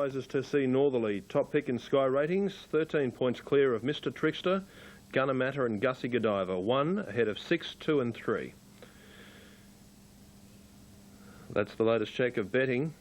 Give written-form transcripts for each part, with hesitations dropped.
Prizes to see Northerly. Top pick in Sky ratings, 13 points clear of Mr. Trickster, Gunner Matter and Gussie Godiva. 1 ahead of 6, 2 and 3. That's the latest check of betting.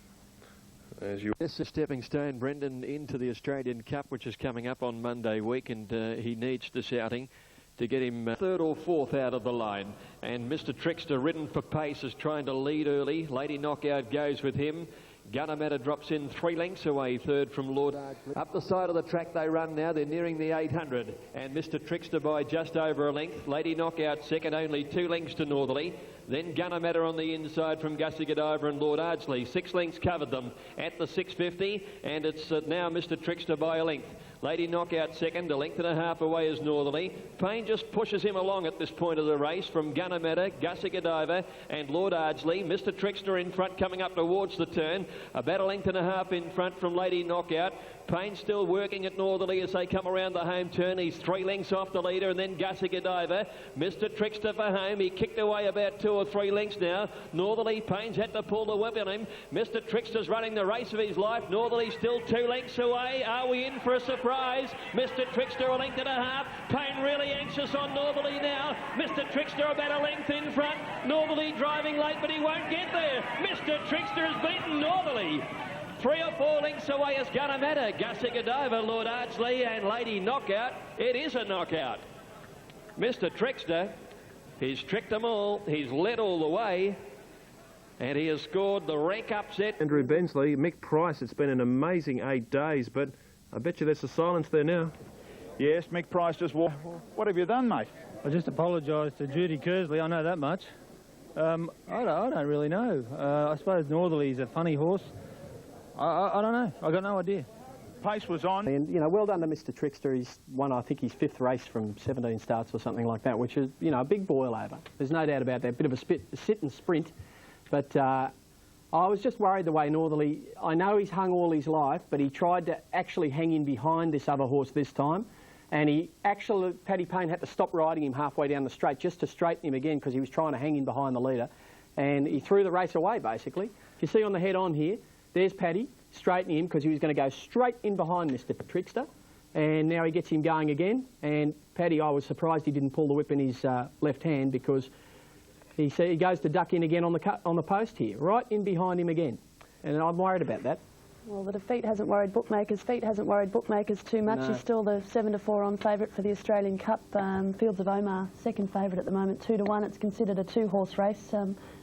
As you... This is a stepping stone, Brendan, into the Australian Cup, which is coming up on Monday week, and he needs this outing to get him third or fourth out of the line. And Mr. Trickster, ridden for pace, is trying to lead early. Lady Knockout goes with him. Gunner Matter drops in 3 lengths away, third from Lord. Up the side of the track they run now. They're nearing the 800. And Mr. Trickster by just over a length. Lady Knockout second, only 2 lengths to Northerly. Then Gunner Matter on the inside from Gussie Godiva and Lord Ardsley. 6 lengths covered them at the 650. And it's now Mr. Trickster by a length. Lady Knockout second, a length and a half away is Northerly. Payne just pushes him along at this point of the race from Gunner Matter, Gussie Godiva and Lord Ardsley. Mr. Trickster in front coming up towards the turn. About a length and a half in front from Lady Knockout. Payne still working at Northerly as they come around the home turn. He's 3 lengths off the leader, and then Gussie Godiva. Mr. Trickster for home. He kicked away about 2 or 3 lengths now. Northerly, Payne's had to pull the whip on him. Mr. Trickster's running the race of his life. Northerly still 2 lengths away. Are we in for a surprise? Mr. Trickster a length and a half. Payne really anxious on Northerly now. Mr. Trickster about a length in front. Northerly driving late, but he won't get there. Mr. Trickster has beaten Northerly. 3 or 4 lengths away is Gunner Matter, Gussie Godiva, Lord Ardsley and Lady Knockout. It is a knockout. Mr. Trickster, he's tricked them all. He's led all the way. And he has scored the rank upset. Andrew Bensley, Mick Price, it's been an amazing 8 days, but I bet you there's a silence there now. Yes, Mick Price just walked. What have you done, mate? I just apologise to Judy Kersley, I know that much. I don't really know. I suppose Northerly's a funny horse. I don't know. I got no idea. Pace was on. And, you know, well done to Mr. Trickster. He's won, I think, his 5th race from 17 starts or something like that, which is, you know, a big boil over. There's no doubt about that. Bit of a sit and sprint. But I was just worried the way Northerly, I know he's hung all his life, but he tried to actually hang in behind this other horse this time. And he actually, Paddy Payne had to stop riding him halfway down the straight just to straighten him again because he was trying to hang in behind the leader. And he threw the race away, basically. If you see on the head on here, there's Paddy straightening him because he was going to go straight in behind Mr. Trickster. And now he gets him going again. And Paddy, I was surprised he didn't pull the whip in his left hand because he goes to duck in again on the post here, right in behind him again. And I'm worried about that. Well, the defeat hasn't worried bookmakers. Feet hasn't worried bookmakers too much. No. He's still the 7-4 on favourite for the Australian Cup. Fields of Omar, second favourite at the moment, 2-1. It's considered a 2-horse race.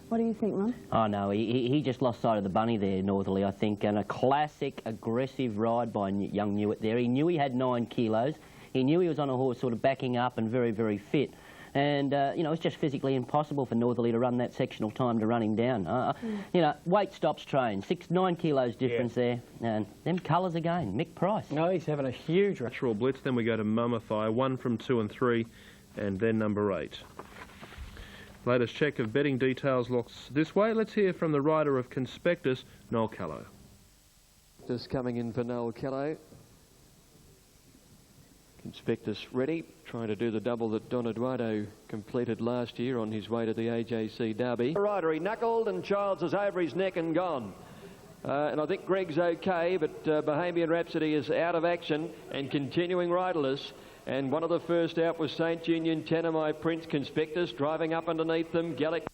What do you think, Ron? Oh, no, he just lost sight of the bunny there, Northerly, I think, and a classic aggressive ride by young Newitt there. He knew he had 9 kilos. He knew he was on a horse sort of backing up and very, very fit. And, you know, it's just physically impossible for Northerly to run that sectional time to run him down. You know, weight stops train. 9 kilos difference there. And them colours again. Mick Price. No, he's having a huge race. Natural Blitz, then we go to Mummify, 1 from 2 and 3, and then number 8. Latest check of betting details looks this way. Let's hear from the rider of Conspectus, Noel Callow. Just coming in for Noel Callow. Conspectus ready, trying to do the double that Don Eduardo completed last year on his way to the AJC Derby. The rider, he knuckled and Childs is over his neck and gone. And I think Greg's okay, but Bohemian Rhapsody is out of action and continuing riderless. And one of the first out was St. Union, Tanamai Prince, Conspectus, driving up underneath them. Gallic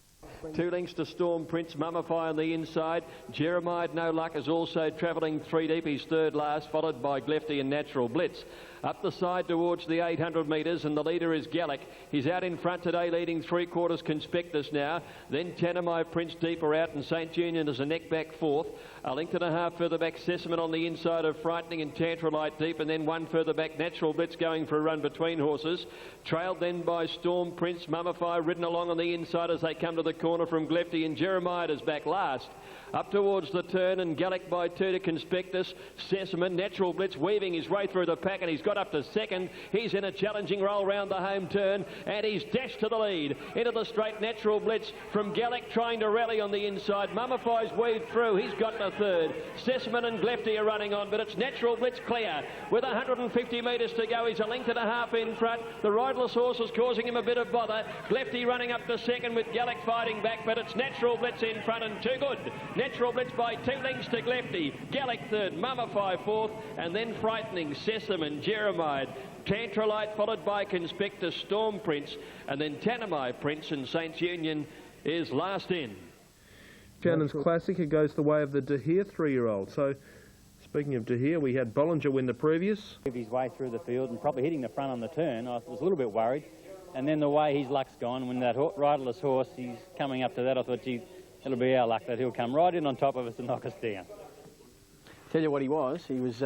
2 lengths to Storm Prince, Mummify on the inside. Jeremiah, no luck, is also travelling 3 deep. He's third last, followed by Glefty and Natural Blitz. Up the side towards the 800 metres, and the leader is Gallic. He's out in front today, leading 3/4 Conspectus now. Then Tanamai Prince deeper out, and St. Union is a neck back 4th. A length and a half further back, Sesame on the inside of Frightening and Tantralite deep, and then 1 further back, Natural Blitz going for a run between horses. Trailed then by Storm Prince, Mummify ridden along on the inside as they come to the corner from Glefty, and Jeremiah is back last. Up towards the turn, and Gallic by 2 to Conspectus. Sesame, Natural Blitz weaving his way through the pack, and he's got up to second. He's in a challenging roll round the home turn, and he's dashed to the lead. Into the straight, Natural Blitz from Gallic trying to rally on the inside. Mummify's weaved through. He's got to third. Sesame and Glefty are running on, but it's Natural Blitz clear. With 150 metres to go, he's a length and a half in front. The riderless horse is causing him a bit of bother. Glefty running up to second with Gallic fighting back, but it's Natural Blitz in front and too good. Natural Blitz by 2 lengths to Lefty. Gallic third, Mummify fourth, and then Frightening Sesame and Jeremiah. Tantralite followed by Conspector Storm Prince, and then Tanamai Prince and Saints Union is last in. Shannon's Classic, it goes the way of the De Heer 3-year-old. So, speaking of De Heer, we had Bollinger win the previous. His way through the field and probably hitting the front on the turn. I was a little bit worried. And then the way his luck's gone, when that riderless horse, he's coming up to that, I thought, gee, it'll be our luck that he'll come right in on top of us and knock us down. Tell you what he was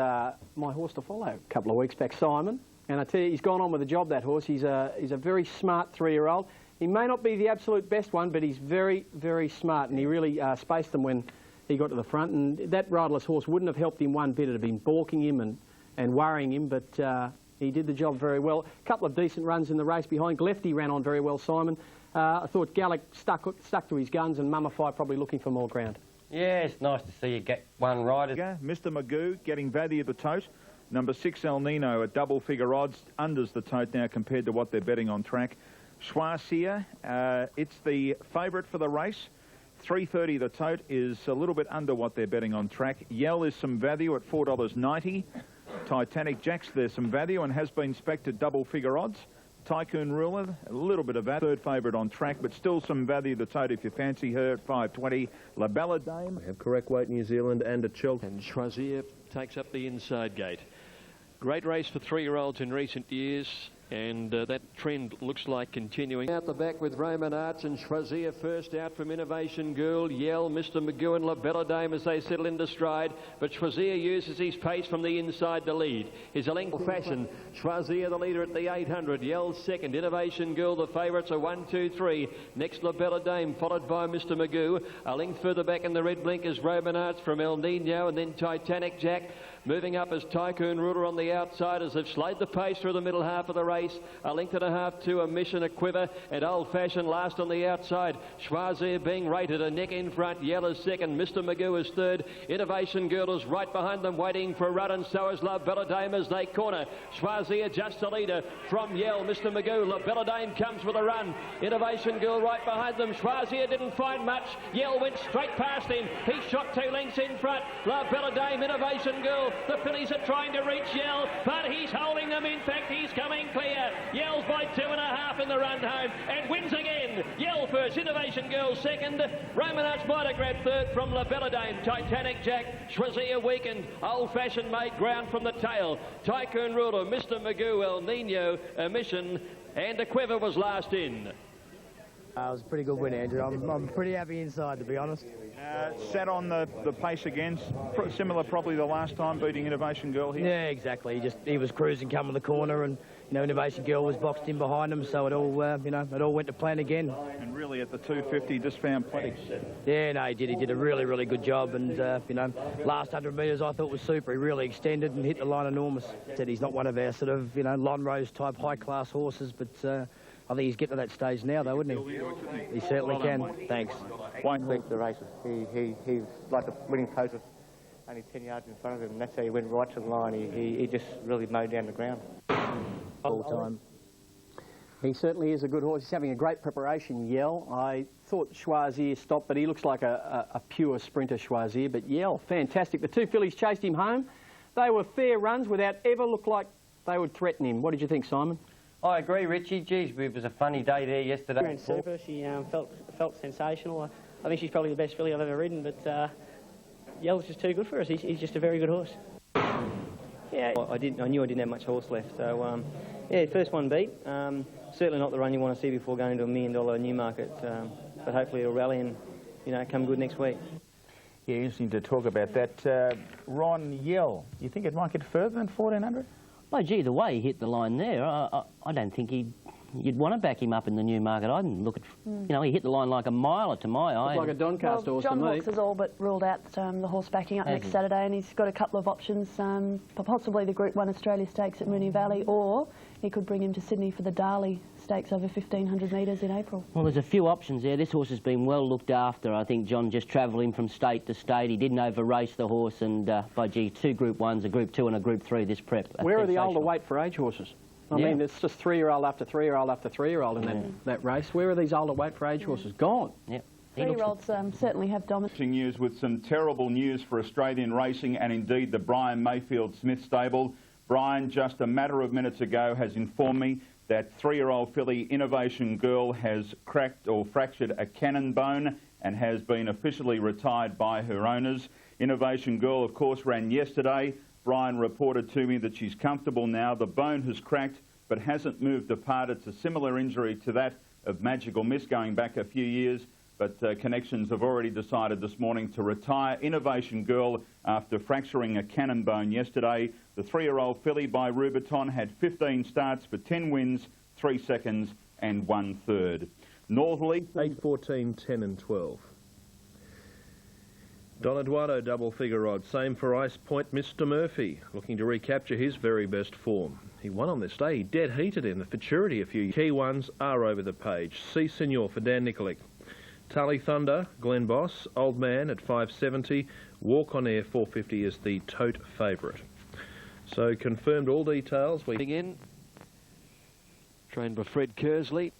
my horse to follow a couple of weeks back, Simon. And I tell you, he's gone on with the job, that horse. He's a very smart 3-year-old. He may not be the absolute best one, but he's very, very smart, and he really spaced them when he got to the front. And that riderless horse wouldn't have helped him one bit. It would have been balking him and worrying him, but he did the job very well. A couple of decent runs in the race behind. Lefty ran on very well, Simon. I thought Gallic stuck to his guns, and Mummify probably looking for more ground. Yeah, it's nice to see you get one right. Mr. Magoo getting value of the tote. Number 6 El Nino at double-figure odds, unders the tote now compared to what they're betting on track. Schwarzier, it's the favourite for the race. 3.30 the tote is a little bit under what they're betting on track. Yell is some value at $4.90. Titanic Jack's there's some value and has been spec'd at double-figure odds. Tycoon Ruler, a little bit of that. Third favourite on track, but still some value the tote if you fancy her at $5.20. La Bella Dame. We have Correct Weight New Zealand and a Chilk. And Schwarzier takes up the inside gate. Great race for 3-year-olds in recent years. And that trend looks like continuing. Out the back with Roman Arts and Schwarzier first out from Innovation Girl. Yell, Mr. Magoo and La Bella Dame as they settle into stride. But Schwarzier uses his pace from the inside to lead. His length fashion. Schwarzier the leader at the 800. Yell second. Innovation Girl the favourites are 1, 2, 3. Next La Bella Dame followed by Mr. Magoo. A length further back in the red blink is Roman Arts from El Nino and then Titanic Jack. Moving up as Tycoon Ruler on the outside as they've slayed the pace through the middle half of the race. A length and a half to a Mission, a Quiver, and Old Fashioned last on the outside. Schwarzier being rated a neck in front. Yell is second. Mr. Magoo is third. Innovation Girl is right behind them waiting for a run, and so is La Bella Dame as they corner. Schwarzier just the leader from Yell. Mr. Magoo. La Bella Dame comes with a run. Innovation Girl right behind them. Schwarzier didn't find much. Yell went straight past him. He shot 2 lengths in front. La Bella Dame, Innovation Girl. The fillies are trying to reach Yell, but he's holding them. In fact, he's coming clear. Yell's by 2.5 in the run home and wins again. Yell first, Innovation Girl second. Roman Arts might have grabbed third from La Bella Dame. Titanic Jack, Schwarzier weakened. Old Fashioned made ground from the tail. Tycoon Ruler, Mr. Magoo, El Nino, a Mission, and a Quiver was last in. It was a pretty good win, Andrew. I'm pretty happy inside, to be honest. Sat on the pace again, similar probably the last time, beating Innovation Girl here. Yeah, exactly. He was cruising, coming the corner, and Innovation Girl was boxed in behind him, so it all it all went to plan again. And really at the 250, just found plenty. Yeah, no, he did. He did a really, really good job, and last 100 metres I thought was super. He really extended and hit the line enormous. Said he's not one of our sort of Lonrose type high class horses, but. I think he's getting to that stage now, though, wouldn't he? He certainly can. Thanks. Won't affect the races. He's like the winning post was only 10 yards in front of him, and that's how he went right to the line. He just really mowed down the ground. All time. He certainly is a good horse. He's having a great preparation, Yell. I thought Schwarzier stopped, but he looks like a pure sprinter, Schwarzier. But Yell, fantastic. The 2 fillies chased him home. They were fair runs without ever look like they would threaten him. What did you think, Simon? I agree, Richie. Geez, it was a funny day there yesterday. Grand Super. She felt sensational. I think she's probably the best filly I've ever ridden, but Yell's just too good for us. He's just a very good horse. Yeah, I knew I didn't have much horse left, so yeah, first one beat. Certainly not the run you want to see before going into $1 million Newmarket, but hopefully it'll rally and come good next week. Yeah, interesting to talk about that. Ron, Yell, you think it might get further than 1400? Oh, gee, the way he hit the line there, I don't think you'd want to back him up in the Newmarket. I didn't look at, he hit the line like a miler to my eye. Looks like a Doncaster horse to me. John Hawkes has all but ruled out the horse backing up next Saturday, and he's got a couple of options, possibly the Group 1 Australia Stakes at Moonee Valley, or he could bring him to Sydney for the Darley Stakes over 1,500 metres in April. Well, there's a few options there. This horse has been well looked after. I think John just travelled him from state to state. He didn't over-race the horse, and by gee, 2 Group 1s, a Group 2 and a Group 3 this prep. Where are the older weight for age horses? I mean, it's just 3-year-old after 3-year-old after 3-year-old in that race. Where are these older weight for age horses? Gone. Yeah. Three-year-olds certainly have dominance. News with some terrible news for Australian racing and indeed the Brian Mayfield Smith stable. Brian, just a matter of minutes ago, has informed me that 3-year-old filly Innovation Girl has cracked or fractured a cannon bone and has been officially retired by her owners. Innovation Girl, of course, ran yesterday. Brian reported to me that she's comfortable now. The bone has cracked but hasn't moved apart. It's a similar injury to that of Magical Miss going back a few years. But Connections have already decided this morning to retire Innovation Girl after fracturing a cannon bone yesterday. The 3-year-old filly by Rubiton had 15 starts for 10 wins, 3 seconds and 1/3. Northerly, 8, 14, 10 and 12. Don Eduardo double figure odd. Same for Ice Point Mr. Murphy, looking to recapture his very best form. He won on this day. He dead heated in the Futurity a few. Key ones are over the page. C Senor for Dan Nikolic. Tally Thunder, Glen Boss, Old Man at 570, Walk on Air 450 is the tote favourite. So confirmed all details. In, trained by Fred Kersley.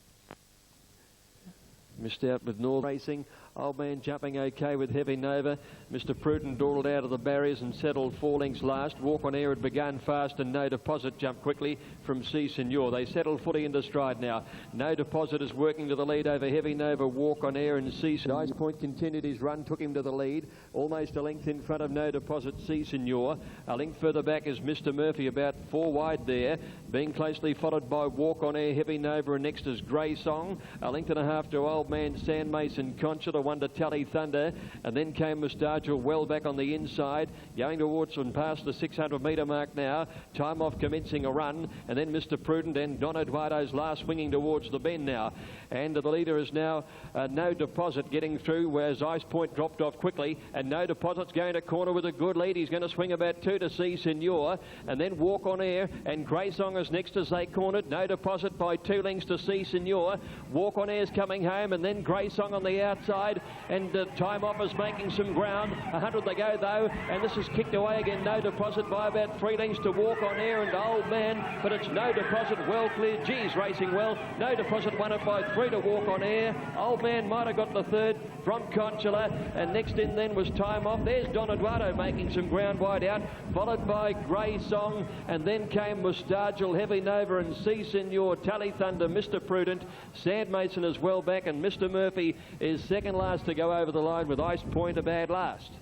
Missed out with North Racing. Old Man jumping okay with Heavy Nova. Mr. Prudent dawdled out of the barriers and settled 4 lengths last. Walk on Air had begun fast and No Deposit jumped quickly from C Senor. They settled footy into stride now. No Deposit is working to the lead over Heavy Nova, Walk on Air and C Senor. Ice Point continued his run, took him to the lead. Almost a length in front of No Deposit, C Senor. A length further back is Mr. Murphy, about 4 wide there. Being closely followed by Walk on Air, Heavy Nova, and next is Grey Song. A length and a half to Old Man, Sand Mason, Concha, the one to Tally Thunder, and then came Mustachel well back on the inside, going towards and past the 600 metre mark now. Time off commencing a run, and then Mr. Prudent and Don Eduardo's last swinging towards the bend now. And the leader is now No Deposit getting through, whereas Ice Point dropped off quickly, and No Deposit's going to corner with a good lead. He's going to swing about 2 to C Senor, and then Walk on Air, and Grey Song is next as they cornered. No Deposit by 2 lengths to C Senor. Walk on Air's coming home, and then Grey Song on the outside, and Time Off is making some ground. 100 to go though, and this is kicked away again. No Deposit by about 3 lengths to Walk on Air and Old Man, but it's No Deposit well cleared. Geez, racing well. No Deposit won it by 3 to Walk on Air. Old Man might have got the third from Conchula, and next in then was Time Off. There's Don Eduardo making some ground wide out, followed by Grey Song, and then came Mustachel, Heavy Nova and C Senor, Tally Thunder, Mr. Prudent, Sand Mason is well back, and Mr. Murphy is second last to go over the line with Ice Point a bad last.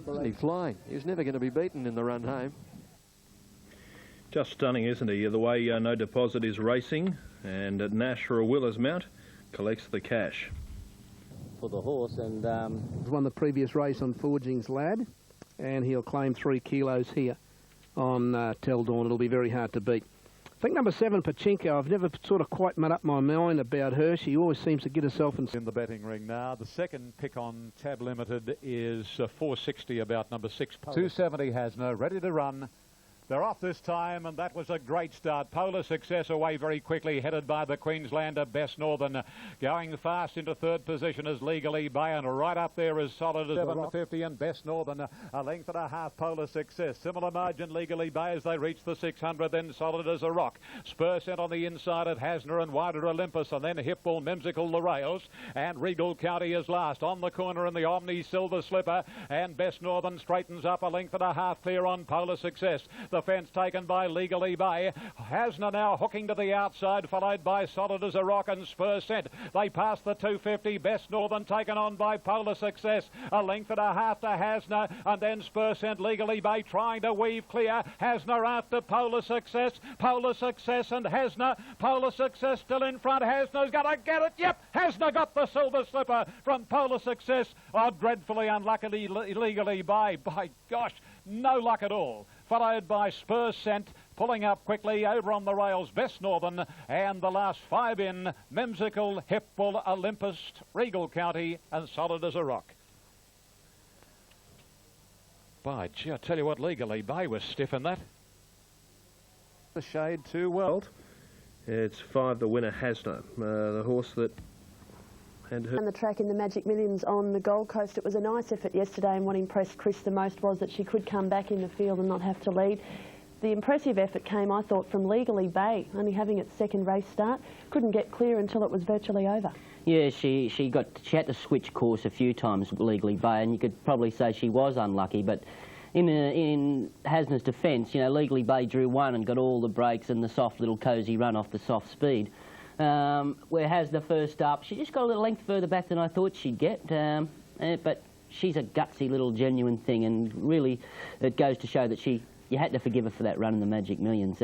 Isn't he flying? He's never going to be beaten in the run home. Just stunning, isn't he? The way No Deposit is racing, and Nash for a Willer's mount collects the cash. For the horse, and won the previous race on Forging's Lad, and he'll claim 3 kilos here on Tell Dawn. It'll be very hard to beat. I think number 7, Pachinko, I've never sort of quite made up my mind about her. She always seems to get herself in the betting ring now. The second pick on Tab Limited is 460 about number 6. 270 Hasna, ready to run. They're off this time, and that was a great start. Polar Success away very quickly, headed by the Queenslander Best Northern. Going fast into 3rd position is Legally Bay, and right up there is Solid as 750 and Best Northern. A length and a half Polar Success. Similar margin Legally Bay as they reach the 600, then Solid as a Rock. Spur sent on the inside at Hasner and wider Olympus, and then Hipbull, Memsical, the rails, and Regal County is last. On the corner in the Omni Silver Slipper, and Best Northern straightens up a length and a half clear on Polar Success. The fence taken by Legally Bay. Hasna now hooking to the outside, followed by Solid as a Rock and Spur Sent. They pass the 250. Best Northern taken on by Polar Success. A length and a half to Hasna, and then Spur Sent. Legally Bay trying to weave clear. Hasna after Polar Success. Polar Success and Hasna. Polar Success still in front. Hasna's got to get it. Yep, Hasna got the Silver Slipper from Polar Success. Oh, dreadfully unluckily Legally Bay. By gosh, no luck at all. Followed by Spur Sent, pulling up quickly over on the rails, Best Northern, and the last 5 in, Memsical, Hipbull, Olympus, Regal County, and Solid as a Rock. By gee, I tell you what, Legally Bay was stiff in that. The shade too well. It's 5, the winner, Hasna, the horse that had her. And the track in the Magic Millions on the Gold Coast. It was a nice effort yesterday, and what impressed Chris the most was that she could come back in the field and not have to lead. The impressive effort came, I thought, from Legally Bay, only having its 2nd race start. Couldn't get clear until it was virtually over. Yeah, she had to switch course a few times Legally Bay, and you could probably say she was unlucky. But in Hasner's defence, you know, Legally Bay drew one and got all the breaks and the soft little cosy run off the soft speed. Where Hasner first up, she just got a little length further back than I thought she'd get. But she's a gutsy little genuine thing, and really it goes to show that you had to forgive her for that run in the Magic Millions.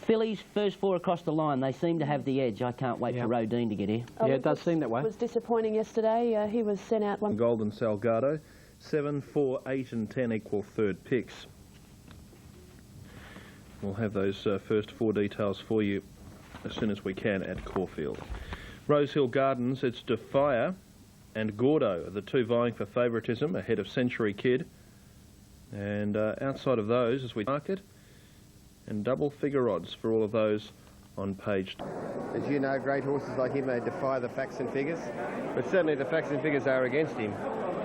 Fillies, first four across the line, they seem to have the edge. I can't wait for Rodine to get here. Yeah, it does seem that way. Was disappointing yesterday. He was sent out one. Golden Salgado, 7, 4, 8 and 10 equal third picks. We'll have those first four details for you as soon as we can at Caulfield. Rosehill Gardens, it's Defier and Gordo are the two vying for favouritism ahead of Century Kid. And outside of those, as we market, and double figure odds for all of those on page. As you know, great horses like him, they defy the facts and figures, but certainly the facts and figures are against him.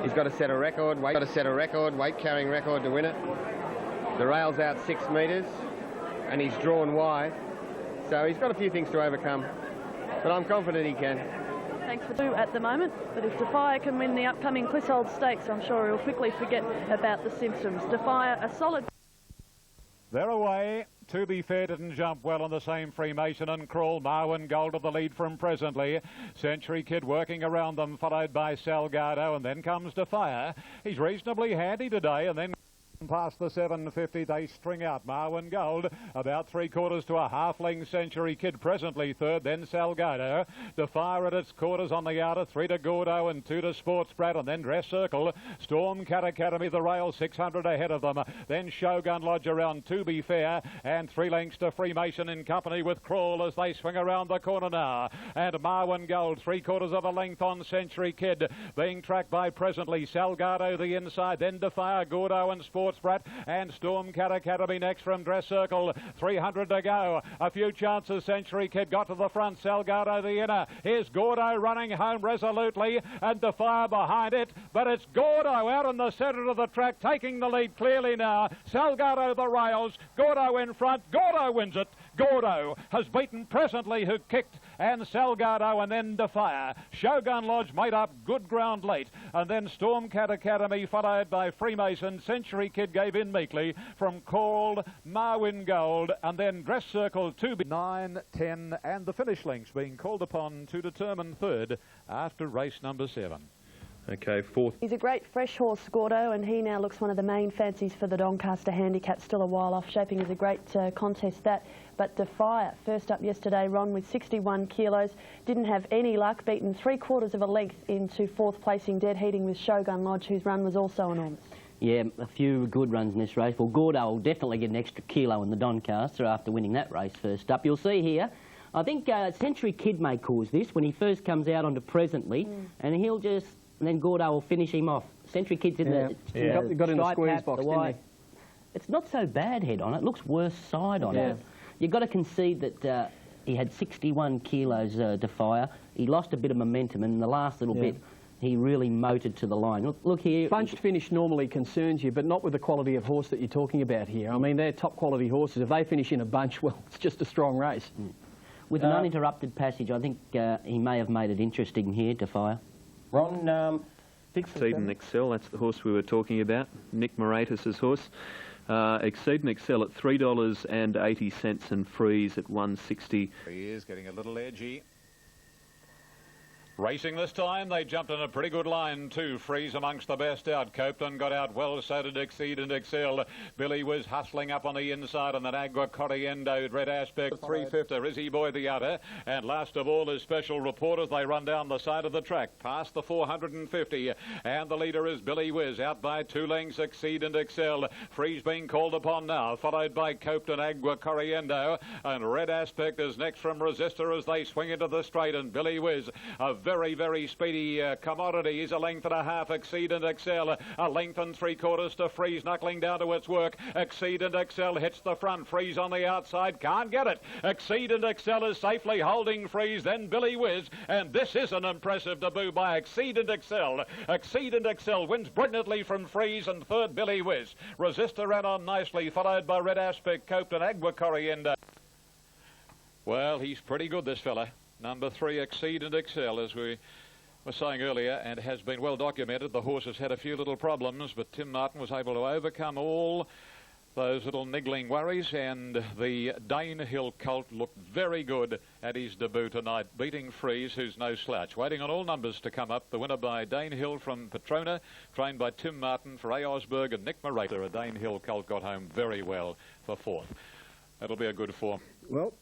He's got to set a record, weight carrying record to win it. The rail's out 6 metres, and he's drawn wide, so he's got a few things to overcome, but I'm confident he can. Thanks for two at the moment, but if Defier can win the upcoming Clissold Stakes, I'm sure he'll quickly forget about the symptoms. Defier, a solid... They're away. To Be Fair didn't jump well on the same Freemason and Crawl. Marwin Gold to the lead from Presently. Century Kid working around them, followed by Salgado, and then comes Defier. He's reasonably handy today, and then past the 750 they string out. Marwin Gold about 3/4 to a half-length. Century Kid Presently third, then Salgado. Defier at its quarters on the outer, 3 to Gordo and 2 to Sports Brat, and then Dress Circle. Storm Cat Academy the rail 600 ahead of them, then Shogun Lodge around To Be Fair, and 3 lengths to Freemason in company with Crawl as they swing around the corner now. And Marwin Gold 3/4 of a length on Century Kid, being tracked by Presently. Salgado the inside, then Defier, Gordo and Sports Brat, and Storm Cat Academy next from Dress Circle. 300 to go. A few chances. Century Kid got to the front. Salgado the inner. Here's Gordo running home resolutely, and Defier behind it. But it's Gordo out in the centre of the track, taking the lead clearly now. Salgado the rails. Gordo in front. Gordo wins it. Gordo has beaten Presently, who kicked, and Salgado, and then Defier. Shogun Lodge made up good ground late, and then Storm Cat Academy followed by Freemason. Century Kid gave in meekly from Called, Marwin Gold, and then Dress Circle 2. 9, 10 and the finish links being called upon to determine third after race number 7. Okay, fourth. He's a great fresh horse, Gordo, and he now looks one of the main fancies for the Doncaster Handicap. Still a while off. Shaping is a great contest, that. But Defier, first up yesterday, Ron, with 61 kilos, didn't have any luck, beaten 3/4 of a length into fourth placing, dead heating with Shogun Lodge, whose run was also enormous. Yeah, a few good runs in this race. Well, Gordo will definitely get an extra kilo in the Doncaster after winning that race first up. You'll see here, I think Century Kid may cause this when he first comes out onto Presently, and he'll just... And then Gordo will finish him off. Century Kid's in the got in the squeeze box, didn't he? It's not so bad head on it. It looks worse side on it. You've got to concede that he had 61 kilos, Defier. He lost a bit of momentum, and in the last little bit, he really motored to the line. Look here. Bunched finish normally concerns you, but not with the quality of horse that you're talking about here. I mean, they're top quality horses. If they finish in a bunch, well, it's just a strong race. With an uninterrupted passage, I think he may have made it interesting here, Defier. Ron, Exceed and Excel, that's the horse we were talking about, Nick Moratis' horse. Exceed and Excel at $3.80 and Freeze at $1.60. He is getting a little edgy. Racing this time, they jumped in a pretty good line too. Freeze amongst the best out. Copeland got out well, so did Exceed and Excel. Billy was hustling up on the inside, and then Agua Corriendo, Red Aspect, 350, Rizzy Boy the outer. And last of all is Special Reporters. They run down the side of the track, past the 450. And the leader is Billy Whiz, out by 2 lengths, Exceed and Excel. Freeze being called upon now, followed by Copeland, Agua Corriendo. And Red Aspect is next from Resistor as they swing into the straight. And Billy Whiz, a very, very speedy commodity, is a length and a half. Exceed and Excel, a length and 3/4 to Freeze, knuckling down to its work. Exceed and Excel hits the front. Freeze on the outside, can't get it. Exceed and Excel is safely holding Freeze, then Billy Whiz, and this is an impressive debut by Exceed and Excel. Exceed and Excel wins brilliantly from Freeze, and third Billy Whiz. Resistor ran on nicely, followed by Red Aspect, Coped and Agua Corriendo. Well, he's pretty good, this fella. Number 3, Exceed and Excel, as we were saying earlier, and has been well documented. The horse has had a few little problems, but Tim Martin was able to overcome all those little niggling worries, and the Danehill colt looked very good at his debut tonight, beating Freeze, who's no slouch. Waiting on all numbers to come up. The winner by Danehill from Petrona, trained by Tim Martin for A. Osberg and Nick Morater. A Danehill colt got home very well for 4th. That'll be a good form. Well,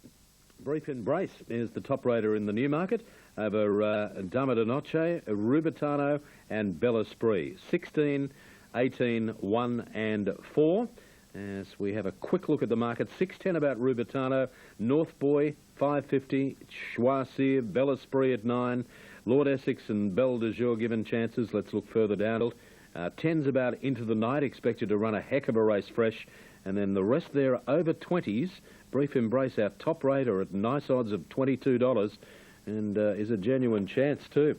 Brief Embrace is the top raider in the Newmarket over Dama de Noche, Rubitano and Bella Spree. 16, 18, 1 and 4. As we have a quick look at the market, 6.10 about Rubitano, North Boy 5.50, Choisir, Bella Spree at 9, Lord Essex and Belle de Jour given chances. Let's look further down. 10's about Into the Night, expected to run a heck of a race fresh, and then the rest there are over 20s. Brief Embrace, our top raider at nice odds of $22, and is a genuine chance too.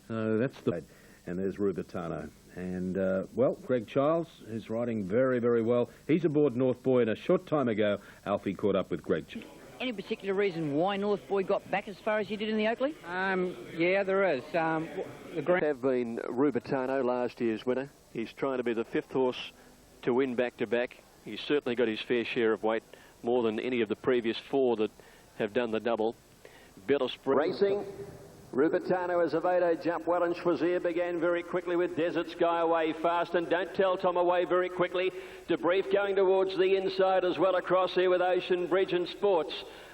That's the... And there's Rubitano. And, well, Greg Childs is riding very, very well. He's aboard North Boy, and a short time ago, Alfie caught up with Greg. Any particular reason why North Boy got back as far as he did in the Oakley? Yeah, there is. Have been Rubitano, last year's winner. He's trying to be the 5th horse to win back-to-back. He's certainly got his fair share of weight, more than any of the previous 4 that have done the double. Bella Spree. Racing. Rubitano as Avedo jump well, and Choisir began very quickly with Desert Sky away fast, and Don't Tell Tom away very quickly. Debrief going towards the inside as well across here with Ocean Bridge and Sports.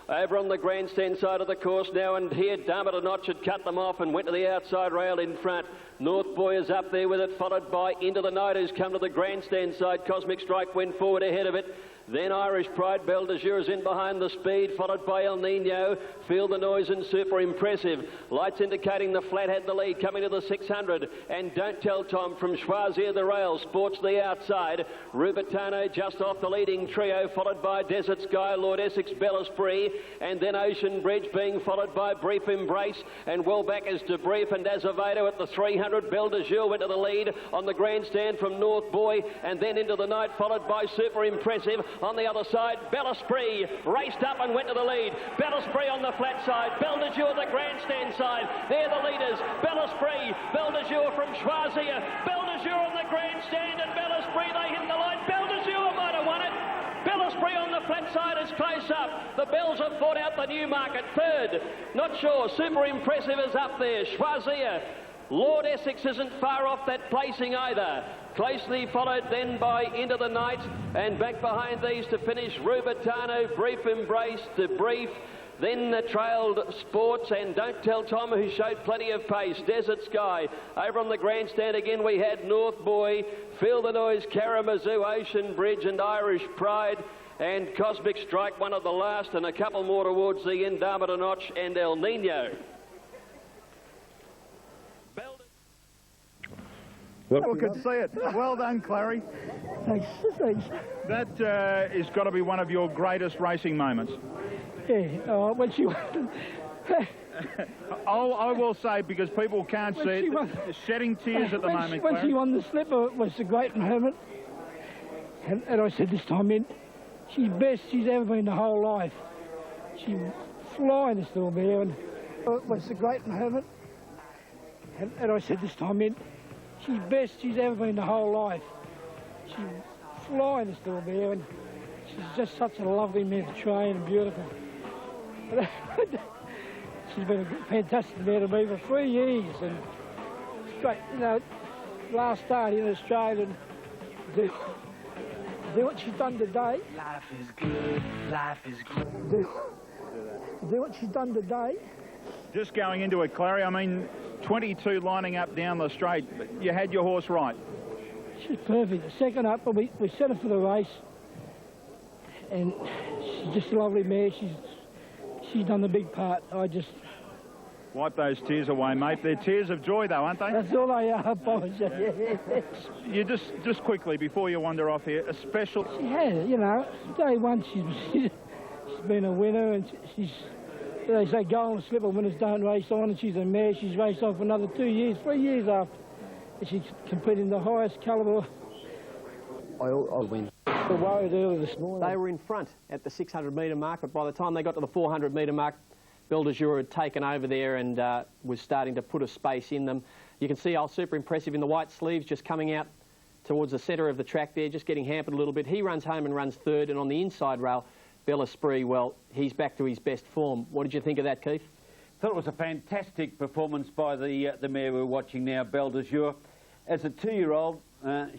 Over on the grandstand side of the course now, and here Dama de Noche had cut them off and went to the outside rail in front. North Boy is up there with it, followed by Into the Night, who's come to the grandstand side. Cosmic Strike went forward ahead of it. Then Irish Pride, Belle de Jour is in behind the speed, followed by El Nino. Feel the Noise and Super Impressive. Lights indicating the flat had the lead, coming to the 600. And Don't Tell Tom from Choisir the rail. Sports the outside. Rubitano just off the leading trio, followed by Desert Sky, Lord Essex, Bella Spree. And then Ocean Bridge being followed by Brief Embrace. And well back is Debrief and Azevedo at the 300. Belle de Jour went to the lead on the grandstand from North Boy. And then Into the Night, followed by Super Impressive. On the other side, Bella Spree raced up and went to the lead. Bella Spree on the flat side, Belle de Jour the grandstand side. They're the leaders. Bella Spree, Belle de Jour from Choisir. Belle de Jour on the grandstand, and Bella Spree, they hit the line. Belle de Jour might have won it. Bella Spree on the flat side is close up. The Bells have fought out the Newmarket. 3rd, not sure. Super Impressive is up there. Choisir. Lord Essex isn't far off that placing either. Closely followed then by Into the Night, and back behind these to finish Rubitano, Brief Embrace, Debrief, then the trailed Sports and Don't Tell Tom, who showed plenty of pace. Desert Sky. Over on the grandstand again we had North Boy, Feel the Noise, Karamazoo, Ocean Bridge and Irish Pride, and Cosmic Strike, one of the last, and a couple more towards the end, Dama de Noche and El Nino. Well, good to see it. Well done, Clary. Thanks. That has got to be one of your greatest racing moments. Yeah, when she won. I will say, because people can't see it, shedding tears at the moment, When Clary. she won the slipper, it was a great moment. And I said this time in, she's best she's ever been the whole life. She's flying, this little mare, and it was a great moment. And I said this time in, she's best she's ever been the whole life. She's flying, this little mare, and she's just such a lovely mare to train and beautiful. She's been a fantastic mare to me for 3 years, and it's great. You know, last start in Australia, and do what she's done today. Life is good, life is good. Do what she's done today. Just going into it, Clary, I mean, 22 lining up down the straight. You had your horse right. She's perfect. Second up, but we set her for the race. And she's just a lovely mare. She's done the big part. I just... Wipe those tears away, mate. They're tears of joy, though, aren't they? That's all they are, boys. You just quickly, before you wander off here, a special... She has, you know, day one she's been a winner, and she's... They say golden slipper winners don't race on, and she's a mare. She's raced on for another 2 years, 3 years after. She's competing the highest calibre. I'll win. They were worried early this morning. They were in front at the 600 metre mark, but by the time they got to the 400 metre mark, Belle de Jour had taken over there and was starting to put a space in them. You can see Super Impressive in the white sleeves just coming out towards the centre of the track there, just getting hampered a little bit. He runs home and runs third, and on the inside rail, Belle Esprit, well, he's back to his best form. What did you think of that, Keith? Thought it was a fantastic performance by the mare we're watching now, Belle de Jour. As a 2-year-old,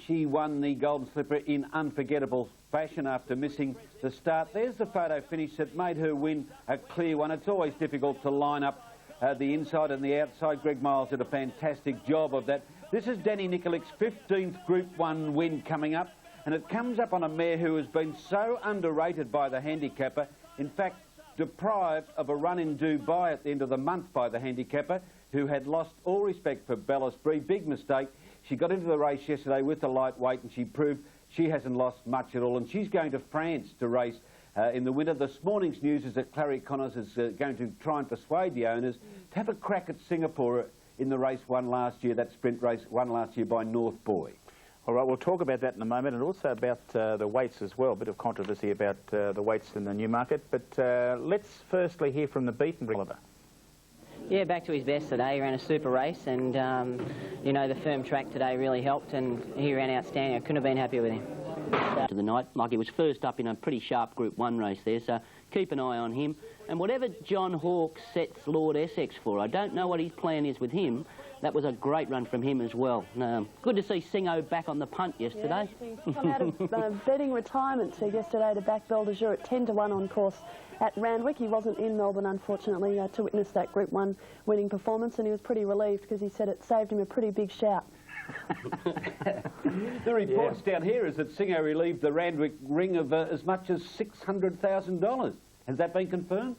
she won the Golden Slipper in unforgettable fashion after missing the start. There's the photo finish that made her win a clear one. It's always difficult to line up the inside and the outside. Greg Miles did a fantastic job of that. This is Danny Nikolich's 15th Group 1 win coming up, and it comes up on a mare who has been so underrated by the handicapper. In fact, deprived of a run in Dubai at the end of the month by the handicapper, who had lost all respect for Belle Esprit. Big mistake. She got into the race yesterday with the lightweight, and she proved she hasn't lost much at all, and she's going to France to race in the winter. This morning's news is that Clary Connors is going to try and persuade the owners to have a crack at Singapore in the race won last year, that sprint race won last year by North Boy. All right, we'll talk about that in a moment, and also about the weights as well. A bit of controversy about the weights in the Newmarket. But let's firstly hear from the beaten Oliver. Yeah, back to his best today. He ran a super race, and, you know, the firm track today really helped, and he ran outstanding. I couldn't have been happier with him. To the night, like he was first up in a pretty sharp Group 1 race there, so keep an eye on him. And whatever John Hawke sets Lord Essex for, I don't know what his plan is with him. That was a great run from him as well. Good to see Singo back on the punt yesterday. Yeah, he's come out of betting retirement yesterday to back Belle de Jour at 10-1 on course at Ranvet. He wasn't in Melbourne, unfortunately, to witness that Group 1 winning performance, and he was pretty relieved because he said it saved him a pretty big shout. The reports down here is that Singo relieved the Randwick ring of as much as $600,000. Has that been confirmed?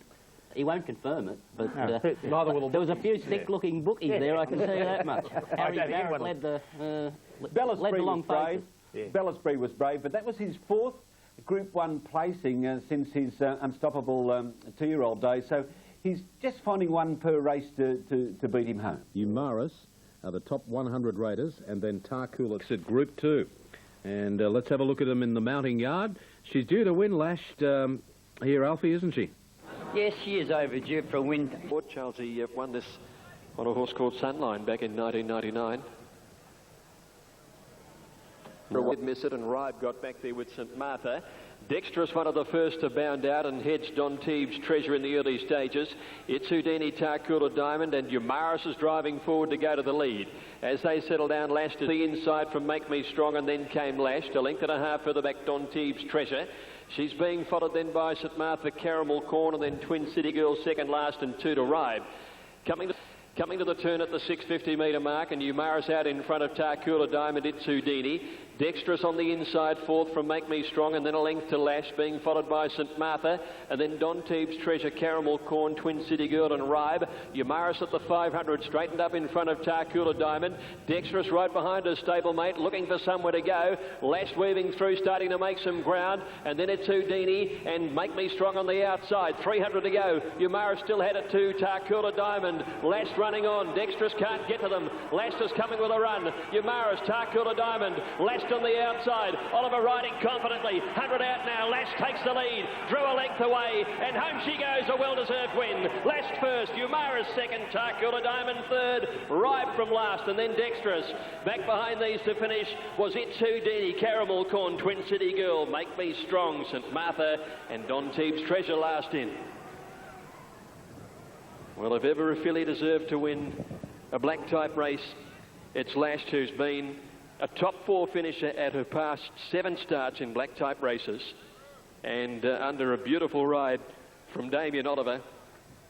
He won't confirm it, but neither will there was a few sick-looking bookies there, I can tell you that much. Harry Barrett led the long faces. Belle Esprit was brave, but that was his 4th Group 1 placing since his unstoppable 2-year-old days, so he's just finding one per race to beat him home. Umaris are the top 100 raters, and then Tarkula at Group 2. And let's have a look at them in the mounting yard. She's due to win lashed here, Alfie, isn't she? Yes, she is overdue for a win. Charles, he won this on a horse called Sunline back in 1999. Did miss it, and Ribe got back there with St Martha. Dexterous, one of the first to bound out and heads Don Teeb's Treasure in the early stages. It's Houdini, Tarkula Diamond, and Umaris is driving forward to go to the lead. As they settle down, Lashed to the inside from Make Me Strong, and then came Lashed. A length and a half further back, Don Teeb's Treasure. She's being followed then by St Martha, Caramel Corn, and then Twin City Girl second last, and 2 to Ribe. Coming to the turn at the 650-metre mark, and Umaris out in front of Tarkula Diamond, it's Houdini. Dexterous on the inside, 4th from Make Me Strong, and then a length to Lash, being followed by St Martha, and then Don Teeb's Treasure, Caramel Corn, Twin City Girl and Ribe. Umaris at the 500, straightened up in front of Tarkula Diamond. Dexterous right behind her stablemate, looking for somewhere to go. Lash weaving through, starting to make some ground, and then it's Houdini and Make Me Strong on the outside. 300 to go. Umaris still had it to Tarkula Diamond. Lash running on. Dexterous can't get to them. Lash is coming with a run. Umaris, Tarkula Diamond. Lash on the outside. Oliver riding confidently. 100 out now. Lash takes the lead. Drew a length away. And home she goes. A well-deserved win. Lash first. Umaris second. Tarkula Diamond third. Ribe from last. And then Dexterous. Back behind these to finish was It's Houdini, Caramel Corn, Twin City Girl, Make Me Strong, St Martha, and Don Teeb's Treasure last in. Well, if ever a filly deserved to win a black type race, it's Lashed, who's been a top 4 finisher at her past 7 starts in black type races, and under a beautiful ride from Damien Oliver,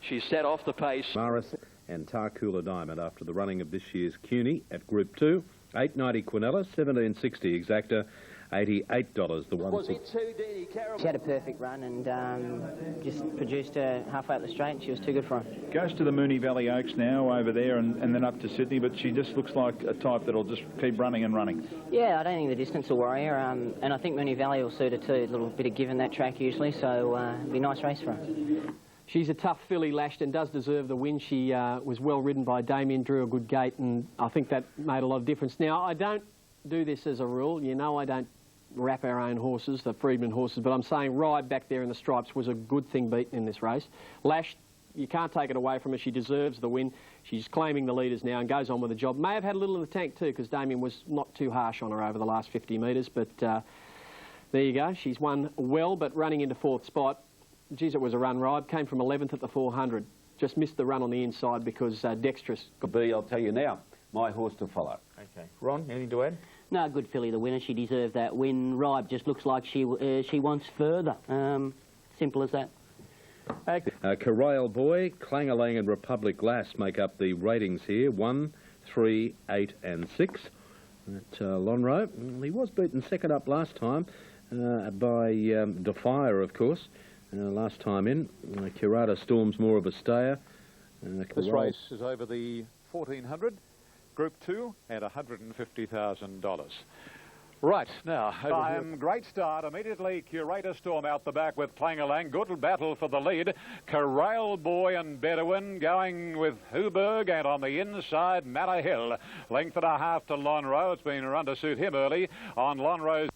she sat off the pace. Maris and Tarkula Diamond after the running of this year's CUNY at Group 2. $8.90 Quinella, $17.60 Exacta, $88 the 1/6. She had a perfect run and just produced her halfway up the straight, and she was too good for him. Goes to the Moonee Valley Oaks now over there and then up to Sydney, but she just looks like a type that'll just keep running and running. Yeah, I don't think the distance will worry her, and I think Moonee Valley will suit her too. A little bit of give in that track usually, so it'll be a nice race for her. She's a tough filly, Lashed, and does deserve the win. She was well ridden by Damien, drew a good gate, and I think that made a lot of difference. Now, I don't do this as a rule. You know I don't wrap our own horses, the Freedman horses, but I'm saying Ribe back there in the stripes was a good thing beaten in this race. Lashed you can't take it away from her. She deserves the win. She's claiming the leaders now and goes on with the job. May have had a little in the tank too, because Damien was not too harsh on her over the last 50 metres, but there you go. She's won well, but running into 4th spot. Geez, it was a run ride. Came from 11th at the 400. Just missed the run on the inside because Dexterous. I'll tell you now, my horse to follow. Okay. Ron, anything to add? No, good filly, the winner. She deserved that win. Ribe just looks like she wants further. Simple as that. Corral Boy, Clangalang and Republic Glass make up the ratings here. 1, 3, 8 and 6. At Lonhro, he was beaten second up last time by Defier, of course. Last time in. Curata Storm's more of a stayer. This race is over the 1400, Group 2, and $150,000. Right, now, time, great start. Immediately, Curator Storm out the back with Clangalang. Good battle for the lead. Corral Boy and Bedouin going with Huberg, and on the inside, Matter Hill. Length and a half to Lonhro. It's been run to suit him early on Lonhro's.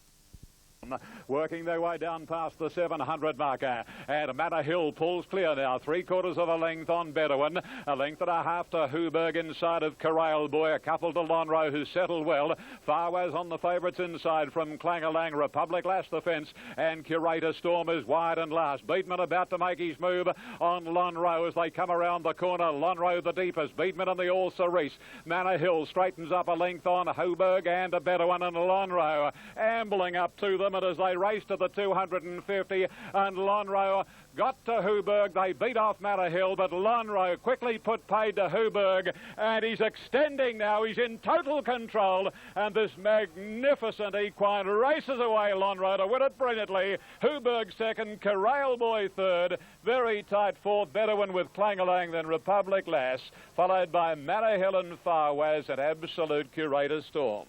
Working their way down past the 700 marker, and Matter Hill pulls clear now, 3/4 of a length on Bedouin, a length and a half to Huberg inside of Corral Boy, a couple to Lonhro who settled well. Farwaz on the favourites inside from Clangalang. Republic last the fence, and Curator Storm is wide and last. Beatman about to make his move on Lonhro as they come around the corner. Lonhro the deepest, Beatman and the All Cerise. Matter Hill straightens up a length on Huberg and a Bedouin, and Lonhro ambling up to them, and as they race to the 250, and Lonhro got to Huberg. They beat off Matter Hill, but Lonhro quickly put paid to Huberg, and he's extending now. He's in total control, and this magnificent equine races away Lonhro to win it brilliantly. Huberg second, Corral Boy third, very tight fourth, Bedouin with Clangalang, then Republic Lass, followed by Matter Hill and Farwaz and Absolute Curator Storm.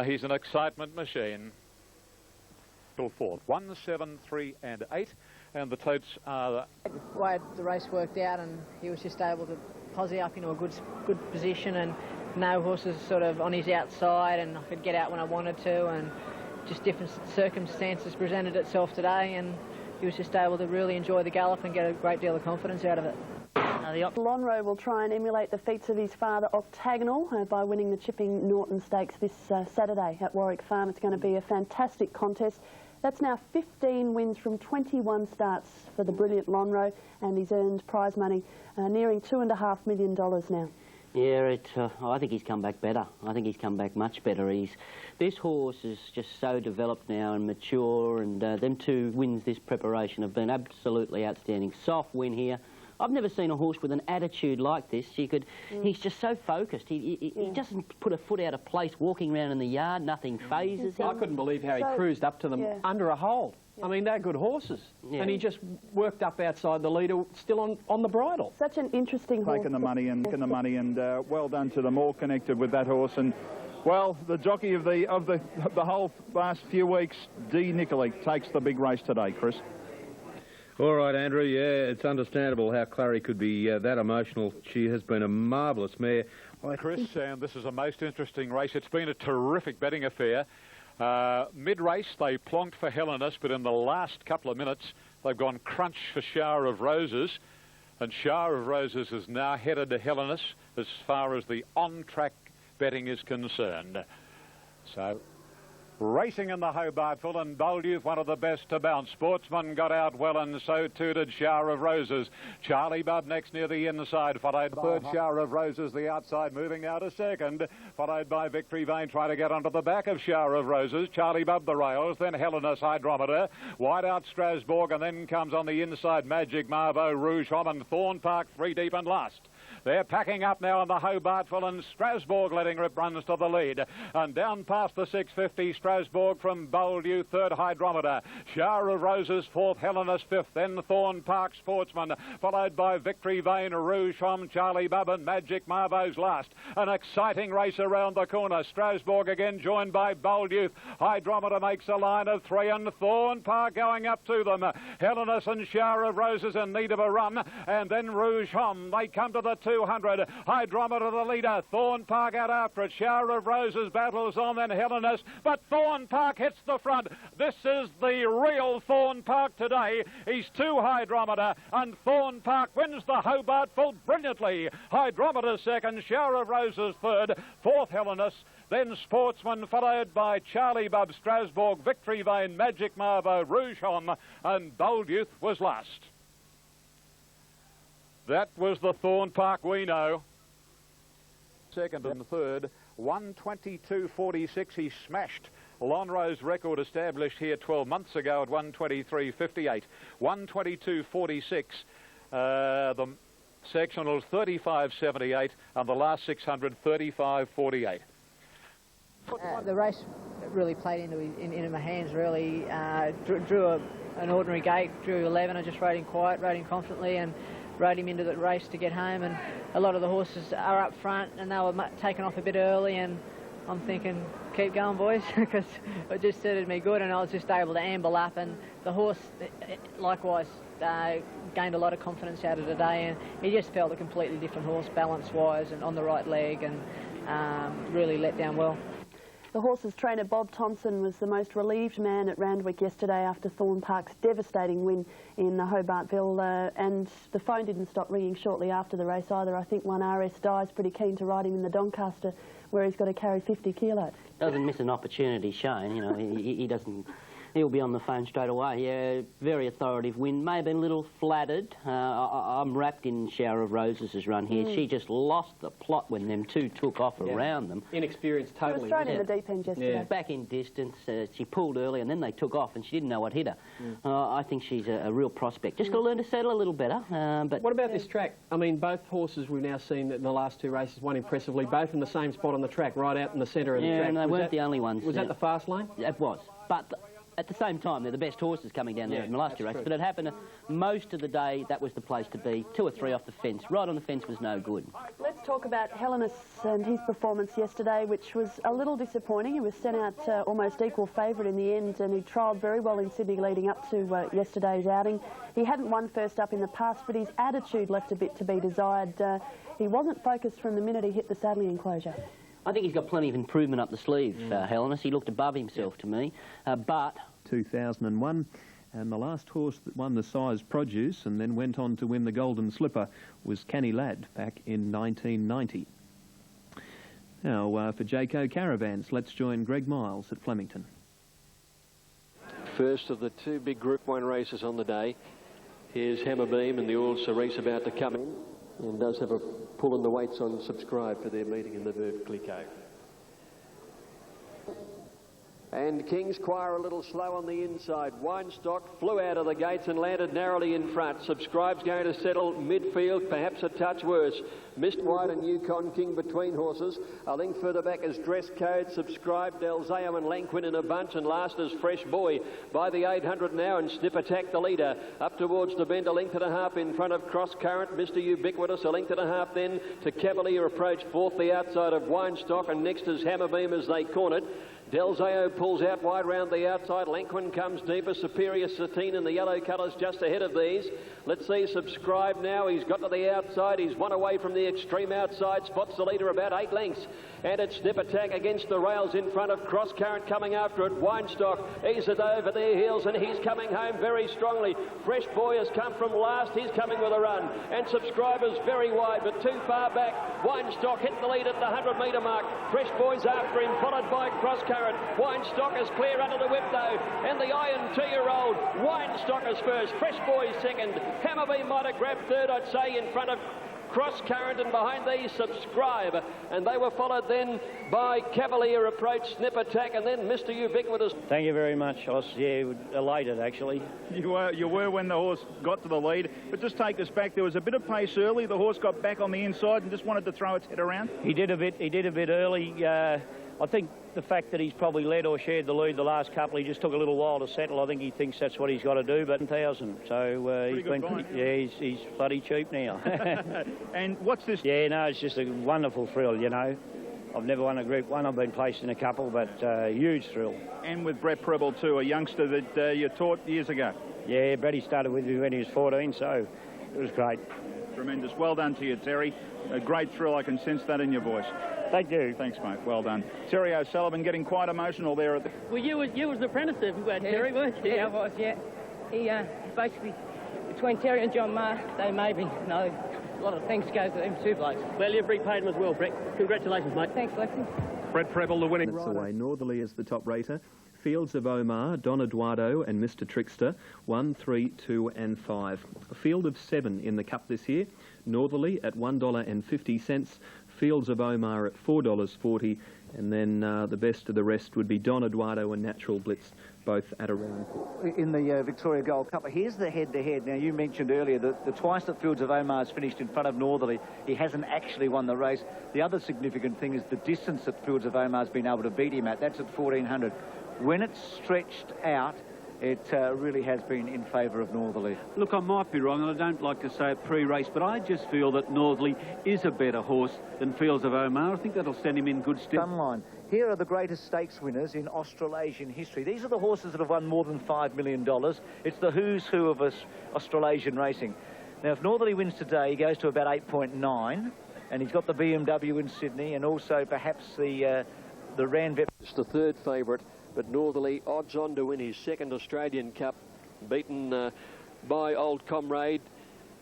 He's an excitement machine. Till fourth, 1, 7, 3 and 8, and the totes are... The way the race worked out, and he was just able to posse up into a good position, and no horses sort of on his outside, and I could get out when I wanted to, and just different circumstances presented itself today, and he was just able to really enjoy the gallop and get a great deal of confidence out of it. Lonhro will try and emulate the feats of his father Octagonal by winning the Chipping Norton Stakes this Saturday at Warwick Farm. It's going to be a fantastic contest. That's now 15 wins from 21 starts for the brilliant Lonhro, and he's earned prize money nearing $2.5 million now. Yeah, I think he's come back better. I think he's come back much better. This horse is just so developed now and mature, and them 2 wins this preparation have been absolutely outstanding. Soft win here. I've never seen a horse with an attitude like this. He's just so focused. He doesn't put a foot out of place walking around in the yard. Nothing phases him. I couldn't believe how he cruised up to them under a hole. I mean, they're good horses. And he just worked up outside the leader, still on the bridle. Such an interesting horse. Taking the money and well done to them, all connected with that horse. And well, the jockey of the whole last few weeks, D. Nicolai, takes the big race today, Chris. All right, Andrew, yeah, it's understandable how Clary could be that emotional. She has been a marvellous mare. Chris, and this is a most interesting race. It's been a terrific betting affair. Mid-race, they plonked for Hellenus, but in the last couple of minutes, they've gone crunch for Shower of Roses, and Shower of Roses is now headed to Hellenus as far as the on-track betting is concerned. So... racing in the Hobartful, and Bold Youth, one of the best to bounce. Sportsman got out well, and so too did Shower of Roses. Charlie Bubb next near the inside, followed by third Shower of Roses, the outside, moving now to second, followed by Victory Vane, trying to get onto the back of Shower of Roses. Charlie Bubb the rails, then Hellenus Hydrometer, wide out Strasbourg, and then comes on the inside Magic Marvo, Rouge Homme, and Thorn Park 3 deep and last. They're packing up now in the Hobartful, and Strasbourg letting rip runs to the lead. And down past the 650, Strasbourg from Bold Youth, third Hydrometer. Shower of Roses, fourth, Hellenus fifth, then Thorn Park Sportsman, followed by Victory Vane, Rouge Homme, Charlie Bubb, and Magic Marvo's last. An exciting race around the corner. Strasbourg again joined by Bold Youth. Hydrometer makes a line of 3, and Thorn Park going up to them. Hellenus and Shower of Roses in need of a run, and then Rouge Homme. They come to the 2 200. Hydrometer the leader. Thorn Park out after it. Shower of Roses battles on, then Helenas. But Thorn Park hits the front. This is the real Thorn Park today. He's 2 Hydrometer, and Thorn Park wins the Hobart Full brilliantly. Hydrometer second, Shower of Roses third, fourth Helenas, then Sportsman, followed by Charlie Bub, Strasbourg, Victory Vane, Magic Marvo, Rouge Homme, and Bold Youth was last. That was the Thorn Park we know. Second and third, 122.46. He smashed Lonro's record established here 12 months ago at 123.58. 122.46. The sectionals 35.78, and the last 600 35.48. The race really played into my hands, really. Drew an ordinary gate, drew 11. I just rode him quiet, rode him confidently, and rode him into the race to get home. And a lot of the horses are up front, and they were taken off a bit early, and I'm thinking, keep going, boys, because it just suited me good, and I was just able to amble up, and the horse likewise gained a lot of confidence out of today, and he just felt a completely different horse balance-wise and on the right leg, and really let down well. The horse's trainer, Bob Thompson, was the most relieved man at Randwick yesterday after Thorn Park's devastating win in Hobartville, and the phone didn't stop ringing shortly after the race either. I think one RS Dye's pretty keen to ride him in the Doncaster, where he's got to carry 50 kilos. Doesn't miss an opportunity, Shane. You know, he doesn't. He'll be on the phone straight away. Yeah, very authoritative win. May have been a little flattered. I'm wrapped in Shower of Roses' run here. She just lost the plot when them two took off around them. Inexperienced totally. She was thrown in the deep end yesterday. Yeah. Back in distance, she pulled early and then they took off and she didn't know what hit her. I think she's a real prospect. Just got to learn to settle a little better. But what about this track? I mean, both horses we've now seen in the last 2 races won impressively, both in the same spot on the track, right out in the centre of the track. And they weren't the only ones. Was that the fast lane? It was. But at the same time, they're the best horses coming down there in the last 2 races. But it happened most of the day, that was the place to be. 2 or 3 off the fence. Right on the fence was no good. Let's talk about Helenas and his performance yesterday, which was a little disappointing. He was sent out almost equal favourite in the end, and he trialled very well in Sydney leading up to yesterday's outing. He hadn't won first up in the past, but his attitude left a bit to be desired. He wasn't focused from the minute he hit the saddling enclosure. I think he's got plenty of improvement up the sleeve, Helenas. He looked above himself to me, but 2001, and the last horse that won the size produce and then went on to win the Golden Slipper was Canny Lad back in 1990. Now, for Jayco Caravans, let's join Greg Miles at Flemington. First of the 2 big Group 1 races on the day. Here's Hammer Beam and the Oil Cerise about to come in, and does have a pull in the weights on Subscribe for their meeting in the Veuve Clicquot. And King's Choir a little slow on the inside. Winestock flew out of the gates and landed narrowly in front. Subscribe's going to settle midfield, perhaps a touch worse. Missed White and Yukon King between horses. A length further back is Dress Code, Subscribe, Delzeo and Lanquin in a bunch, and last is Fresh Boy by the 800 now, and Snip Attack the leader. Up towards the bend, a length and a half in front of Cross Current. Mr. Ubiquitous, a length and a half then to Cavalier Approach, fourth the outside of Winestock, and next is Hammer Beam as they cornered. Delzeo pulls out wide round the outside. Lanquin comes deeper. Superior Satine in the yellow colours just ahead of these. Let's see Subscribe now. He's got to the outside. He's one away from the extreme outside. Spots the leader about 8 lengths. And it's Snip Attack against the rails in front of Cross Current coming after it. Winestock eases over their heels and he's coming home very strongly. Fresh Boy has come from last. He's coming with a run. And Subscriber's very wide but too far back. Winestock hit the lead at the 100-metre mark. Fresh Boy's after him, followed by Cross Current. Winestock is clear under the whip though. And the Iron 2-year-old Winestock is first. Fresh Boy second. Hammerbeam might have grabbed third, I'd say, in front of Cross Current, and behind these Subscribe, and they were followed then by Cavalier Approach, Snip Attack, and then Mr. Ubiquitous. Thank you very much. I was elated actually. You were when the horse got to the lead, but just take us back. There was a bit of pace early. The horse got back on the inside and just wanted to throw its head around. He did a bit early. I think the fact that he's probably led or shared the lead the last couple, he just took a little while to settle. I think he thinks that's what he's got to do, but 1,000. So he's been pretty, he's bloody cheap now. And what's this? Yeah, no, it's just a wonderful thrill, you know. I've never won a Group 1. I've been placed in a couple, but huge thrill. And with Brett Preble too, a youngster that you taught years ago. Yeah, Bretty started with me when he was 14, so it was great. Tremendous. Well done to you, Terry. A great thrill. I can sense that in your voice. Thank you. Thanks, mate. Well done. Terry O'Sullivan getting quite emotional there at the... Well, you was the apprentice there, Terry, weren't you? Yeah, I was, yeah. He basically, between Terry and John Maher, they made me know a lot of things go to them two blokes. Well, you've repaid him as well, Brett. Congratulations, mate. Thanks, Lexi. Brett Preble, the winning rider. That's away. Northerly is the top rater. Fields of Omar, Don Eduardo and Mr Trickster, 1, 3, 2 and 5. A field of 7 in the Cup this year. Northerly at $1.50. Fields of Omar at $4.40. And then the best of the rest would be Don Eduardo and Natural Blitz, both at around. In the Victoria Gold Cup, here's the head-to-head. Now, you mentioned earlier that the twice that Fields of Omar's finished in front of Northerly, he hasn't actually won the race. The other significant thing is the distance that Fields of Omar's been able to beat him at. That's at 1,400. When it's stretched out, it really has been in favour of Northerly. Look, I might be wrong, and I don't like to say it pre-race, but I just feel that Northerly is a better horse than Fields of Omar. I think that'll stand him in good stead. Sunline. Here are the greatest stakes winners in Australasian history. These are the horses that have won more than $5 million. It's the who's who of Australasian racing. Now, if Northerly wins today, he goes to about 8.9, and he's got the BMW in Sydney, and also perhaps the Ranvet. It's the third favourite, but Northerly odds on to win his second Australian Cup, beaten by Old Comrade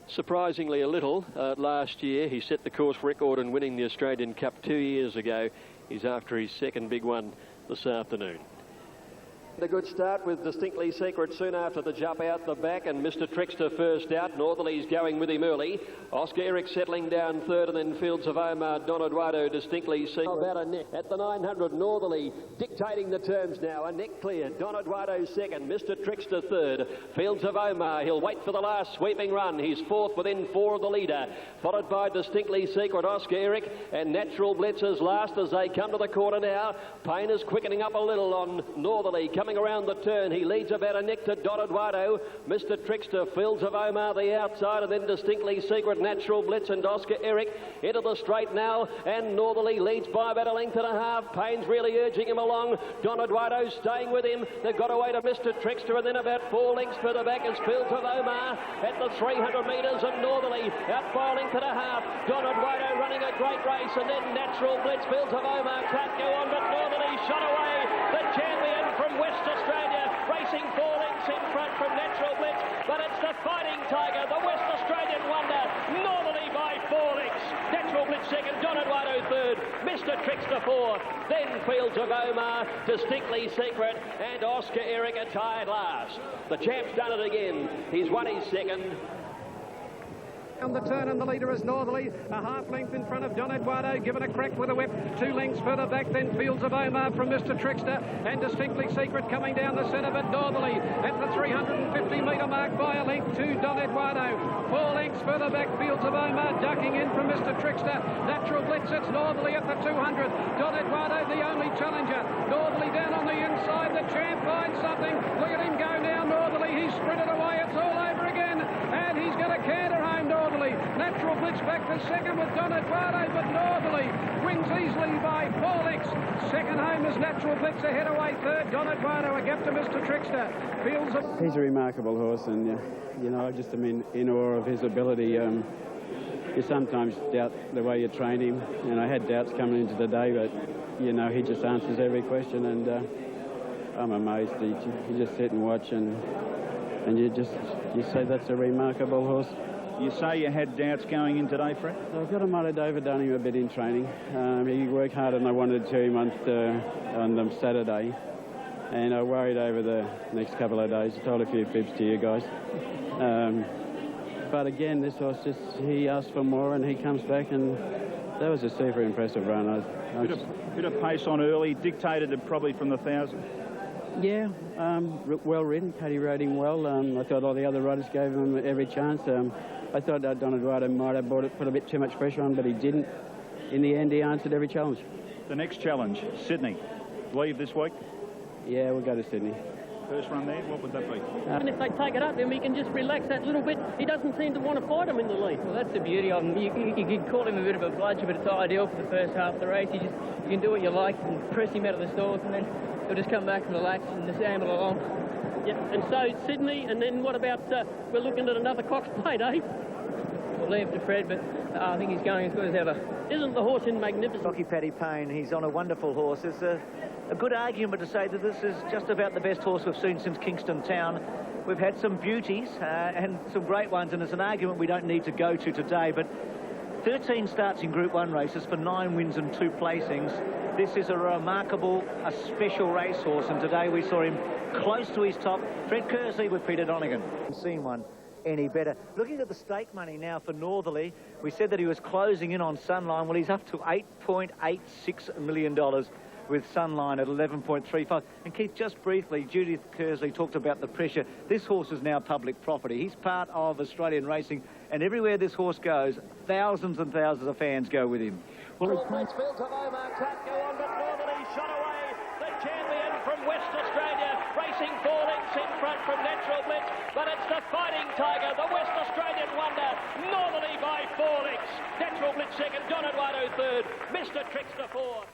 surprisingly a little last year. He set the course record in winning the Australian Cup 2 years ago. He's after his second big one this afternoon. A good start with Distinctly Secret soon after the jump out the back, and Mr Trickster first out. Northerly's going with him early. Oscar Eric settling down third, and then Fields of Omar, Don Eduardo, Distinctly Secret. About a neck at the 900. Northerly dictating the terms now. A neck clear. Don Eduardo second. Mr Trickster third. Fields of Omar. He'll wait for the last sweeping run. He's fourth within 4 of the leader. Followed by Distinctly Secret, Oscar Eric, and Natural Blitzers last as they come to the corner now. Payne is quickening up a little on Northerly. Coming around the turn, he leads about a neck to Don Eduardo. Mr Trickster, Fields of Omar the outside, and then Distinctly Secret, Natural Blitz and Oscar Eric into the straight now, and Northerly leads by about a length and a half. Payne's really urging him along. Don Eduardo staying with him. They've got away to Mr Trickster, and then about 4 lengths further back is Fields of Omar at the 300 metres, and Northerly out by a length and a half. Don Eduardo running a great race, and then Natural Blitz. Fields of Omar can't go on, but Northerly shot away. The champion from West Australia, racing 4 lengths in front from Natural Blitz, but it's the Fighting Tiger, the West Australian wonder. Northerly by 4 lengths. Natural Blitz second, Don Eduardo third, Mr Trickster fourth, then Fields of Omar, Distinctly Secret, and Oscar Eric are tied last. The champ's done it again. He's won his second. On the turn, and the leader is Northerly, a half length in front of Don Eduardo, given a crack with a whip. 2 lengths further back, then Fields of Omar from Mr Trickster, and Distinctly Secret coming down the centre, but Northerly at the 350-metre mark by a length to Don Eduardo. 4 lengths further back, Fields of Omar ducking in from Mr Trickster. Natural Blitz, it's Northerly at the 200. Don Eduardo, the only challenger. Northerly down on the inside. The champ finds something. Look at him go now, Northerly. He's sprinted away. It's all over again, and he's going to canter home, Northerly. Natural Blitz back to second with Don Eduardo, but Northerly wins easily by 4 lengths. Second home is Natural Blitz, ahead away third. Don Eduardo, a gap to Mr Trickster. Fields of... He's a remarkable horse, and you know, I just am in awe of his ability. You sometimes doubt the way you train him, and I had doubts coming into the day, but you know, he just answers every question, and I'm amazed. You just sit and watch, and you say that's a remarkable horse. You say you had doubts going in today, Fred? I thought I might have overdone him a bit in training. He worked harder than I wanted to him on Saturday, and I worried over the next couple of days. I told a few fibs to you guys. But again, this horse he asked for more, and he comes back, and that was a super impressive run. Bit of pace on early, dictated it probably from the 1,000. Yeah, well ridden. Paddy rode him well. I thought all the other riders gave him every chance. I thought Don Eduardo might have put a bit too much pressure on, but he didn't. In the end, he answered every challenge. The next challenge, Sydney. Leave this week? Yeah, we'll go to Sydney. First run there, what would that be? And if they take it up, then we can just relax that little bit. He doesn't seem to want to fight him in the lead. Well, that's the beauty of him. You can call him a bit of a bludger, but it's ideal for the first half of the race. You can do what you like and press him out of the stalls, and then he'll just come back and relax and just amble along. Yep, and so Sydney, and then what about, we're looking at another Cox Plate, eh? We'll leave it to Fred, but I think he's going as good as ever. Isn't the horse in magnificent? Rocky Paddy Payne, he's on a wonderful horse. There's a good argument to say that this is just about the best horse we've seen since Kingston Town. We've had some beauties and some great ones, and it's an argument we don't need to go to today, but 13 starts in Group 1 races for 9 wins and 2 placings. This is a remarkable, a special racehorse, and today we saw him close to his top. Fred Kersley with Peter Donegan. Seen one any better. Looking at the stake money now for Northerly, we said that he was closing in on Sunline. Well, he's up to $8.86 million with Sunline at 11.35. And Keith, just briefly, Judith Kersley talked about the pressure. This horse is now public property. He's part of Australian racing, and everywhere this horse goes, thousands and thousands of fans go with him. Well, Fields of Omar track go on, but Northerly shot away. The champion from West Australia, racing 4 lengths in front from Natural Blitz, but it's the Fighting Tiger, the West Australian wonder. Northerly by 4 lengths. Natural Blitz second, Don Eduardo third, Mr. Trickster fourth.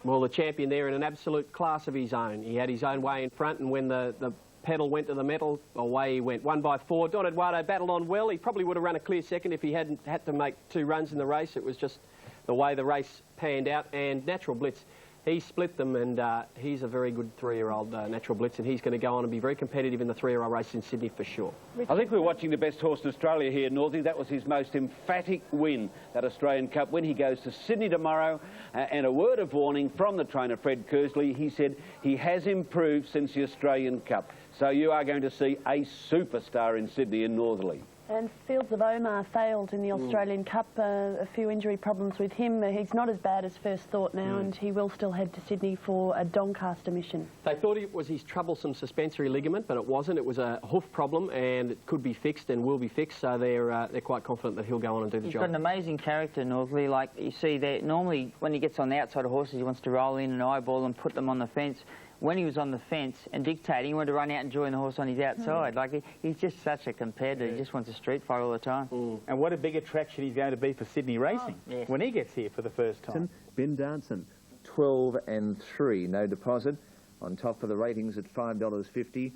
Well, the champion there in an absolute class of his own. He had his own way in front, and when the pedal went to the metal, away he went. 1 by 4. Don Eduardo battled on well. He probably would have run a clear second if he hadn't had to make 2 runs in the race. It was just the way the race panned out. And Natural Blitz, he split them, and he's a very good 3-year-old Natural Blitz, and he's going to go on and be very competitive in the 3-year-old race in Sydney for sure. I think we're watching the best horse in Australia here, Northie. That was his most emphatic win, that Australian Cup win. He goes to Sydney tomorrow, and a word of warning from the trainer, Fred Kersley. He said he has improved since the Australian Cup. So you are going to see a superstar in Sydney in Northerly. And Fields of Omar failed in the Australian Cup. A few injury problems with him. He's not as bad as first thought now, and he will still head to Sydney for a Doncaster mission. They thought it was his troublesome suspensory ligament, but it wasn't. It was a hoof problem, and it could be fixed and will be fixed, so they're quite confident that he'll go on and do the job. He's got an amazing character, Northerly. Like you see there, normally when he gets on the outside of horses, he wants to roll in and eyeball and put them on the fence. When he was on the fence and dictating, he wanted to run out and join the horse on his outside. Like he's just such a competitor. He just wants a street fight all the time. And what a big attraction he's going to be for Sydney racing when he gets here for the first time. Ben Danson, 12 and 3, no deposit. On top of the ratings at $5.50.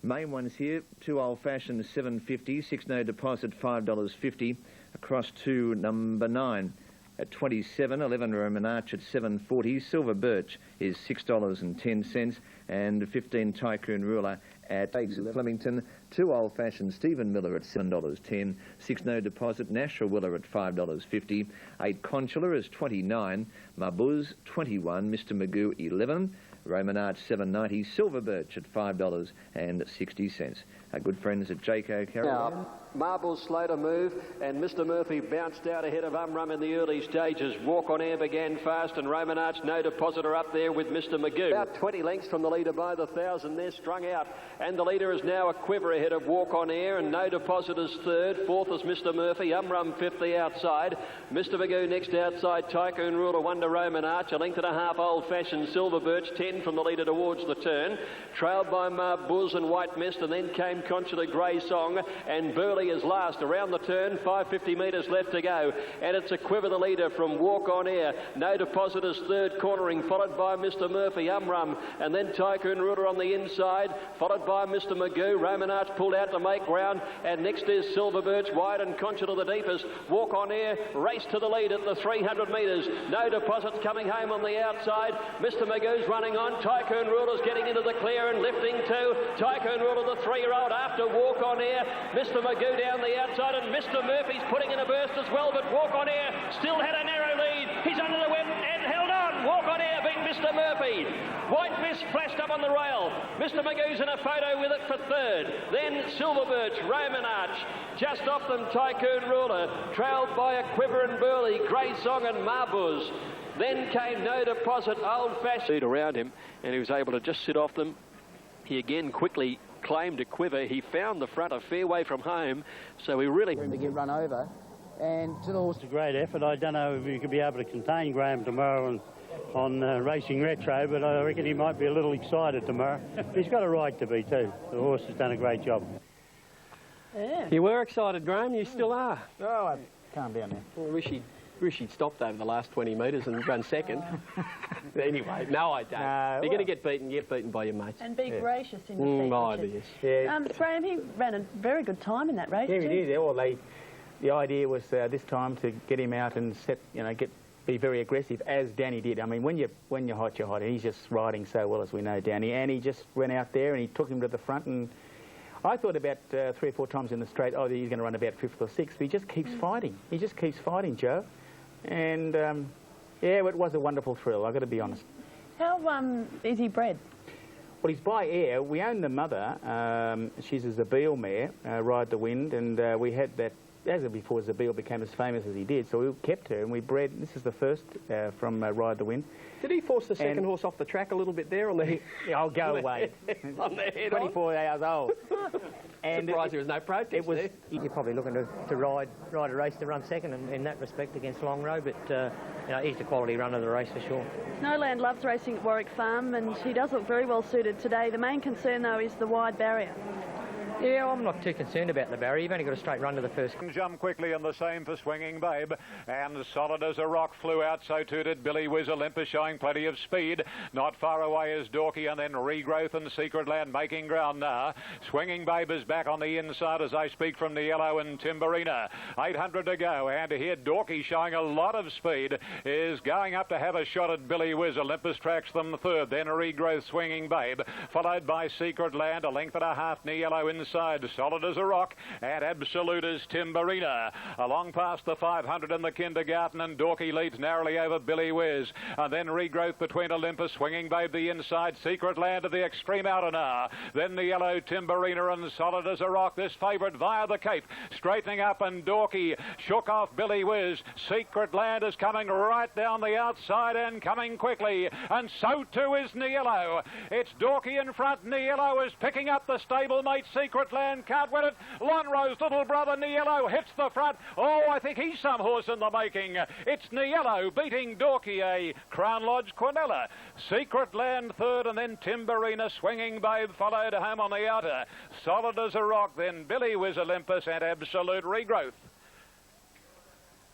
Main ones here, 2 old-fashioned, $7.50, 6 no deposit, $5.50. Across to number 9. At 27, 11 Roman Arch at $7.40. Silver Birch is $6.10, and 15 Tycoon Ruler at Flemington. 2 old-fashioned Stephen Miller at $7.10. 6 no deposit Nashua Willer at $5.50. 8 Consular is $29. Mabuz $21. Mr. Magoo $11. Roman Arch $7.90. Silver Birch at $5.60. Our good friends at Jayco Carroll. Marbles slow to move, and Mr. Murphy bounced out ahead of Umrum in the early stages. Walk on Air began fast, and Roman Arch no depositor up there with Mr. Magoo. About 20 lengths from the leader by the 1,000. They're strung out, and the leader is now a quiver ahead of Walk on Air, and no depositor's third. Fourth is Mr. Murphy. Umrum fifth, the outside. Mr. Magoo next outside. Tycoon Ruler, 1 to Roman Arch. A length and a half old-fashioned Silver Birch, 10 from the leader towards the turn. Trailed by Marbuz and White Mist, and then came Consular Grey Song, and Burley is last around the turn. 550 metres left to go, and it's a quiver the leader from Walk on Air. No depositors third, cornering, followed by Mr. Murphy, Umrum, and then Tycoon Ruler on the inside, followed by Mr. Magoo. Roman Arch pulled out to make ground, and next is Silver Birch, wide and Consular the deepest. Walk on Air race to the lead at the 300 metres. No deposits coming home on the outside. Mr. Magoo's running on. Tycoon Ruler's getting into the clear and lifting too. Tycoon Ruler, the 3-year-old, after Walk on Air. Mr. Magoo down the outside, and Mr. Murphy's putting in a burst as well, but Walk on Air still had a narrow lead. He's under the whip and held on. Walk on Air beat Mr. Murphy. White Mist flashed up on the rail. Mr. Magoo's in a photo with it for third. Then Silver Birch, Roman Arch. Just off them, Tycoon Ruler, trailed by a Quiver and Burley, Grey Song and Marbuz. Then came No Deposit, old-fashioned around him, and he was able to just sit off them. He again quickly claimed a quiver. He found the front a fair way from home, so he really to get run over. And to the horse, it's a great effort. I don't know if you could be able to contain Graham tomorrow on Racing Retro, but I reckon he might be a little excited tomorrow. He's got a right to be too. The horse has done a great job. Yeah. You were excited, Graham. You still are. Oh, I calm down now. I wish he'd stopped over the last 20 metres and run second. Anyway, no, I don't. You're going to get beaten by your mates. And be gracious in defeat. Oh, yes. Graham, he ran a very good time in that race. Yeah, he did. Well, the idea was this time to get him out and set, be very aggressive, as Danny did. I mean, when you're hot, you're hot. And he's just riding so well, as we know, Danny. And he just went out there and he took him to the front. And I thought about 3 or 4 times in the straight, oh, he's going to run about 5th or 6th. But he just keeps fighting. He just keeps fighting, Joe. And, yeah, it was a wonderful thrill, I've got to be honest. How is he bred? Well, he's by air. We own the mother. She's a Zabeel mare, Ride the Wind. And we had that as before Zabeel became as famous as he did, so we kept her and we bred. This is the first from Ride the Wind. Did he force the second horse off the track a little bit there on the? I'll go away. On the head 24 hours old. And surprised there was no protest. It was. You're probably looking to ride a race to run second in that respect against Longrow, but he's the quality runner of the race for sure. Snowland loves racing at Warwick Farm, and he does look very well suited today. The main concern though is the wide barrier. Yeah, I'm not too concerned about the barrier. You've only got a straight run to the first. Jump quickly, and the same for Swinging Babe. And Solid as a Rock flew out, so too did Billy Whiz Olympus, showing plenty of speed. Not far away is Dorky, and then Regrowth and Secret Land making ground now. Swinging Babe is back on the inside as I speak from the yellow and Timberina. 800 to go, and here Dorky, showing a lot of speed, is going up to have a shot at Billy Whiz. Olympus tracks them third, then Regrowth, Swinging Babe, followed by Secret Land, a length and a half near yellow inside. Solid as a Rock, and Absolute as Timberina. Along past the 500 in the Kindergarten, and Dorky leads narrowly over Billy Whiz. And then Regrowth between Olympus, Swinging Babe the inside, Secret Land to the extreme outer now. Then the yellow Timberina and Solid as a Rock, this favourite via the Cape. Straightening up, and Dorky shook off Billy Whiz. Secret Land is coming right down the outside and coming quickly. And so too is Niello. It's Dorky in front. Niello is picking up the stablemate Secret Land, can't win it. Lonro's little brother Niello hits the front. Oh, I think he's some horse in the making. It's Niello beating Dorky, a Crown Lodge Quinella. Secret Land third, and then Timberina, Swinging Babe followed home on the outer. Solid as a Rock, then Billy Whiz Olympus and Absolute Regrowth.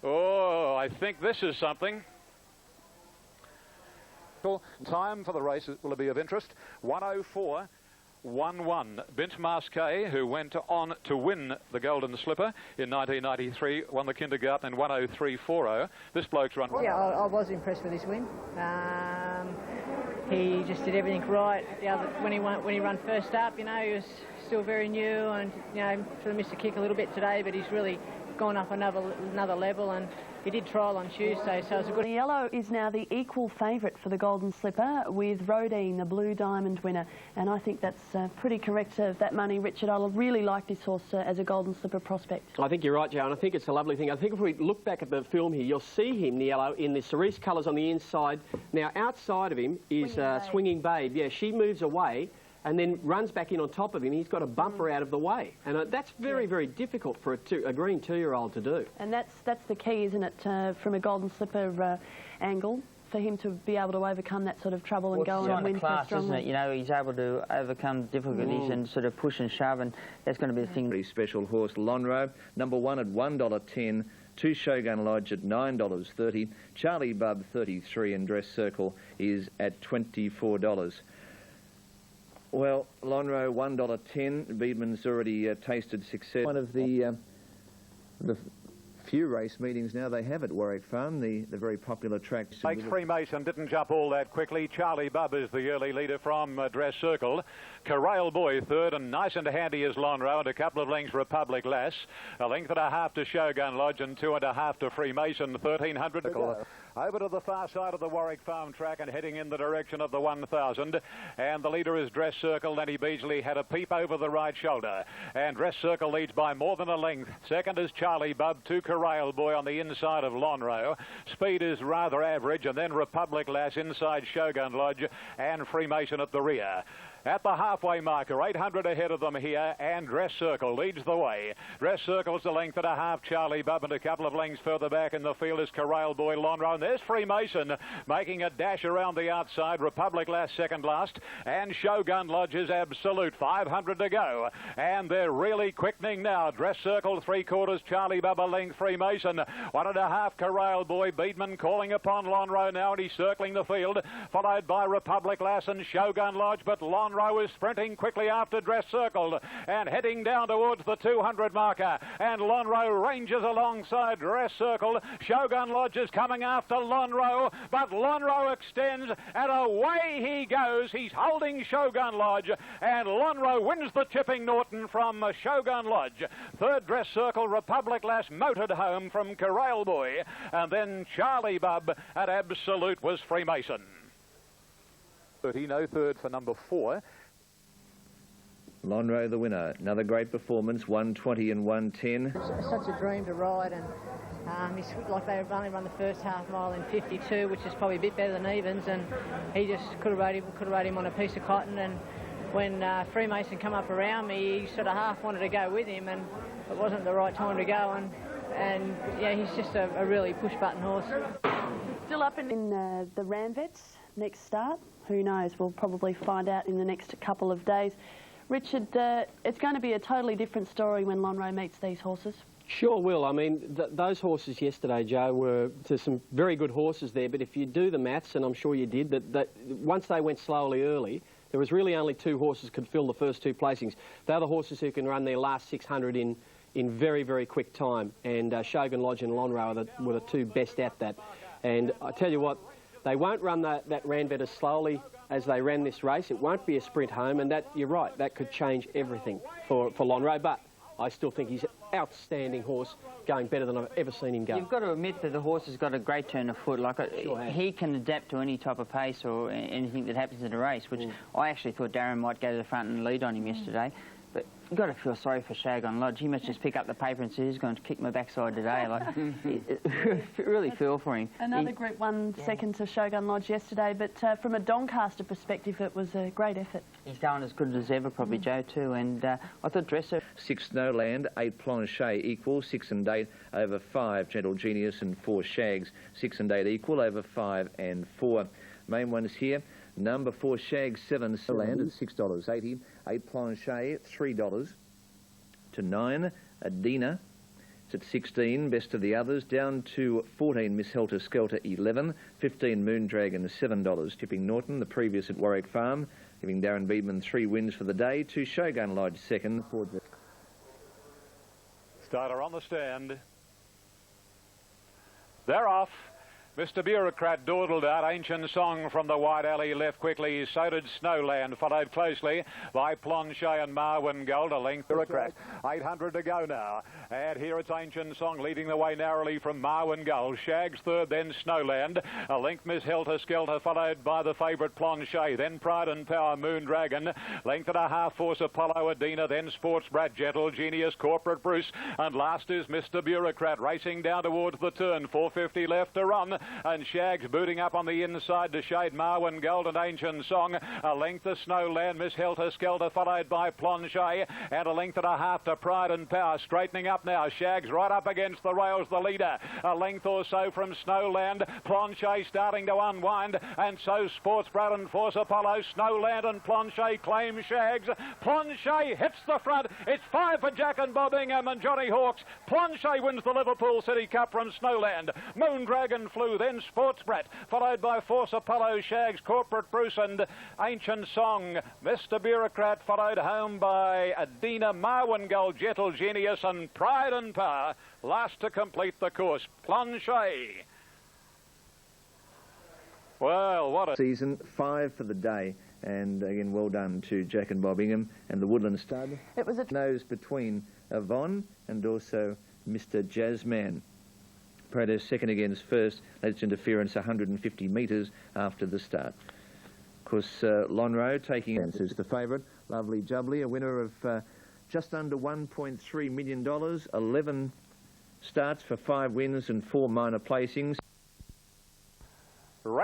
Oh, I think this is something. Time for the race will be of interest. 1:04. 1-1. Bint Masquet, who went on to win the Golden Slipper in 1993, won the Kindergarten in 1:03.40. This bloke's run. Yeah, I was impressed with his win. He just did everything right. When he ran first up, he was still very new, and sort of missed a kick a little bit today, but he's really gone up another level, and he did trial on Tuesday, so it's a good... The yellow is now the equal favourite for the Golden Slipper with Rodine, the Blue Diamond winner, and I think that's pretty correct of that money, Richard. I really like this horse as a Golden Slipper prospect. I think you're right, Joe, and I think it's a lovely thing. I think if we look back at the film here, you'll see him, the yellow, in the cerise colours on the inside. Now, outside of him is Swinging Babe. Yeah, she moves away and then runs back in on top of him. He's got a bumper out of the way. And that's very, very difficult for a green 2-year-old to do. And that's the key, isn't it, from a Golden Slipper angle, for him to be able to overcome that sort of trouble and go on and win class, so strongly. isn't it? He's able to overcome difficulties and sort of push and shove, and that's going to be the thing. Pretty special horse, Lonro, number 1 at $1.10. 2 Shogun Lodge at $9.30. Charlie Bub 33 and Dress Circle is at $24. Well, Lonro, $1.10. Beedman's already tasted success. One of the few race meetings now they have at Warwick Farm, the very popular track. Freemason didn't jump all that quickly. Charlie Bub is the early leader from Dress Circle. Corral Boy third, and nice and handy is Lonro, and a couple of lengths Republic Lass. A length and a half to Shogun Lodge, and 2.5 to Freemason. 1,300 to go. Over to the far side of the Warwick Farm track and heading in the direction of the 1,000. And the leader is Dress Circle. Lenny Beasley had a peep over the right shoulder. And Dress Circle leads by more than a length. Second is Charlie Bub, 2 Corral Boy on the inside of Lonro. Speed is rather average. And then Republic Lass inside Shogun Lodge and Freemason at the rear. At the halfway marker, 800 ahead of them here, and Dress Circle leads the way. Dress Circle's a length and a half. Charlie Bub, and a couple of lengths further back in the field is Corral Boy, Lonro, and There's Freemason making a dash around the outside. Republic last, second last. And Shogun Lodge is absolute. 500 to go. And they're really quickening now. Dress Circle, 3/4. Charlie Bubba length. Freemason. 1.5. Corral Boy. Beedman calling upon Lonhro now, and he's circling the field. Followed by Republic Lass and Shogun Lodge. But Lonhro is sprinting quickly after Dress Circle. And heading down towards the 200 marker. And Lonhro ranges alongside Dress Circle. Shogun Lodge is coming after Lonhro, but Lonhro extends, and away he goes. He's holding Shogun Lodge, and Lonhro wins the Chipping Norton from Shogun Lodge. Third, Dress Circle, Republic Lass motored home from Corral Boy, and then Charlie Bub at absolute was Freemason. 30, no third for number 4. Lonhro the winner. Another great performance, 120 and 110. It's such a dream to ride, and he's like they've only run the first half mile in 52, which is probably a bit better than evens, and he just could have rode him on a piece of cotton. And when Freemason come up around me, he sort of half wanted to go with him, and it wasn't the right time to go. And yeah, he's just a really push-button horse. Still up in the Ranvets next start. Who knows? We'll probably find out in the next couple of days. Richard, it's going to be a totally different story when Lonhro meets these horses. Sure will. I mean, those horses yesterday, Joe, there's some very good horses there, but if you do the maths, and I'm sure you did, that once they went slowly early, there was really only 2 horses could fill the first 2 placings. They're the horses who can run their last 600 in very, very quick time, and Shogun Lodge and Lonhro were the 2 best at that. And I tell you what, they won't run that Ranvet as slowly as they ran this race. It won't be a sprint home, and that, you're right, that could change everything for Lonhro, but I still think he's an outstanding horse, going better than I've ever seen him go. You've got to admit that the horse has got a great turn of foot. Like he can adapt to any type of pace or anything that happens in a race, which I actually thought Darren might go to the front and lead on him yesterday. But you've got to feel sorry for Shogun Lodge. He must just pick up the paper and say he's going to kick my backside today. Like, really feel for him. Another Group 1 second to Shogun Lodge yesterday, but from a Doncaster perspective, it was a great effort. He's going as good as ever, probably, Joe, too. And I thought Dresser... 6 Snowland, 8 Planchet equal, 6 and 8 over 5 Gentle Genius, and 4 Shags. 6 and 8 equal over 5 and 4. Main ones here. Number 4 Shag 7 Snowland at $6.80. 8 Planchet $3 to 9 Adina. It's at 16. Best of the others down to 14 Miss Helter Skelter 11. 15 Moondragon $7. Tipping Norton, the previous at Warwick Farm, giving Darren Beedman 3 wins for the day. 2 Shogun Lodge second. Starter on the stand. They're off. Mr. Bureaucrat dawdled out. Ancient Song from the wide alley left quickly. So did Snowland, followed closely by Planchet and Marwin Gold. A length Bureaucrat. 800 to go now. And here it's Ancient Song leading the way narrowly from Marwin Gold. Shags third, then Snowland. A length Miss Helter Skelter, followed by the favourite Planchet. Then Pride and Power, Moondragon. Length and a half Force Apollo, Adina. Then Sports Brat, Gentle Genius, Corporate Bruce. And last is Mr. Bureaucrat racing down towards the turn. 450 left to run. And Shags booting up on the inside to shade Marwin Gold and Ancient Song. A length of Snowland, Miss Helter Skelter, followed by Planchet. And a length and a half to Pride and Power. Straightening up now. Shags right up against the rails, the leader. A length or so from Snowland. Planchet starting to unwind. And so Sports Brat and Force Apollo. Snowland and Planchet claim Shags. Planchet hits the front. It's 5 for Jack and Bob Ingham and Johnny Hawkes. Planchet wins the Liverpool City Cup from Snowland. Moondragon flew. Then Sports Brat, followed by Force Apollo, Shags, Corporate Bruce and Ancient Song. Mr. Bureaucrat followed home by Adina, Marwin Gold, Gentle Genius and Pride and Power. Last to complete the course, Planchet. Well, what a season. 5 for the day. And again, well done to Jack and Bob Ingham and the Woodland Stud. It was a nose between Yvonne and also Mr. Jazzman. Prado second against first. Latest interference 150 metres after the start. Of course, Lonhro taking answers the favourite. Lovely Jubbly, a winner of just under $1.3 million. 11 starts for 5 wins and 4 minor placings.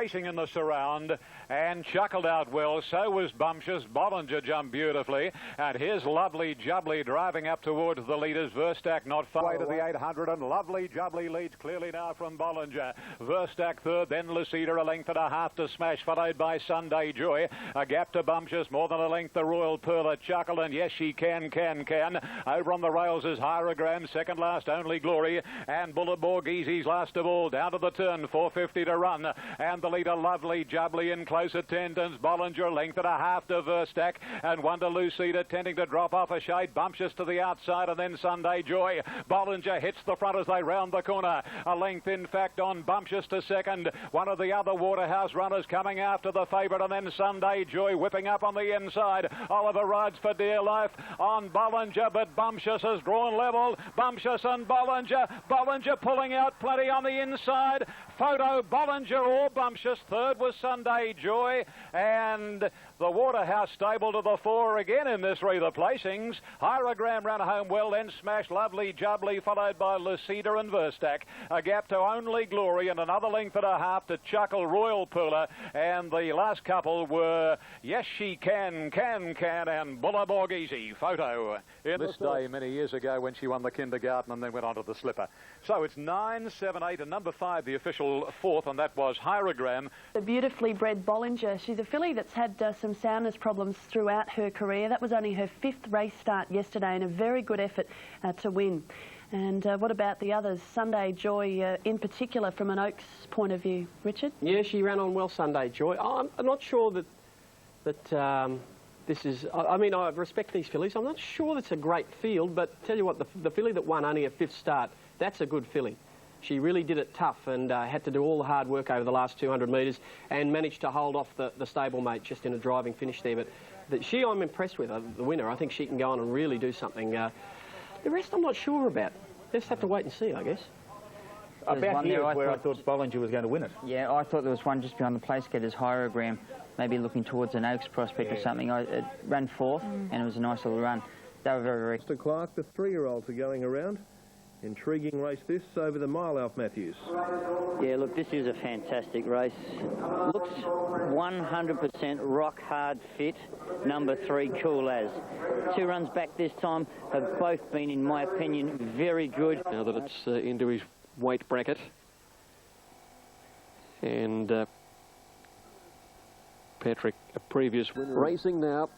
racing in the surround and chuckled out well. So was Bumptious. Bollinger jumped beautifully. And here's Lovely Jubbly driving up towards the leaders. Verstack not far away to the 800, and Lovely Jubbly leads clearly now from Bollinger. Verstack third, then Lucida a length and a half to Smash, followed by Sunday Joy. A gap to Bumptious, more than a length the Royal Pearl chuckled, and yes she can. Over on the rails is Hierogram, second last Only Glory, and Bulleborg Easy's last of all. Down to the turn, 4:50 to run, and the leader Lovely Jubbly in close attendance. Bollinger length and a half to Verstack, and one to Lucida, tending to drop off a shade. Bumptious to the outside, and then Sunday Joy. Bollinger hits the front as they round the corner. A length, in fact, on Bumptious to second. One of the other Waterhouse runners coming after the favourite, and then Sunday Joy whipping up on the inside. Oliver rides for dear life on Bollinger, but Bumptious has drawn level. Bumptious and Bollinger. Bollinger pulling out plenty on the inside. Photo Bollinger or Bumptious. Third was Sunday Joy, and the Waterhouse stable to the fore again in this relay placings. Hierogram ran home well, then Smash Lovely Jubbly, followed by Lucida and Verstack. A gap to Only Glory, and another length and a half to Chuckle Royal Pearler. And the last couple were Yes She Can, and Bulleborg Easy. Photo in this day many years ago when she won the kindergarten and then went on to the slipper. So it's 9, 7, 8, and number 5, the official fourth, and that was Hierogram. The beautifully bred Bollinger. She's a filly that's had some soundness problems throughout her career. That was only her 5th race start yesterday, and a very good effort to win. And what about the others? Sunday Joy in particular from an Oaks point of view. Richard? Yeah, she ran on well, Sunday Joy. I'm not sure that this is... I mean, I respect these fillies. I'm not sure that's a great field, but tell you what, the filly that won only a 5th start, that's a good filly. She really did it tough and had to do all the hard work over the last 200 metres and managed to hold off the stablemate just in a driving finish there. But she, I'm impressed with, the winner. I think she can go on and really do something. The rest I'm not sure about. Just have to wait and see, I guess. About here where I thought Bollinger was going to win it. Yeah, I thought there was one just behind the place getters, Hierogram, maybe looking towards an Oaks prospect or something. It ran 4th and it was a nice little run. They were very... Mr. Clark, the 3-year-olds are going around. Intriguing race this over the mile, Alf Matthews. Yeah, look, this is a fantastic race. Looks 100% rock hard fit. Number 3, Cool As. 2 runs back this time have both been, in my opinion, very good. Now that it's into his weight bracket. And Patrick, a previous winner. Racing now.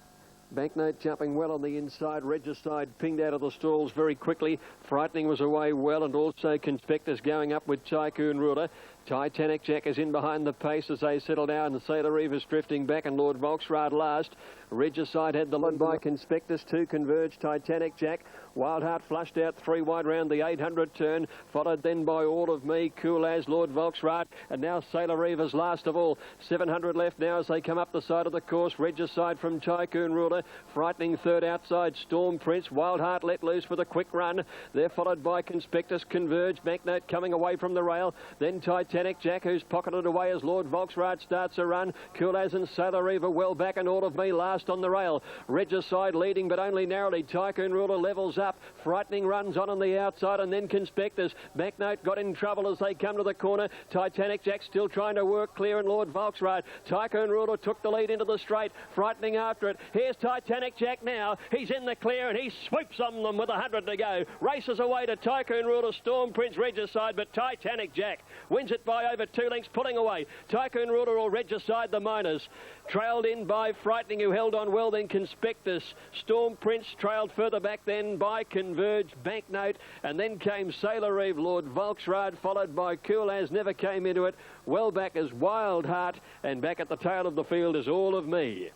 Banknote jumping well on the inside. Regicide pinged out of the stalls very quickly. Frightening was away well, and also Conspectus going up with Tycoon Ruler. Titanic Jack is in behind the pace as they settle down, and Sailor Reeva's drifting back, and Lord Volksrad last. Regicide had the lead by Conspectus, 2 converged. Titanic Jack. Wildheart flushed out 3 wide round the 800 turn, followed then by All of Me, Cool As, Lord Volksrad, and now Sailor Reeva's last of all. 700 left now as they come up the side of the course. Regicide from Tycoon Ruler, frightening third outside Storm Prince. Wildheart let loose with a quick run. They're followed by Conspectus, Converge, Banknote coming away from the rail. Then Titanic Jack, who's pocketed away as Lord Volksrad starts a run. Cool As and Sailor Reeva well back, and All of Me last on the rail. Regicide leading, but only narrowly. Tycoon Ruler levels up. Frightening runs on the outside, and then Conspectus. Banknote got in trouble as they come to the corner. Titanic Jack still trying to work clear, and Lord Volksrad. Tycoon Ruler took the lead into the straight. Frightening after it. Here's Titanic Jack now. He's in the clear, and he swoops on them with 100 to go. Races away to Tycoon Ruler, Storm Prince, Regicide, but Titanic Jack wins it by over 2 lengths, pulling away. Tycoon Ruler or Regicide, the minors. Trailed in by Frightening, who held on well, then Conspectus. Storm Prince trailed further back then by Converge, Banknote, and then came Sailor Reeve, Lord Volksrad, followed by Cool As, never came into it. Well back is Wildheart, and back at the tail of the field is All of Me.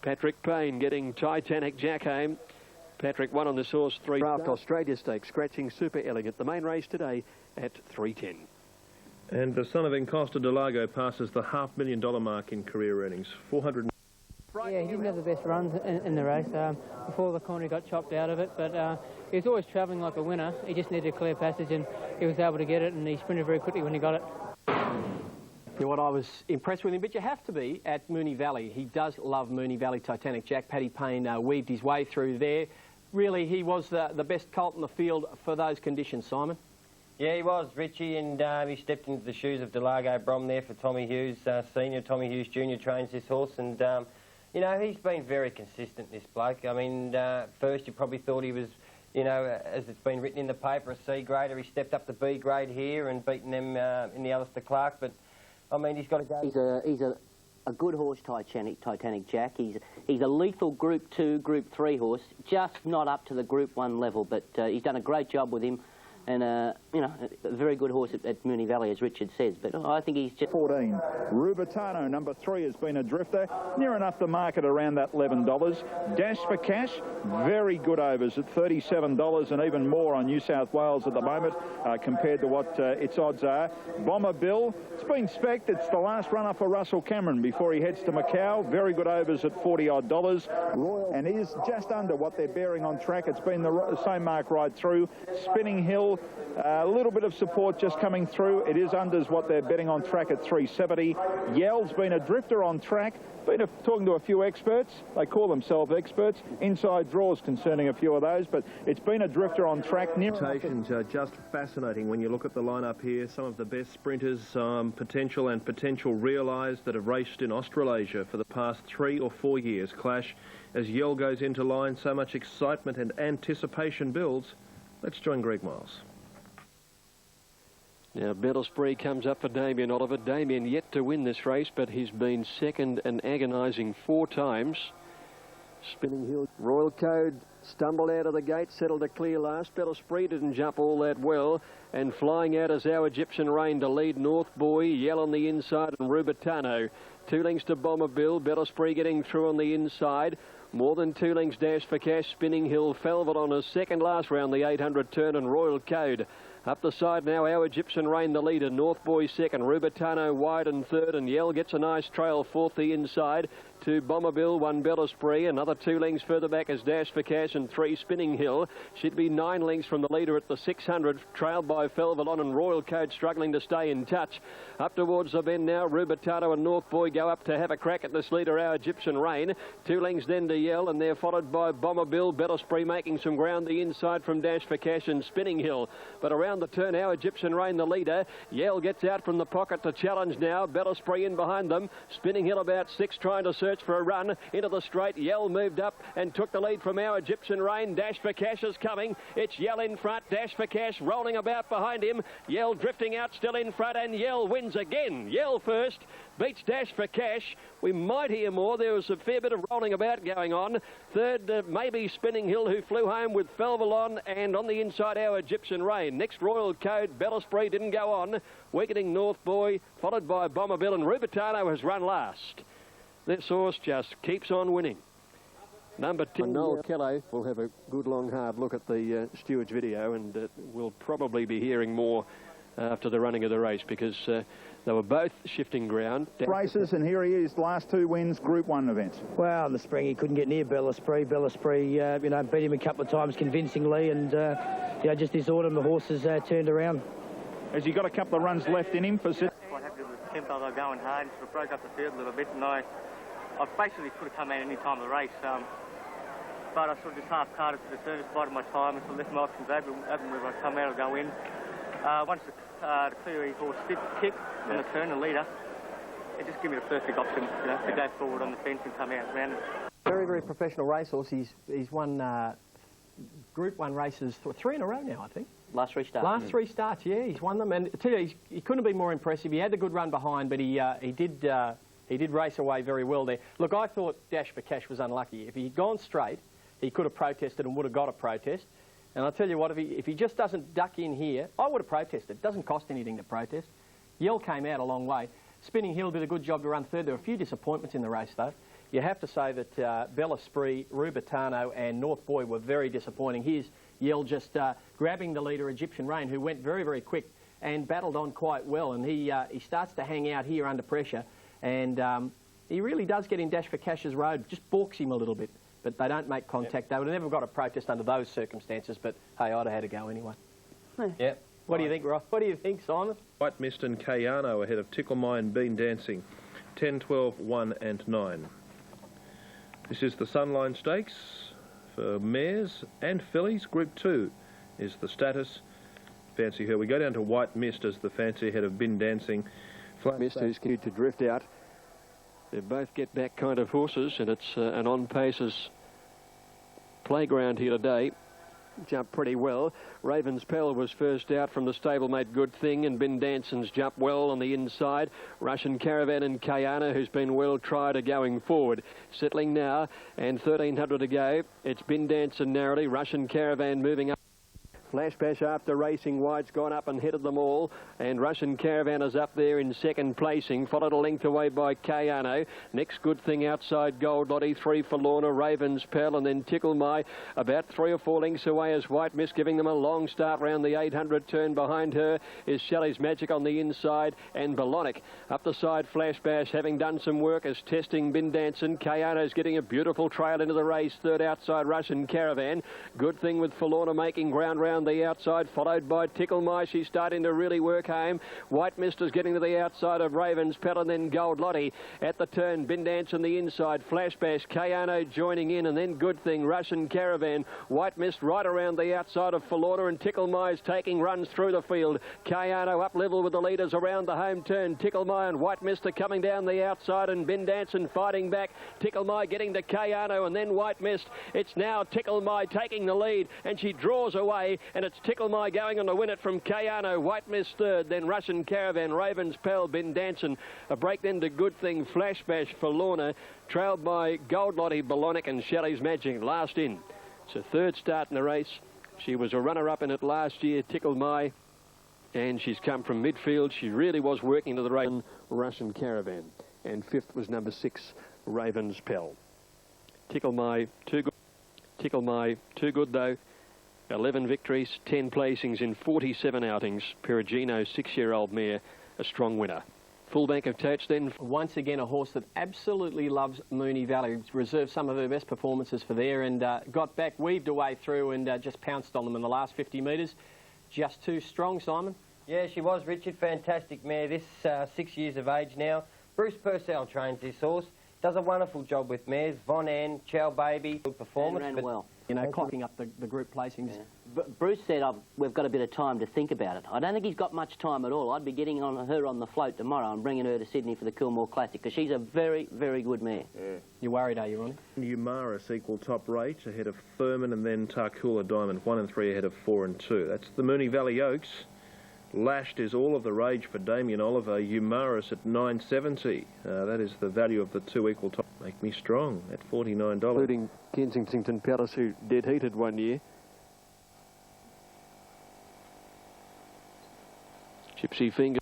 Patrick Payne getting Titanic Jack home. Patrick won on this horse 3 Draft Australia Stakes, scratching Super Elegant. The main race today at 3:10. And the son of Encosta de Lago passes the $500,000 mark in career earnings. 400. Yeah, he didn't have the best runs in the race. Before the corner he got chopped out of it, but he was always travelling like a winner. He just needed a clear passage, and he was able to get it, and he sprinted very quickly when he got it. You know what, I was impressed with him, but you have to be at Moonee Valley. He does love Moonee Valley. Titanic Jack, Paddy Payne weaved his way through there. Really, he was the best colt in the field for those conditions, Simon. Yeah, he was, Richie, and he stepped into the shoes of Delago Brom there for Tommy Hughes Senior. Tommy Hughes Junior trains this horse, and, you know, he's been very consistent, this bloke. I mean, first you probably thought he was, you know, as it's been written in the paper, a C grader. He stepped up to B grade here and beaten them in the Alistair Clark, but, I mean, he's got to go. He's a good horse, Titanic Jack. He's a lethal Group 2, Group 3 horse, just not up to the Group 1 level, but he's done a great job with him. And, you know, a very good horse at Moonee Valley, as Richard says. But I think he's just... 14. Rubitano, number 3, has been a drifter. Near enough to market around that $11. Dash for Cash, very good overs at $37 and even more on New South Wales at the moment compared to what its odds are. Bomber Bill, it's been spec'd. It's the last runner for Russell Cameron before he heads to Macau. Very good overs at $40 odd. Royal, and is just under what they're bearing on track. It's been the same mark right through. Spinning Hill, a little bit of support just coming through. It is unders what they're betting on track at $370. Yell's been a drifter on track. Been talking to a few experts. They call themselves experts. Inside draws concerning a few of those, but it's been a drifter on track. Presentations are just fascinating when you look at the lineup here. Some of the best sprinters, potential realised that have raced in Australasia for the past 3 or 4 years clash. As Yell goes into line, so much excitement and anticipation builds. Let's join Greg Miles. Now, Battle Spree comes up for Damien Oliver. Damien yet to win this race, but he's been second and agonising 4 times. Spinning Hill. Royal Code stumbled out of the gate, settled a clear last. Battle Spree didn't jump all that well. And flying out is our Egyptian Rain to lead North Boy. Yell on the inside and Rubitano. 2 lengths to Bomber Bill. Battle Spree getting through on the inside. More than 2 lengths Dash for Cash. Spinning Hill. Velvet on his second last round, the 800 turn, and Royal Code. Up the side now, our Egyptian Rain the leader. North Boy second. Rubitano wide and third, and Yell gets a nice trail fourth the inside. 2 Bomber Bill, 1 Battle Spree. Another 2 lengths further back is Dash for Cash, and 3 Spinning Hill. Should be 9 lengths from the leader at the 600, trailed by Felvalon and Royal Code struggling to stay in touch. Up towards the bend now, Rubitano and North Boy go up to have a crack at this leader, our Egyptian Rain. 2 lengths then to Yell, and they're followed by Bomber Bill. Battle Spree making some ground the inside from Dash for Cash and Spinning Hill. But around the turn, our Egyptian Rain the leader. Yell gets out from the pocket to challenge now. Battle Spree in behind them. Spinning Hill about 6, trying to search for a run. Into the straight, Yell moved up and took the lead from our Egyptian Rain. Dash for Cash is coming. It's Yell in front. Dash for Cash rolling about behind him. Yell drifting out still in front, and Yell wins again. Yell first, beats Dash for Cash. We might hear more. There was a fair bit of rolling about going on. Third, maybe Spinning Hill, who flew home with Felvalon, and on the inside, our Egyptian Rain. Next, Royal Code. Battle Spree didn't go on. Weakening North Boy, followed by Bomber Bill, and Rubitano has run last. This horse just keeps on winning. Number 10. Noel Kelly will have a good long hard look at the steward's video, and we'll probably be hearing more after the running of the race, because they were both shifting ground. Races, and here he is, last 2 wins, Group 1 events. Well, in the spring he couldn't get near Battle Spree. Battle Spree, you know, beat him a couple of times convincingly, and you know, just this autumn the horse has turned around. Has he got a couple of runs left in him for... Quite happy with the tempo they were going hard, sort of broke up the field a little bit, and I basically could have come out any time of the race, but I sort of just half-carded to the service, bided my time, and sort of left my options open whether I'd come out or go in. Once the clear horse did kick on the turn, the leader, it just gave me the perfect option, you know, to go forward on the fence and come out around it. Very, very professional racehorse. He's won Group 1 races 3 in a row now, I think. Last 3 starts. Last 3 starts, yeah, he's won them. And I tell you, he couldn't have been more impressive. He had the good run behind, but he did race away very well there. Look, I thought Dash for Cash was unlucky. If he'd gone straight, he could have protested and would have got a protest. And I'll tell you what, if he just doesn't duck in here, I would have protested. It doesn't cost anything to protest. Yell came out a long way. Spinning Hill did a good job to run third. There were a few disappointments in the race, though. You have to say that Battle Spree, Rubitano and North Boy were very disappointing. Here's Yell just grabbing the leader, Egyptian Rain, who went very, very quick and battled on quite well. And he starts to hang out here under pressure. And he really does get in Dash for Cash's road, just balks him a little bit. But they don't make contact. Yep. They would have never got a protest under those circumstances, but hey, I'd have had a go anyway. Yep. What do you think, Ross? What do you think, Simon? White Mist and Kayano ahead of Tickle My and Bean Dancing. 10, 12, 1 and 9. This is the Sunline Stakes for mares and fillies. Group 2 is the status. Fancy Her. We go down to White Mist as the fancy ahead of Bin Dancing. Mist who's continued to drift out. They both get back kind of horses, and it's an on-paces playground here today. Jumped pretty well. Raven's Pell was first out from the stablemate Good Thing, and Bin Danson's jumped well on the inside. Russian Caravan and Kayana, who's been well tried, are going forward. Settling now, and 1,300 to go. It's Bin Danson narrowly. Russian Caravan moving up. Flashbash after racing wide's gone up and headed them all, and Russian Caravan is up there in second placing, followed a length away by Kayano. Next Good Thing outside Gold Lottie, 3 for Lorna, Raven's Pell, and then Tickle My about 3 or 4 lengths away as White Mist, giving them a long start round the 800 turn. Behind her is Shelley's Magic on the inside, and Balonic up the side. Flashbash having done some work as testing Bin Danson. Kayano's getting a beautiful trail into the race, third outside Russian Caravan. Good Thing with Forlorna making ground round the outside, followed by Tickle My. She's starting to really work home. White Mist is getting to the outside of Raven's Pell, and then Gold Lottie at the turn. Bin Dance on the inside. Flashbash, Kayano joining in, and then Good Thing, Russian Caravan. White Mist right around the outside of Forlorna, and Tickle My is taking runs through the field. Kayano up level with the leaders around the home turn. Tickle My and White Mist are coming down the outside, and Bin Danson fighting back. Tickle My getting to Kayano, and then White Mist. It's now Tickle My taking the lead, and she draws away, and it's Tickle My going on to win it from Kayano. White Mist third, then Russian Caravan, Raven's Pell, Bin Danson. A break then to Good Thing, Flashbash for Lorna, trailed by Gold Lottie, Balonic and Shelley's Magic. Last in. It's a third start in the race. She was a runner-up in it last year, Tickle My, and she's come from midfield. She really was working to the race. Russian Caravan. And fifth was number 6, Raven's Pell. Tickle My, too good. Tickle My, too good though. 11 victories, 10 placings in 47 outings. Perugino, 6-year-old mare, a strong winner. Full bank of totes then. Once again, a horse that absolutely loves Moonee Valley. Reserved some of her best performances for there, and got back, weaved away through, and just pounced on them in the last 50 metres. Just too strong, Simon. Yeah, she was, Richard. Fantastic mare. This 6 years of age now. Bruce Purcell trains this horse. Does a wonderful job with mares. Von Ann, Chow Baby, good performance. And ran well. You know, clocking up the group placings. Yeah. But Bruce said, we've got a bit of time to think about it. I don't think he's got much time at all. I'd be getting on her on the float tomorrow and bringing her to Sydney for the Coolmore Classic, because she's a very, very good mare. Yeah. You're worried, are you, Ronnie? Umaris equal top rate ahead of Thurman, and then Tarcoola Diamond 1 and 3 ahead of 4 and 2. That's the Moonee Valley Oaks. Lashed is all of the rage for Damien Oliver. Umaris at $9.70. That is the value of the 2 equal top. Make Me Strong at $49. Including Kensington Palace, who dead heated one year. Gypsy Finger.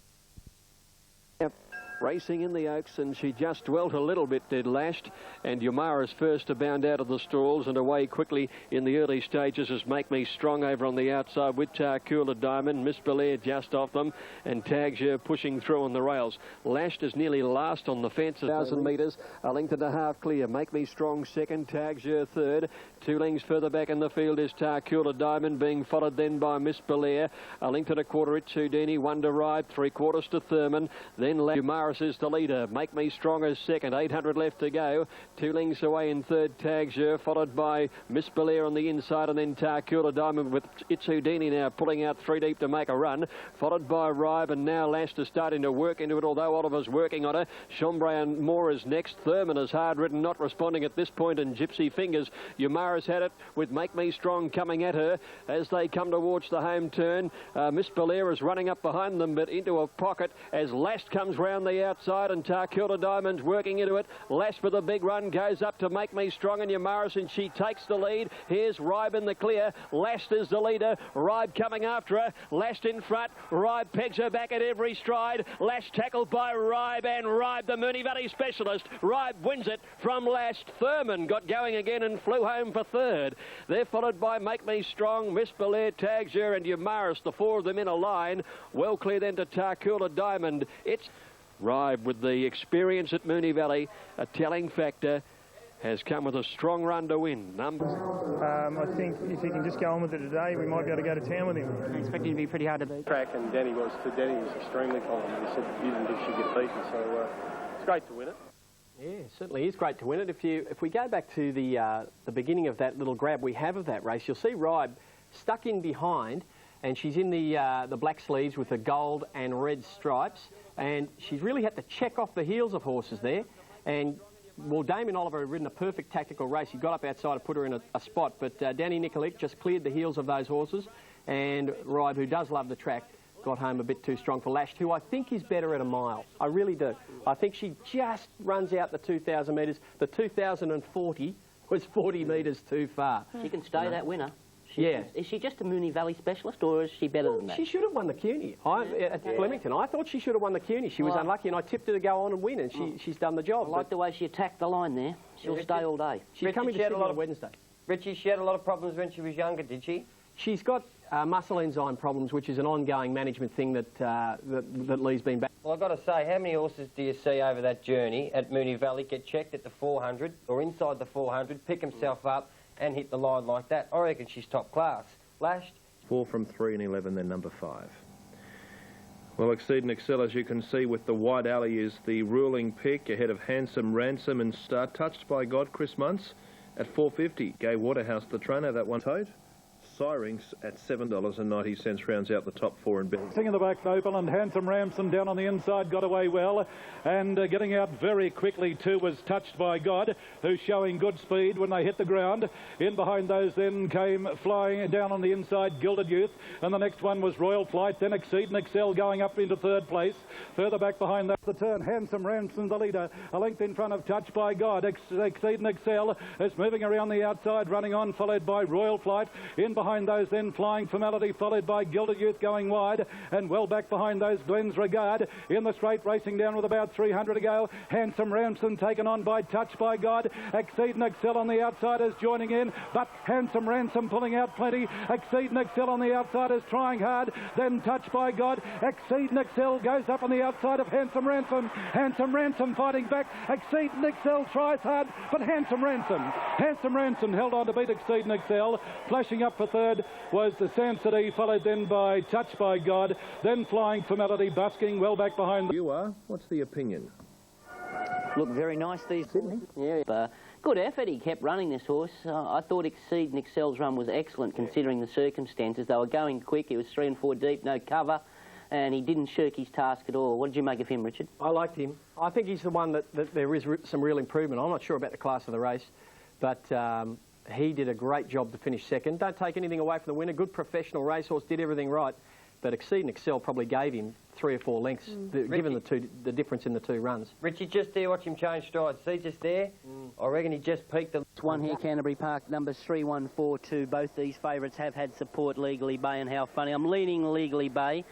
Racing in the Oaks, and she just dwelt a little bit dead lashed, and Umara's first to bound out of the stalls and away quickly in the early stages as Make Me Strong over on the outside with Tarcoola Diamond. Miss Belair just off them, and Tagger pushing through on the rails. Lashed is nearly last on the fence, 1,000 metres, a length and a half clear. Make Me Strong second, Tagger third. 2 lengths further back in the field is Tarcoola Diamond, being followed then by Miss Belair. A length and a quarter at Houdini, 1 to ride, 3/4 to Thurman. Then Umaris is the leader. Make Me Strong is second, 800 left to go. 2 lengths away in third, Tagger, followed by Miss Belair on the inside, and then Tarcoola Diamond with It's Houdini now pulling out 3 deep to make a run, followed by Rive, and now Lashed is starting to work into it, although Oliver's working on her. Chambray and Moore is next. Thurman is hard ridden, not responding at this point, and Gypsy Fingers. Umaris had it with Make Me Strong coming at her as they come towards the home turn. Miss Belair is running up behind them, but into a pocket as Lashed comes round the outside, and Tarcoola Diamond's working into it. Lashed with a big run goes up to Make Me Strong and Umaris, and she takes the lead. Here's Ribe in the clear. Lashed is the leader. Ribe coming after her. Lashed in front. Ribe pegs her back at every stride. Lashed tackled by Ribe, and Ribe, the Moonee Valley specialist. Ribe wins it from Lashed. Thurman got going again and flew home for third. They're followed by Make Me Strong, Miss Belair, Tagger and Umaris, the 4 of them in a line. Well clear then to Tarcoola Diamond. It's Ribe with the experience at Moonee Valley, a telling factor, has come with a strong run to win. I think if he can just go on with it today, we might be able to go to town with him. I expect him to be pretty hard to beat. Track, and Danny was extremely confident. He said he didn't think she'd get beaten, so it's great to win it. Yeah, certainly is great to win it. If we go back to the beginning of that little grab we have of that race, you'll see Ribe stuck in behind, and she's in the black sleeves with the gold and red stripes, and she's really had to check off the heels of horses there. And well, Damien Oliver had ridden a perfect tactical race. He got up outside to put her in a spot, but Danny Nikolic just cleared the heels of those horses, and Ribe, who does love the track, got home a bit too strong for Lashed, who I think is better at a mile. I really do. I think she just runs out the 2,000 metres. The 2,040 was 40 metres too far. She can stay that winner. Is she just a Moonee Valley specialist, or is she better than that? She should have won the CUNY at Flemington. I thought she should have won the CUNY. She was unlucky, and I tipped her to go on and win, and she's done the job. I like the way she attacked the line there. She'll stay all day. She's coming to Sydney on Wednesday. Richie, she had a lot of problems when she was younger, did she? She's got muscle enzyme problems, which is an ongoing management thing that Lee's been back. Well, I've got to say, how many horses do you see over that journey at Moonee Valley get checked at the 400 or inside the 400, pick himself up and hit the line like that? I reckon she's top class. Lashed? 4 from 3 and 11, then number 5. Well, Exceed and Excel, as you can see, with the White Alley is the ruling pick ahead of Handsome Ransom and Star Touched by God, Chris Muntz at $4.50. Gay Waterhouse, the trainer, that one toed. Syrinx at $7.90 rounds out the top 4 in bed. Sing in the back open, and Handsome Ramson down on the inside got away well, and getting out very quickly too was Touched by God, who's showing good speed when they hit the ground. In behind those then came flying down on the inside Gilded Youth, and the next one was Royal Flight, then Exceed and Excel going up into 3rd place. Further back behind that, the turn, Handsome Ramson the leader, a length in front of Touched by God. Exceed and Excel is moving around the outside, running on, followed by Royal Flight. In behind those then Flying Formality, followed by Gilded Youth going wide, and well back behind those Glenn's Regard. In the straight, racing down with about 300 to go. Handsome Ramson taken on by Touched by God. Exceed and Excel on the outsiders joining in, but Handsome Ransom pulling out plenty. Exceed and Excel on the outsiders trying hard, then Touched by God. Exceed and Excel goes up on the outside of Handsome Ransom. Handsome Ransom fighting back. Exceed and Excel tries hard, but Handsome Ransom held on to beat Exceed and Excel. Flashing up for 3rd was the Sam City, followed then by Touched by God, then Flying Formality, busking well back behind. You are? What's the opinion? Look very nice these Sydney. Yeah, good effort. He kept running this horse. I thought Exceed and Excel's run was excellent considering the circumstances. They were going quick. It was 3 and 4 deep, no cover, and he didn't shirk his task at all. What did you make of him, Richard? I liked him. I think he's the one that there is some real improvement. I'm not sure about the class of the race, but he did a great job to finish 2nd. Don't take anything away from the winner. Good professional racehorse, did everything right. But Exceed and Excel probably gave him 3 or 4 lengths, given the difference in the 2 runs. Richie, just there, watch him change strides. See, just there? I reckon he just peaked the... One here, Canterbury Park, numbers 3, 1, 4, 2. Both these favourites have had support, Legally Bay and How Funny. I'm leaning Legally Bay.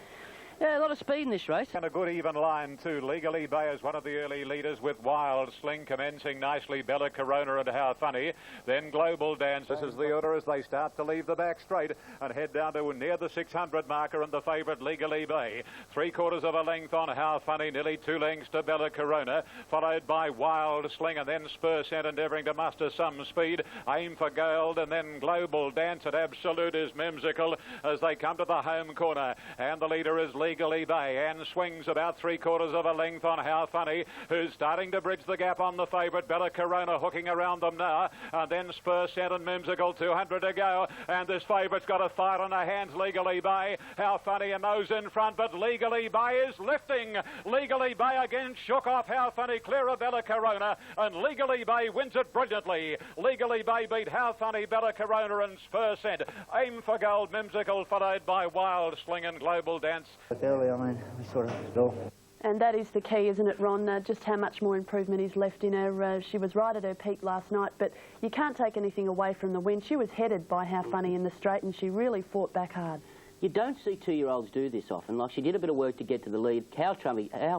Yeah, a lot of speed in this race. And a good even line too. Legally Bay is one of the early leaders with Wild Sling commencing nicely. Bella Corona and How Funny. Then Global Dance. This is the order as they start to leave the back straight and head down to near the 600 marker, and the favourite Legally Bay. 3/4 of a length on How Funny, nearly 2 lengths to Bella Corona, followed by Wild Sling, and then Spur Scent endeavouring to muster some speed. Aim for Gold, and then Global Dance at Absolute is Memsical as they come to the home corner, and the leader is Legally Bay, and swings about 3/4 of a length on How Funny, who's starting to bridge the gap on the favourite Bella Corona, hooking around them now, and then Spur Scent and Memsical, 200 to go, and this favourite's got a fight on her hands. Legally Bay, How Funny and those in front, but Legally Bay is lifting. Legally Bay again shook off How Funny, clear of Bella Corona, and Legally Bay wins it brilliantly. Legally Bay beat How Funny, Bella Corona and Spur Scent. Aim for Gold, Memsical, followed by Wild Sling and Global Dance. Early, I mean, we sort of stall. And that is the key, isn't it, Ron? Just how much more improvement is left in her. She was right at her peak last night, but you can't take anything away from the win. She was headed by How Funny in the straight, and she really fought back hard. You don't see 2-year-olds do this often. Like, she did a bit of work to get to the lead. How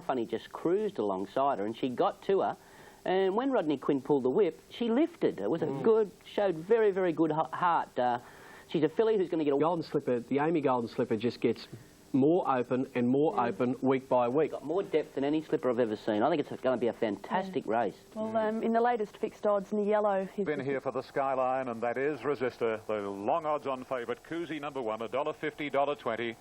Funny just cruised alongside her, and she got to her. And when Rodney Quinn pulled the whip, she lifted. It was a good, showed very, very good heart. She's a filly who's going to get a... Golden Slipper, the Amy Golden Slipper just gets more open and more open week by week. Got more depth than any slipper I've ever seen. I think it's going to be a fantastic race. Well, in the latest fixed odds in the yellow... Been here for the Skyline, and that is Resistor, the long odds on favourite. Koozie number 1, $1.50, $1.20.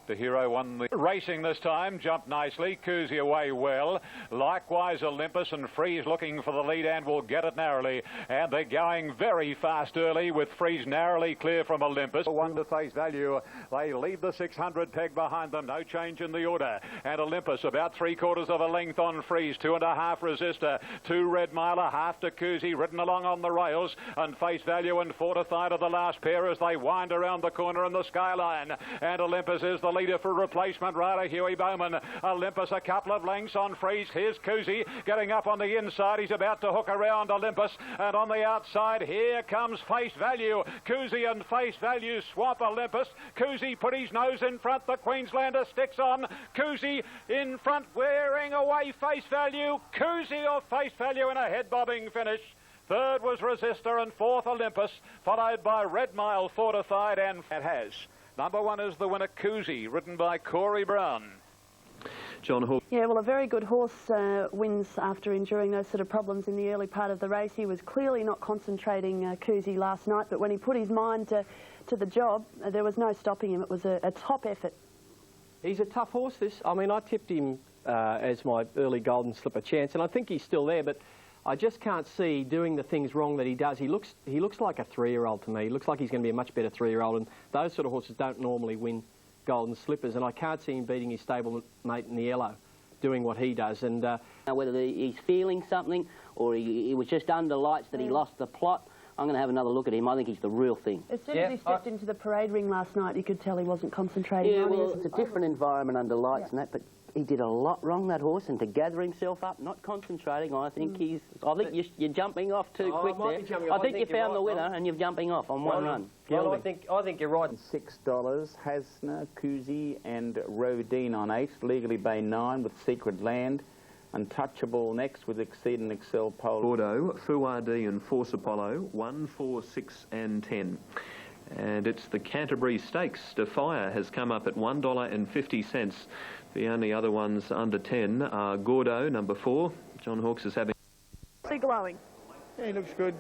The Hero won the racing this time, jumped nicely, Koozie away well. Likewise Olympus and Freeze looking for the lead and will get it narrowly. And they're going very fast early with Freeze narrowly clear from Olympus. One to Face Value. They lead the 600 peg behind them, no change in the order. And Olympus about 3/4 of a length on Freeze, 2.5 Resistor, 2 Red Miler, half to Koozie, ridden along on the rails, and Face Value and Fortified are the last pair as they wind around the corner in the skyline. And Olympus is the leader for replacement rider Huey Bowman. Olympus a couple of lengths on Freeze. Here's Koozie getting up on the inside. He's about to hook around Olympus, and on the outside here comes Face Value. Koozie and Face Value swap Olympus. Koozie put his nose in front. The Queenslander sticks on. Koozie in front, wearing away Face Value. Koozie or Face Value in a head-bobbing finish. Third was Resistor and fourth Olympus, followed by Red Mile, Fortified, and it has. Number 1 is the winner, Koozie, ridden by Corey Brown. John Hawke. Yeah, well, a very good horse wins after enduring those sort of problems in the early part of the race. He was clearly not concentrating, Koozie, last night, but when he put his mind to the job, there was no stopping him. It was a top effort. He's a tough horse, this. I mean, I tipped him as my early Golden Slipper chance, and I think he's still there, but I just can't see doing the things wrong that he does. He looks like a 3-year-old to me. He looks like he's going to be a much better 3-year-old, and those sort of horses don't normally win Golden Slippers, and I can't see him beating his stable mate in the yellow, doing what he does. And whether he's feeling something or he was just under lights that he lost the plot, I'm going to have another look at him. I think he's the real thing. As soon as he stepped into the parade ring last night, you could tell he wasn't concentrating. Yeah, well, it's a different environment under lights and that, but he did a lot wrong, that horse, and to gather himself up, not concentrating, I think you're jumping off too quick there. I think you found the winner and you're jumping off on one run. Well, I think you're right. $6, Hasna, Koozie and Rodine on 8, Legally Bay 9 with Secret Land, Untouchable next with Exceed and Excel Pole. Bordeaux, Fuardi and Force Apollo, 1, 4, 6 and 10. And it's the Canterbury Stakes. Defier has come up at $1.50. The only other ones under 10 are Gordo, number 4. John Hawkes is having... Big glowing. Yeah, he looks good.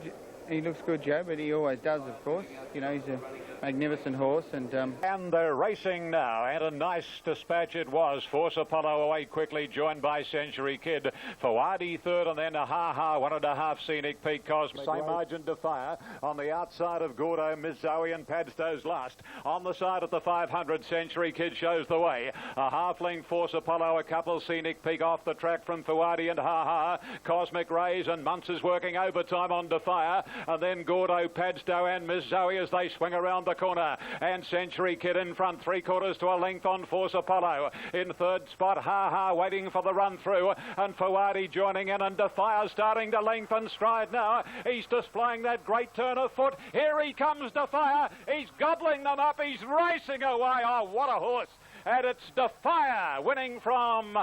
He looks good, Joe, but he always does, of course. You know, he's a magnificent horse. And they're racing now, and a nice dispatch it was. Force Apollo away quickly, joined by Century Kid. Fawadi third, and then a Ha-Ha, 1.5 Scenic Peak Cosmic. Same margin Defier. On the outside of Gordo, Miss Zoe and Padstow's last. On the side of the 500, Century Kid shows the way. A half-length Force Apollo, a couple Scenic Peak off the track from Fawadi and Ha-Ha. Cosmic Rays and Muntz is working overtime on Defier. And then Gordo, Padstow and Miss Zoe as they swing around the corner. And Century Kid in front, 3/4 to a length on Force Apollo. In third spot, Ha-Ha waiting for the run through. And Fawadi joining in, and Defier starting to lengthen stride now. He's displaying that great turn of foot. Here he comes, Defier. He's gobbling them up. He's racing away. Oh, what a horse. And it's Defier winning from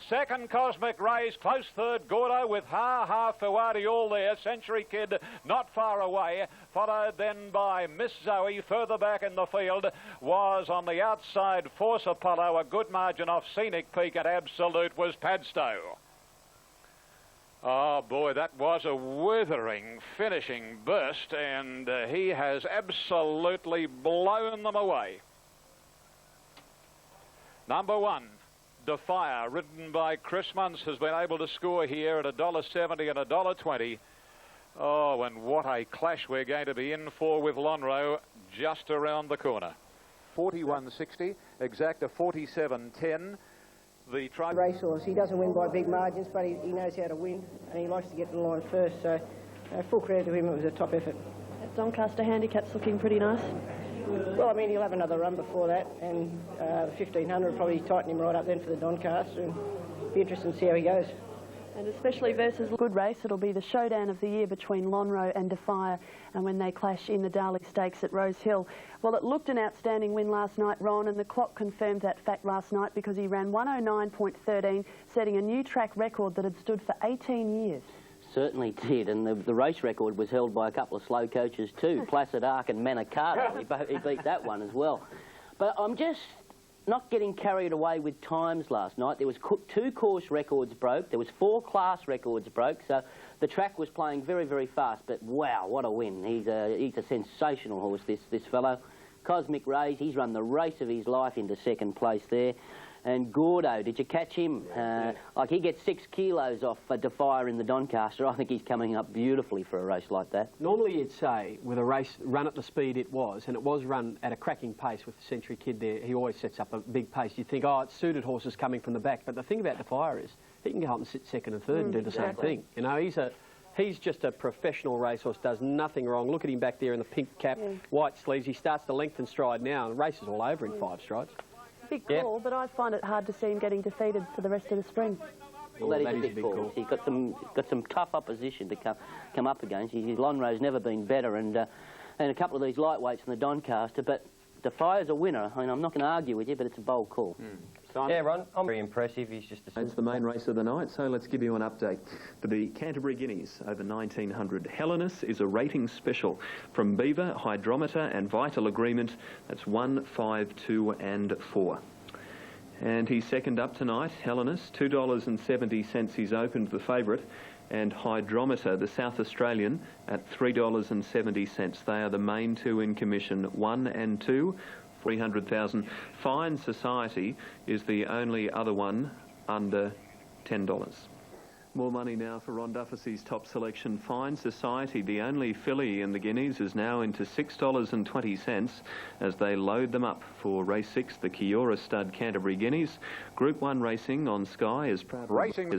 second, Cosmic Rays, close third, Gordo with Ha-Ha, Fawadi all there. Century Kid not far away, followed then by Miss Zoe. Further back in the field was on the outside Force Apollo, a good margin off Scenic Peak, and Absolute was Padstow. Oh boy, that was a withering finishing burst, and he has absolutely blown them away. Number 1, Defier, ridden by Chris Muntz, has been able to score here at $1.70 and $1.20. Oh, and what a clash we're going to be in for with Lonhro just around the corner. 41.60, exacta 47.10. The racehorse, he doesn't win by big margins, but he knows how to win, and he likes to get to the line first, so full credit to him, it was a top effort. That Doncaster handicap's looking pretty nice. Well, I mean, he'll have another run before that, and 1,500 will probably tighten him right up then for the Doncaster, and be interesting to see how he goes. And especially versus good race, it'll be the showdown of the year between Lonhro and Defier, and when they clash in the Darley Stakes at Rose Hill. Well, it looked an outstanding win last night, Ron, and the clock confirmed that fact last night because he ran 109.13, setting a new track record that had stood for 18 years. Certainly did, and the race record was held by a couple of slow coaches too, Placid Arc and Manicardo. He beat that one as well. But I'm just not getting carried away with times last night. There was 2 course records broke, there was 4 class records broke, so the track was playing very, very fast. But wow, what a win! He's a sensational horse, this fellow. Cosmic Rays, he's run the race of his life into second place there. And Gordo, did you catch him? Like, he gets 6 kilos off Defier in the Doncaster. I think he's coming up beautifully for a race like that. Normally you'd say, with a race run at the speed it was, and it was run at a cracking pace with the Century Kid there, he always sets up a big pace. You'd think, oh, it's suited horses coming from the back. But the thing about Defier is, he can go up and sit second and third and do the same thing. You know, he's just a professional racehorse, does nothing wrong. Look at him back there in the pink cap, white sleeves. He starts to lengthen stride now, and the race is all over in 5 strides. Big call, but I find it hard to see him getting defeated for the rest of the spring. Well, that is a big call. He's got some tough opposition to come up against. His Lonhro's never been better, and a couple of these lightweights in the Doncaster. But Defier's a winner. I mean, I'm not going to argue with you, but it's a bold call. Yeah, Ron, I'm very impressive. He's just It's the main race of the night, so let's give you an update. For the Canterbury Guineas over 1900, Helenus is a rating special from Beaver, Hydrometer and Vital Agreement. That's 1, 5, 2 and 4. And he's second up tonight, Helenus, $2.70 he's opened the favourite. And Hydrometer, the South Australian, at $3.70. They are the main two in commission, 1 and 2. 300,000. Fine Society is the only other one under $10. More money now for Ron Dufficy's top selection. Fine Society, the only filly in the Guineas, is now into $6.20 as they load them up for race 6, the Kiora Stud Canterbury Guineas. Group 1 racing on Sky is proud. Racing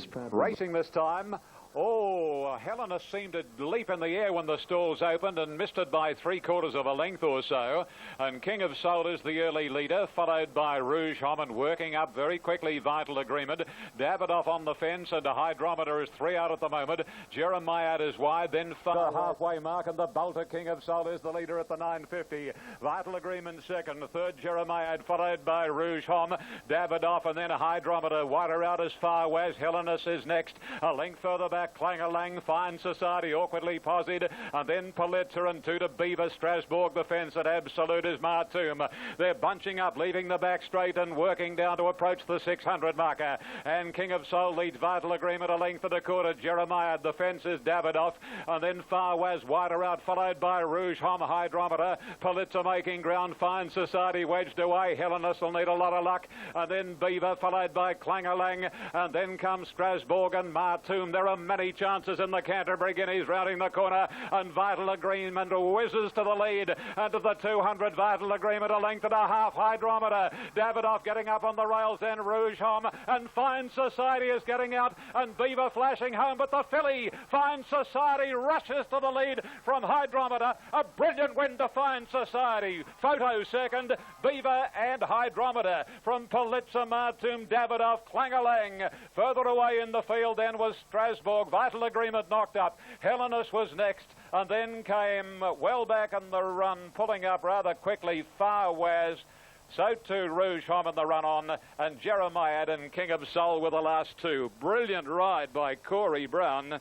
this time. Oh, Helenus seemed to leap in the air when the stalls opened and missed it by 3/4 of a length or so. And King of Soul is the early leader, followed by Rouge Homme, working up very quickly. Vital Agreement. Davidoff on the fence, and the Hydrometer is 3 out at the moment. Jeremiah is wide, then the halfway mark, and the Bolter King of Soul is the leader at the 950. Vital Agreement second, third Jeremiah, followed by Rouge Homme, Davidoff, and then a Hydrometer. Wider out as far as Helenus is next. A length further back. Clang-a-lang, Fine Society, awkwardly posied, and then Pulitzer and 2 to Beaver. Strasbourg the fence at Absolute is Martoum. They're bunching up, leaving the back straight and working down to approach the 600 marker. And King of Soul leads Vital Agreement a length and a quarter. Jeremiah, the fence is Davidoff, and then Far Waz wider out, followed by Rouge Homme, Hydrometer. Pulitzer making ground, Fine Society wedged away. Helenus will need a lot of luck, and then Beaver, followed by Clang-a-lang, and then comes Strasbourg and Martoum. There are many chances in the Canterbury Guineas rounding the corner, and Vital Agreement whizzes to the lead, and to the 200 Vital Agreement, a length and a half. Hydrometer, Davidoff getting up on the rails, then Rouge Homme, and Fine Society is getting out, and Beaver flashing home, but the filly Fine Society rushes to the lead from Hydrometer. A brilliant win to Fine Society. Photo second, Beaver and Hydrometer from Pulitzer, Martoum, Davidoff, Clang-a-lang. Further away in the field then was Strasbourg. Vital Agreement knocked up. Helenus was next, and then came well back in the run, pulling up rather quickly, Far Waz. So too Rouge Homme in the run on, and Jeremiah and King of Soul were the last two. Brilliant ride by Corey Brown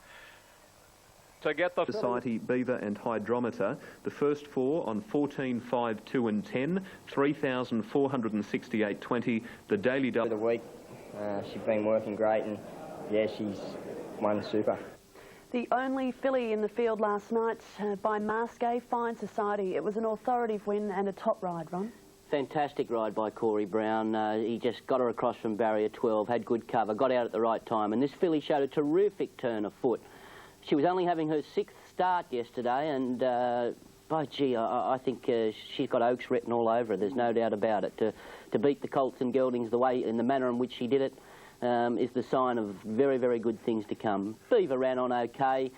to get the Society, Beaver and Hydrometer. The first 4 on 14, 5, 2 and 10, 3,468.20. The daily of the week, she's been working great, and yeah, she's won super. The only filly in the field last night by Masquet, Fine Society. It was an authoritative win and a top ride, Ron. Fantastic ride by Corey Brown. He just got her across from barrier 12, had good cover, got out at the right time, and this filly showed a terrific turn of foot. She was only having her 6th start yesterday, and by gee, I think she's got Oaks written all over her. There's no doubt about it. To beat the Colts and Geldings the way, in the manner in which she did it, is the sign of very, very good things to come. Beaver ran on okay.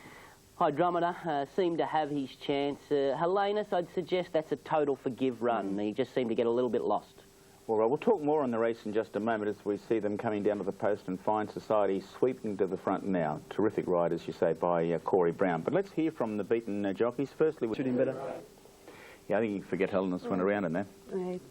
Hydrometer seemed to have his chance. Helenus, I'd suggest that's a total forgive run. He just seemed to get a little bit lost. All right, we'll talk more on the race in just a moment as we see them coming down to the post, and Fine Society sweeping to the front now. Terrific ride, as you say, by Corey Brown. But let's hear from the beaten jockeys. Firstly, we should him better. Yeah, I think you forget Helenus went around in that.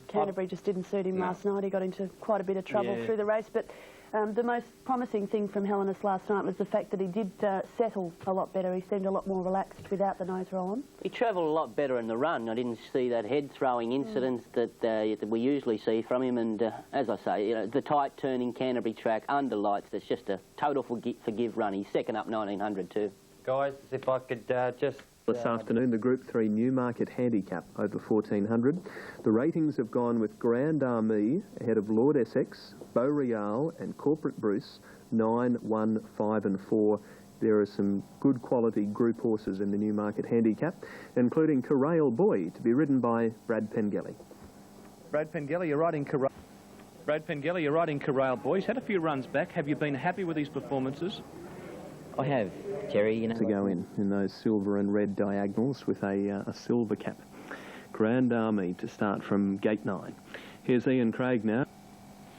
Canterbury just didn't suit him last night. He got into quite a bit of trouble through the race, but the most promising thing from Helenus last night was the fact that he did settle a lot better. He seemed a lot more relaxed without the nose roll on. He travelled a lot better in the run. I didn't see that head-throwing incidents that we usually see from him, and as I say, you know, the tight turning Canterbury track under lights, that's just a total forgive run. He's second up 1900 too. Guys, if I could just This afternoon, the Group 3 Newmarket Handicap over 1400. The ratings have gone with Grand Army ahead of Lord Essex, Beau Real and Corporate Bruce, 9, 1, 5 and 4. There are some good quality group horses in the Newmarket Handicap, including Corral Boy, to be ridden by Brad Pengelly. Brad Pengelly, you're riding Corral. Brad Pengelly, you're riding Corral Boy. He's had a few runs back. Have you been happy with his performances? I have, Jerry. You know, to go in those silver and red diagonals with a silver cap. Grand Army to start from gate 9. Here's Ian Craig now.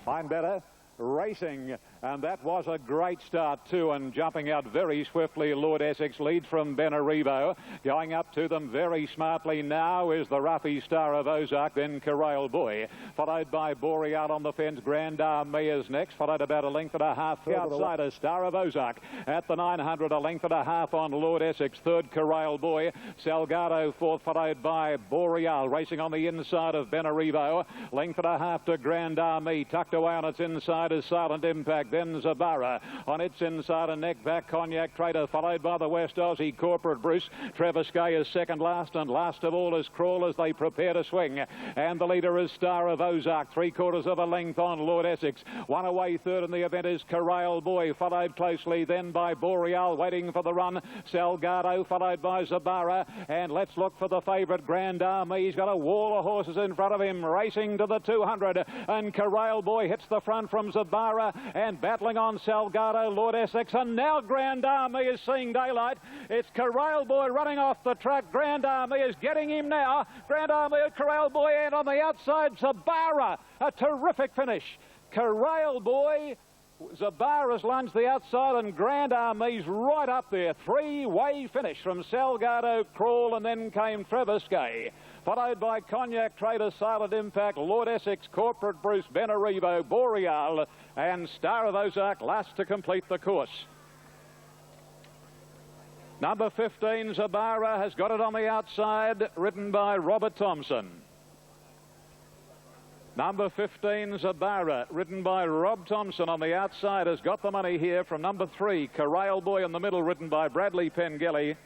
Fine better. Racing, and that was a great start too, and jumping out very swiftly. Lord Essex leads from Benarivo. Going up to them very smartly now is the roughy Star of Ozark, then Corral Boy, followed by Boreal on the fence. Grand Army is next, followed about a length and a half outsider Star of Ozark at the 900, a length and a half on Lord Essex. Third, Corral Boy. Salgado fourth, followed by Boreal, racing on the inside of Benarivo. Length and a half to Grand Army, tucked away on its inside is Silent Impact, then Zabara. On its inside and neck back, Cognac Trader, followed by the West Aussie Corporate Bruce. Trevor Skye is second last, and last of all is Crawl as they prepare to swing. And the leader is Star of Ozark, 3/4 of a length on Lord Essex. One away third in the event is Corral Boy, followed closely then by Boreal, waiting for the run. Salgado, followed by Zabara. And let's look for the favourite, Grand Army. He's got a wall of horses in front of him, racing to the 200. And Corral Boy hits the front from Zabara, and battling on Salgado, Lord Essex, and now Grand Army is seeing daylight. It's Corral Boy running off the track. Grand Army is getting him now. Grand Army, Corral Boy, and on the outside, Zabara. A terrific finish. Corral Boy, Zabara's lunged the outside, and Grand Army's right up there. Three-way finish from Salgado, Crawl, and then came Trevor Skye, followed by Cognac Trader, Silent Impact, Lord Essex, Corporate Bruce, Benarivo, Boreal, and Star of Ozark last to complete the course. Number 15, Zabara, has got it on the outside, ridden by Robert Thompson. Number 15, Zabara, ridden by Rob Thompson on the outside, has got the money here from number 3, Corral Boy in the middle, ridden by Bradley Pengelly.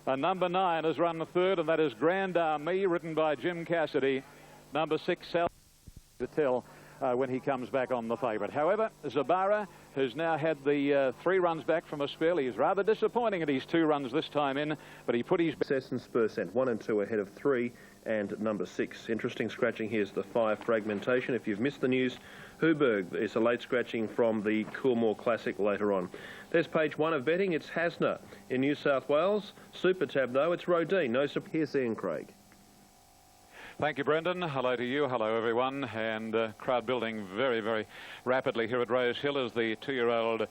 And number 9 has run the third, and that is Grand Army, ridden by Jim Cassidy. Number 6, Sal to tell when he comes back on the favourite. However, Zabara has now had the 3 runs back from a spell. He's rather disappointing at his 2 runs this time in, but he put his... Success and Spurcent, 1 and 2 ahead of 3 and number 6. Interesting scratching. Here's the 5 fragmentation. If you've missed the news, Hooberg is a late scratching from the Coolmore Classic later on. There's page 1 of betting. It's Hasna in New South Wales. Super Tab, though, it's Rodine. No surprise. Here's Ian Craig. Thank you, Brendan. Hello to you. Hello, everyone. And crowd building very, very rapidly here at Rose Hill as the 2-year-old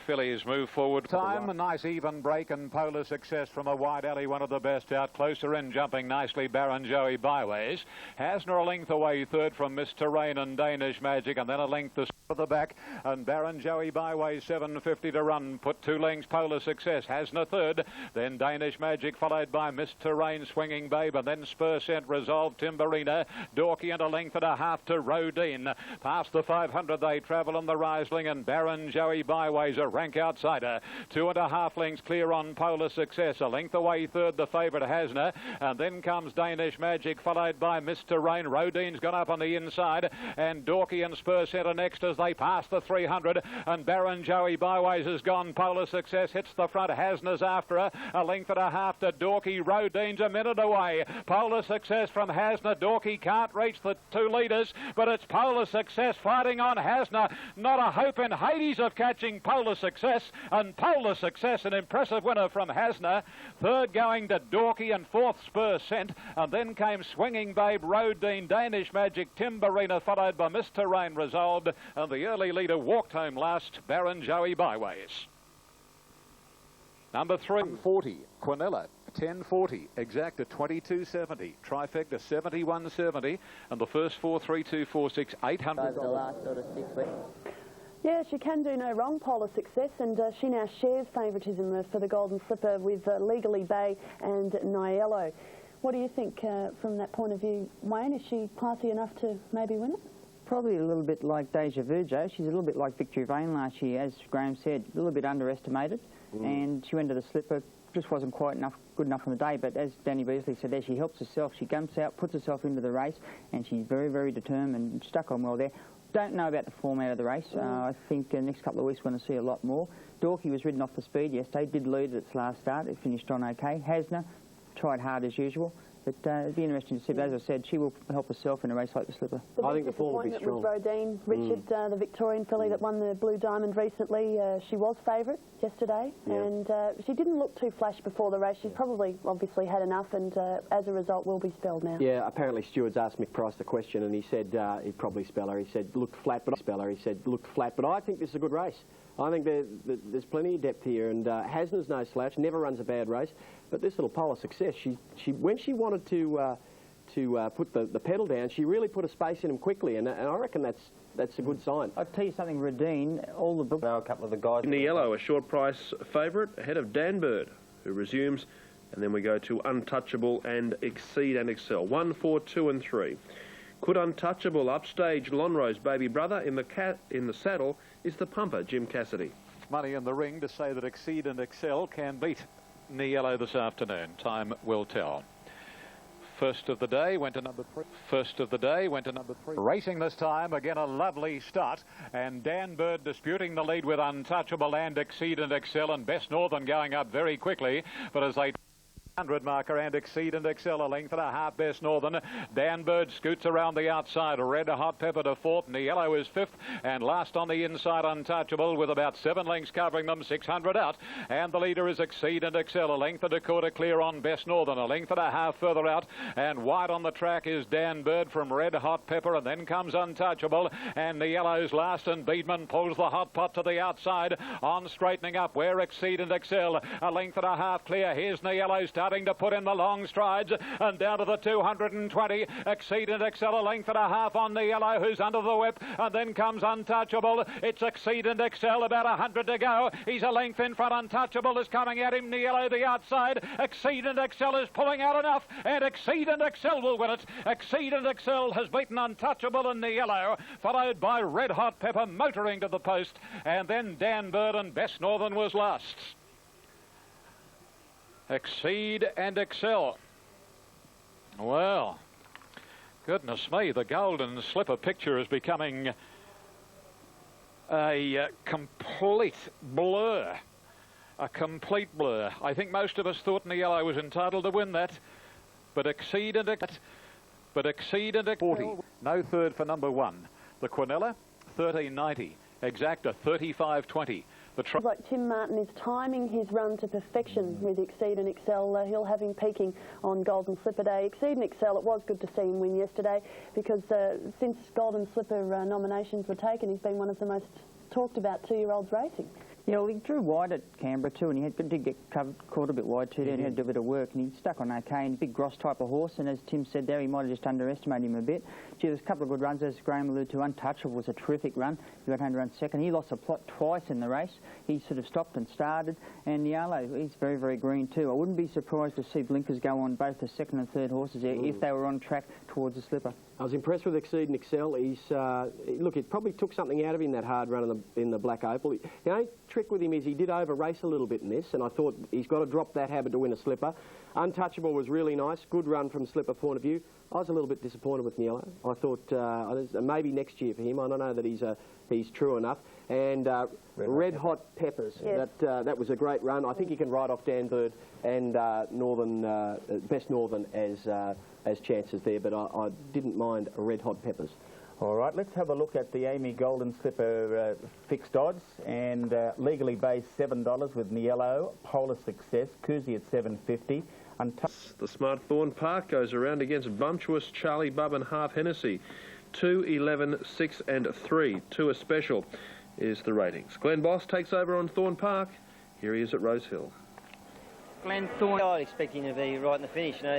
fillies move forward. Time, a nice even break and polar success from a wide alley, one of the best out. Closer in, jumping nicely, Baron Joey Byways. Hasner a length away, third from Mr. Rain and Danish Magic, and then a length to the back, and Baron Joey Byways, 7.50 to run. Put 2 lengths, polar success. Hasner third, then Danish Magic, followed by Mr. Rain, Swinging Babe, and then Spurcent, Resolve, Timberina, Dorky, and a length and a half to Rodine. Past the 500 they travel on the Riesling, and Baron Joey Byways a rank outsider. 2.5 lengths clear on polar success. A length away third, the favourite Hasner, and then comes Danish Magic, followed by Mr. Rain. Rodine's gone up on the inside, and Dorky and Spurcent are next as they pass the 300, and Baron Joey Byways has gone. Polar success hits the front. Hasner's after her. A length and a half to Dorky. Rodine's a minute away. Polar success from Hasner. Dorky can't reach the 2 leaders, but it's polar success fighting on Hasner. Not a hope in Hades of catching polar success, and polar success an impressive winner from Hasner. Third going to Dorky, and fourth Spurcent, and then came Swinging Babe, Rodine, Danish Magic, Timberina, followed by Mr. Rain Resolved, and the early leader walked home last, Baron Joey Byways. Number 3, 40, Quinella, 10.40, exacta 22.70, trifecta 71.70, and the first 4, 3, 2, 4, 6, 800. The last sort of 6 weeks. Yeah, she can do no wrong, polar success, and she now shares favouritism for the Golden Slipper with Legally Bay and Niello. What do you think from that point of view, Wayne? Is she classy enough to maybe win it? Probably a little bit like Deja Vu, Joe. She's a little bit like Victory Vane last year, as Graham said, a little bit underestimated. And she went to the Slipper, just wasn't quite good enough on the day. But as Danny Beasley said there, she helps herself. She jumps out, puts herself into the race, and she's very, very determined. Stuck on well there. Don't know about the form out of the race. I think the next couple of weeks we're going to see a lot more. Dorky was ridden off the speed yesterday, did lead at its last start. It finished on okay. Hasner tried hard as usual. But it'd be interesting to see. But as I said, she will help herself in a race like the Slipper. I think the form will be strong. Rodine Richard, the Victorian filly that won the Blue Diamond recently, she was favourite yesterday, and she didn't look too flash before the race. She's probably, obviously, had enough, and as a result, will be spelled now. Yeah, apparently Stewards asked Mick Price the question, and he said he'd probably spell her. He said looked flat, but I think this is a good race. I think there's plenty of depth here, and Hasner's no slouch, never runs a bad race. But this little Polar Success, when she wanted to put the pedal down, she really put a space in him quickly, and I reckon that's a good sign. I'll tell you something, Radine, all the books... A couple of the guys... In the yellow, a short price favourite ahead of Dan Bird, who resumes, and then we go to Untouchable and Exceed and Excel. 1, 4, 2 and 3. Could Untouchable upstage Lonro's baby brother? In the saddle is the pumper, Jim Cassidy. Money in the ring to say that Exceed and Excel can beat Niello this afternoon. Time will tell. First of the day went to number 3. Racing this time, again a lovely start, and Dan Bird disputing the lead with Untouchable and Exceed and Excel, and Best Northern going up very quickly, but as they 100 marker and Exceed and Excel a length and a half. Best Northern. Dan Bird scoots around the outside. Red Hot Pepper to 4th. Niello is 5th, and last on the inside Untouchable with about 7 lengths covering them, 600 out, and the leader is Exceed and Excel. A length and a quarter clear on Best Northern. A length and a half further out, and wide on the track is Dan Bird from Red Hot Pepper, and then comes Untouchable, and Niello's last, and Beedman pulls the hot pot to the outside on straightening up where Exceed and Excel. A length and a half clear. Here's Niello starting to put in the long strides, and down to the 220. Exceed and Excel a length and a half on Niello, who's under the whip, and then comes Untouchable. It's Exceed and Excel, about 100 to go. He's a length in front. Untouchable is coming at him. Niello the outside. Exceed and Excel is pulling out enough, and Exceed and Excel will win it. Exceed and Excel has beaten Untouchable and Niello, followed by Red Hot Pepper motoring to the post, and then Dan Bird, and Best Northern was last. Exceed and Excel. Well, goodness me, the Golden Slipper picture is becoming a complete blur. A complete blur. I think most of us thought Niello was entitled to win that, but Exceed and Excel. 40. No third for number 1. The Quinella, 13.90. Exacta, 35.20. Like Tim Martin is timing his run to perfection with Exceed and Excel. He'll have him peaking on Golden Slipper Day. Exceed and Excel, it was good to see him win yesterday, because since Golden Slipper nominations were taken, he's been one of the most talked about 2-year-olds racing. Yeah, well, he drew wide at Canberra too, and he did get caught a bit wide too. Then he had to do a bit of work, and he stuck on okay. And big Gross type of horse, and as Tim said there, he might have just underestimated him a bit. Gee, there's a couple of good runs, as Graham alluded to. Untouchable was a terrific run. He got 100 runs second. He lost a plot twice in the race. He sort of stopped and started. And Niello, he's very, very green too. I wouldn't be surprised to see blinkers go on both the second and third horses there if they were on track towards the Slipper. I was impressed with Exceed and Excel. He's look, it probably took something out of him, that hard run in the Black Opal. The only trick with him is he did over-race a little bit in this, and I thought he's got to drop that habit to win a Slipper. Untouchable was really nice, good run from Slipper point of view. I was a little bit disappointed with Niello. I thought maybe next year for him. I don't know that he's true enough. And Red Hot Peppers, yes. That was a great run. I think he can ride off Dan Bird and Best Northern as chances there, but I didn't mind Red Hot Peppers. All right, let's have a look at the Amy Golden Slipper fixed odds, and legally based $7 with Niello, Polar Success, Koozie at $7.50. The Smart Thorn Park goes around against Bumptuous, Charlie Bub and Half Hennessy. 2, 11, 6 and 3. 2 a special is the ratings. Glenn Boss takes over on Thorn Park. Here he is at Rosehill. Glenn Thorn, I'd expect him to be right in the finish. You know,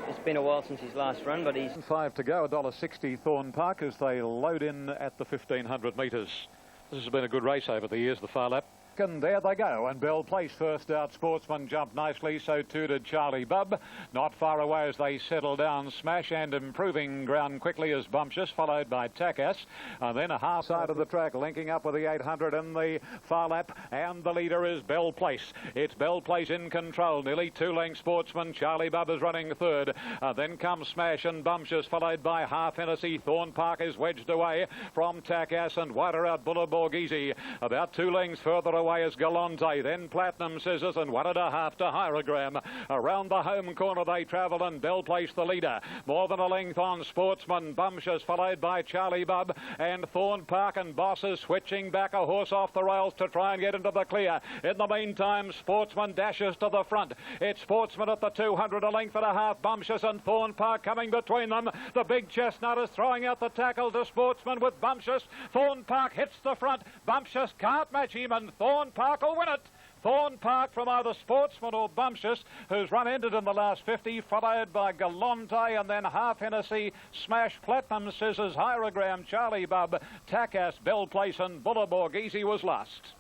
it's been a while since his last run, but he's... 5 to go, $1.60 Thorn Park as they load in at the 1,500 metres. This has been a good race over the years, the far lap. back, and there they go. And Bell Place first out. Sportsman jumped nicely, so too did Charlie Bub. Not far away as they settle down. Smash and improving ground quickly as Bumptious, followed by Takas. And then a half side of the track, linking up with the 800 in the far lap. And the leader is Bell Place. It's Bell Place in control. Nearly 2 lengths Sportsman. Charlie Bub is running third. Then comes Smash and Bumptious, followed by Half Hennessy. Thorn Park is wedged away from Takas, and wider out Bullaborghese. About 2 lengths further away is Galante, then Platinum Scissors, and 1.5 to Hierogram. Around the home corner they travel, and Bell Place the leader. More than a length on Sportsman. Bumptious, followed by Charlie Bub, and Thorn Park and Bosses switching back a horse off the rails to try and get into the clear. In the meantime, Sportsman dashes to the front. It's Sportsman at the 200, a length and a half. Bumptious and Thorn Park coming between them. The big chestnut is throwing out the tackle to Sportsman with Bumptious. Thorn Park hits the front. Bumptious can't match him, and Thorn Park will win it. Thorn Park from either Sportsman or Bumptious, whose run ended in the last 50, followed by Galante, and then Half Hennessy, Smash, Platinum Scissors, Hierogram, Charlie Bub, Takas, Bell Place, and Bullaborghese was last.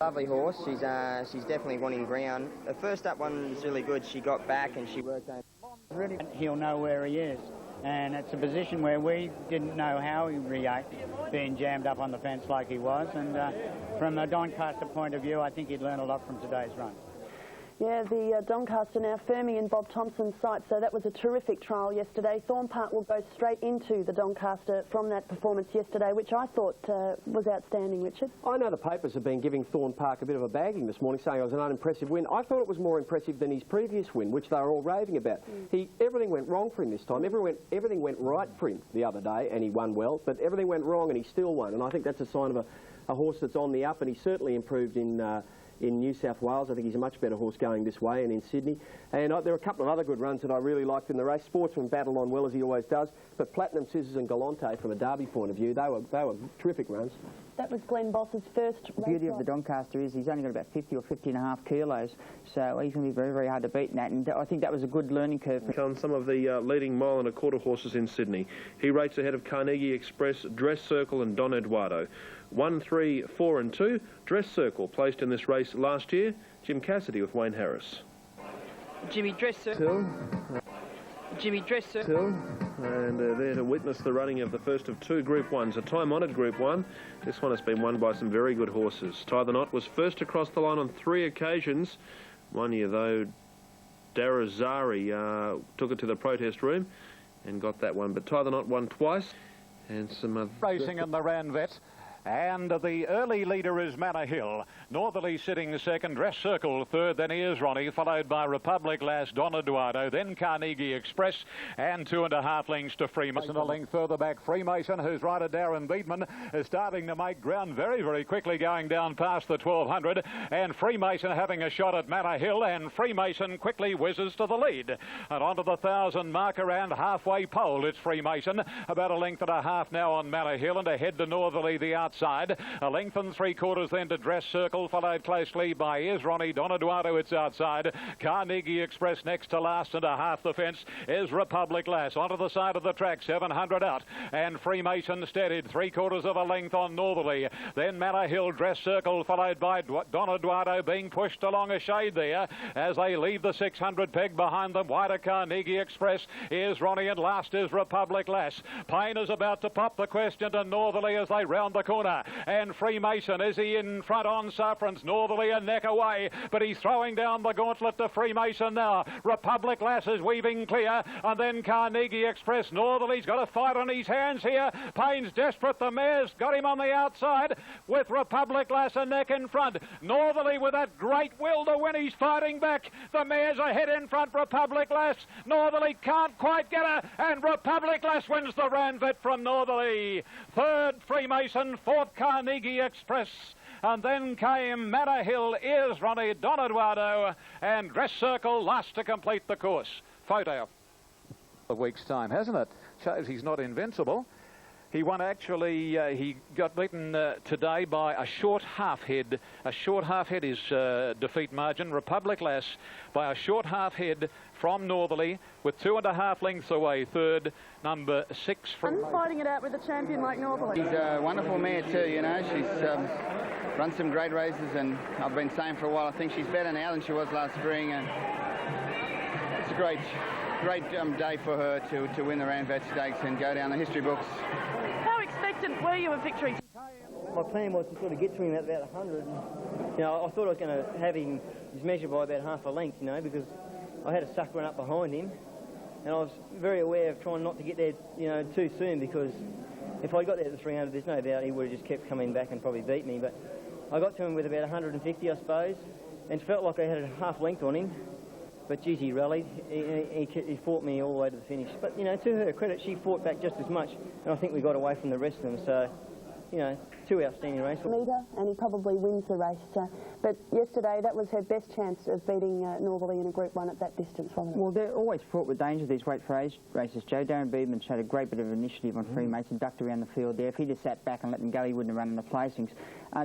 Lovely horse. She's definitely wanting ground. The first up one was really good. She got back and she worked over. Really, he'll know where he is. And it's a position where we didn't know how he'd react, being jammed up on the fence like he was. And from a Doncaster point of view, I think he'd learn a lot from today's run. Yeah, the Doncaster now firming in Bob Thompson's sights, so that was a terrific trial yesterday. Thorn Park will go straight into the Doncaster from that performance yesterday, which I thought was outstanding, Richard. I know the papers have been giving Thorn Park a bit of a bagging this morning, saying it was an unimpressive win. I thought it was more impressive than his previous win, which they were all raving about. Everything went wrong for him this time. Everything went right for him the other day, and he won well, but everything went wrong and he still won. And I think that's a sign of a horse that's on the up, and he certainly improved in New South Wales. I think he's a much better horse going this way, and in Sydney. And there were a couple of other good runs that I really liked in the race. Sportsman battled on well, as he always does, but Platinum Scissors and Galante, from a Derby point of view, they were terrific runs. That was Glenn Boss's first race. The beauty of the Doncaster is he's only got about 50 or 50.5 kilos, so he's going to be very, very hard to beat in that, and I think that was a good learning curve. On some of the leading mile and a quarter horses in Sydney. He rates ahead of Carnegie Express, Dress Circle and Don Eduardo. 1, 3, 4 and 2. Dress Circle placed in this race last year. Jim Cassidy with Wayne Harris. Jimmy Dress Circle. Jimmy Dress Circle. And there to witness the running of the first of 2 Group 1s, a time-honoured Group 1. This one has been won by some very good horses. Tie the Knot was first across the line on 3 occasions. One year, though, Darazari took it to the protest room and got that one. But Tie the Knot won twice. And some other... Racing in the Ranvet. And the early leader is Manor Hill. Northerly sitting second, Dress Circle third, then Ears Ronnie, followed by Republic Lass, Don Eduardo, then Carnegie Express, and 2.5 lengths to Freemason. A length further back, Freemason, whose rider Darren Beedman is starting to make ground very, very quickly, going down past the 1200, and Freemason having a shot at Manor Hill, and Freemason quickly whizzes to the lead. And onto the 1,000 mark around halfway pole, it's Freemason, about 1.5 lengths now on Manor Hill, and ahead to Northerly the outside. 1 length and 3/4 then to Dress Circle, followed closely by Is Ronnie, Don Eduardo, it's outside. Carnegie Express next to last, and a half the fence is Republic Lass. Onto the side of the track, 700 out, and Freemason steadied 3/4 length on Northerly. Then Manor Hill, Dress Circle, followed by Don Eduardo, being pushed along a shade there as they leave the 600 peg behind them. Wider Carnegie Express, Is Ronnie, and last is Republic Lass. Payne is about to pop the question to Northerly as they round the corner. And Freemason, is he in front on Saffron's? Northerly a neck away, but he's throwing down the gauntlet to Freemason now. Republic Lass is weaving clear, and then Carnegie Express. Northerly's got a fight on his hands here. Payne's desperate. The mare's got him on the outside with Republic Lass a neck in front. Northerly with that great will to win. He's fighting back. The mare's ahead in front. Republic Lass. Northerly can't quite get her, and Republic Lass wins the Ranvet from Northerly. Third, Freemason. Fourth, Carnegie Express. And then came Manor Hill, Ears Ronnie, Don Eduardo, and Dress Circle last to complete the course. Photo. A week's time, hasn't it? Shows he's not invincible. He won actually, he got beaten today by a short half head. A short half head is defeat margin. Republic Lass by a short half head from Northerly, with 2.5 lengths away. Third, number 6 from... Fighting it out with a champion like Northerly. She's a wonderful mare too, you know. She's run some great races, and I've been saying for a while, I think she's better now than she was last spring, and it's a great day for her to win the Ranvet Stakes and go down the history books. How expectant were you of Victory? My plan was to sort of get to him at about 100. And, you know, I thought I was going to have him measured by about half a length, you know, because I had a suck run up behind him, and I was very aware of trying not to get there, you know, too soon, because if I got there at the 300, there's no doubt he would have just kept coming back and probably beat me. But I got to him with about 150, I suppose, and felt like I had a half length on him. But geez, he rallied. He fought me all the way to the finish. But, you know, to her credit, she fought back just as much, and I think we got away from the rest of them. So, you know, 2 outstanding races. And he probably wins the race. But yesterday, that was her best chance of beating Northerly in a Group 1 at that distance, wasn't it? Well, they're always fraught with danger, these weight for age races, Joe. Darren Beedman showed a great bit of initiative on Freemason, ducked around the field there. If he just sat back and let them go, he wouldn't have run in the placings.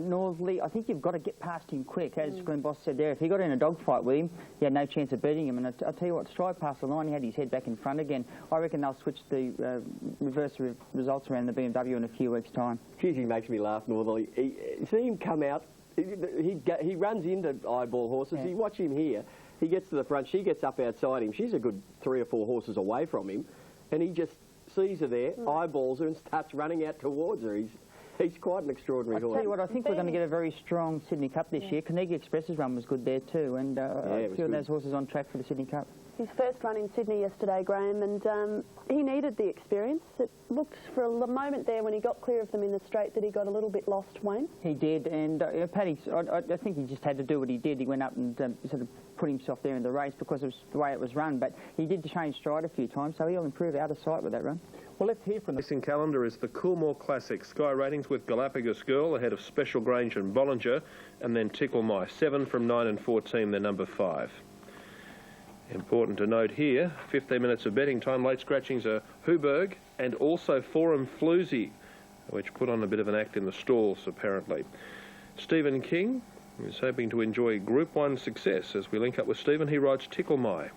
Northerly, I think you've got to get past him quick. As Green Boss said there, if he got in a dogfight with him, he had no chance of beating him. And I'll tell you what, stride past the line, he had his head back in front again. I reckon they'll switch the reverse results around the BMW in a few weeks' time. Geez, he makes me laugh, Northerly. See him come out. He runs into eyeball horses. You watch him here. He gets to the front. She gets up outside him. She's a good 3 or 4 horses away from him, and he just sees her there, eyeballs her, and starts running out towards her. He's quite an extraordinary horse. I tell you what, I think we're going to get a very strong Sydney Cup this year. Carnegie Express's run was good there too, and a few of those horses on track for the Sydney Cup. His first run in Sydney yesterday, Graham, and he needed the experience. It looked for a moment there when he got clear of them in the straight that he got a little bit lost, Wayne. He did, and Paddy, I think he just had to do what he did. He went up and sort of put himself there in the race because of the way it was run, but he did change stride a few times, so he'll improve out of sight with that run. Well, let's hear from the racing calendar is the Coolmore Classic. Sky ratings with Galapagos Girl ahead of Special Grange and Bollinger, and then Tickle My. 7 from 9 and 14, they're number 5. Important to note here, 15 minutes of betting time. Late scratchings are Huberg and also Forum Floozy, which put on a bit of an act in the stalls, apparently. Stephen King is hoping to enjoy Group 1 success. As we link up with Stephen, he rides Tickle My.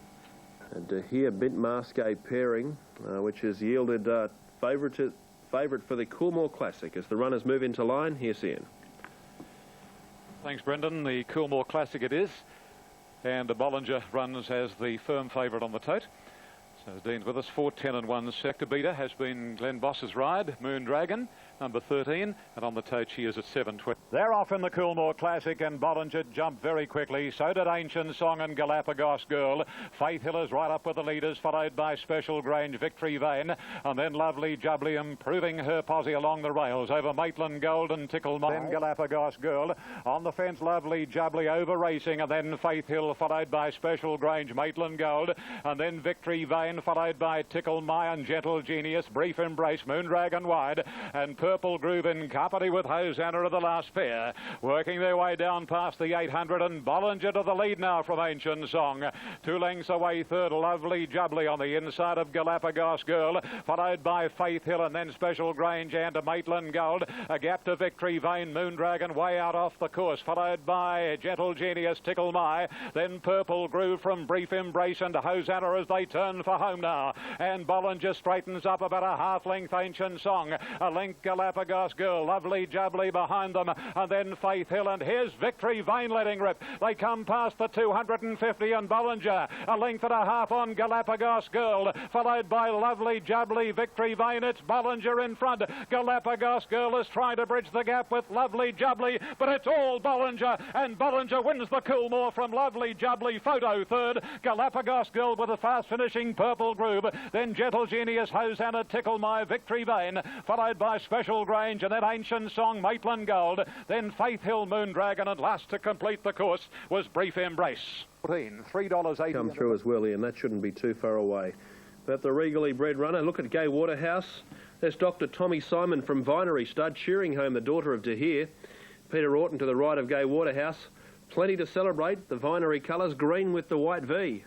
And here, Bint Masqué pairing, which has yielded favourite for the Coolmore Classic. As the runners move into line, here's Ian. Thanks, Brendan. The Coolmore Classic it is. And the Bollinger runs as the firm favourite on the tote. So as Dean's with us, 4, 10 and 1 sector beater has been Glenn Boss's ride, Moon Dragon, number 13, and on the tote she is at 7.20. They're off in the Coolmore Classic, and Bollinger jumped very quickly. So did Ancient Song and Galapagos Girl. Faith Hill is right up with the leaders, followed by Special Grange, Victory Vane, and then Lovely Jubbly improving her posse along the rails over Maitland Gold and Tickle My. Then Galapagos Girl on the fence, Lovely Jubbly over racing, and then Faith Hill followed by Special Grange, Maitland Gold, and then Victory Vane followed by Tickle My and Gentle Genius, Brief Embrace, Moon Dragon wide, and Purple Groove in company with Hosanna of the last pair, working their way down past the 800, and Bollinger to the lead now from Ancient Song. 2 lengths away, third, Lovely Jubbly on the inside of Galapagos Girl, followed by Faith Hill and then Special Grange and Maitland Gold. A gap to Victory Vane, Moon Dragon way out off the course, followed by Gentle Genius, Tickle My, then Purple Groove from Brief Embrace and Hosanna as they turn for home now. And Bollinger straightens up about a half length, Ancient Song. A length Galapagos Girl, Lovely Jubbly behind them, and then Faith Hill, and here's Victory Vane letting rip. They come past the 250 and Bollinger, a length and a half on Galapagos Girl, followed by Lovely Jubbly, Victory Vane. It's Bollinger in front. Galapagos Girl is trying to bridge the gap with Lovely Jubbly, but it's all Bollinger, and Bollinger wins the Coolmore from Lovely Jubbly. Photo third, Galapagos Girl with a fast finishing Purple Groove, then Gentle Genius, Hosanna, Tickle My, Victory Vane, followed by Special Grange, and then Ancient Song, Maitland Gold, then Faith Hill, Moon Dragon, and last to complete the course was Brief Embrace. $3.80. Come through as well, Ian. That shouldn't be too far away. But the regally bred runner, look at Gay Waterhouse. There's Dr. Tommy Simon from Vinery Stud, cheering home the daughter of De Heer. Peter Orton to the right of Gay Waterhouse. Plenty to celebrate. The Vinery colours, green with the white V.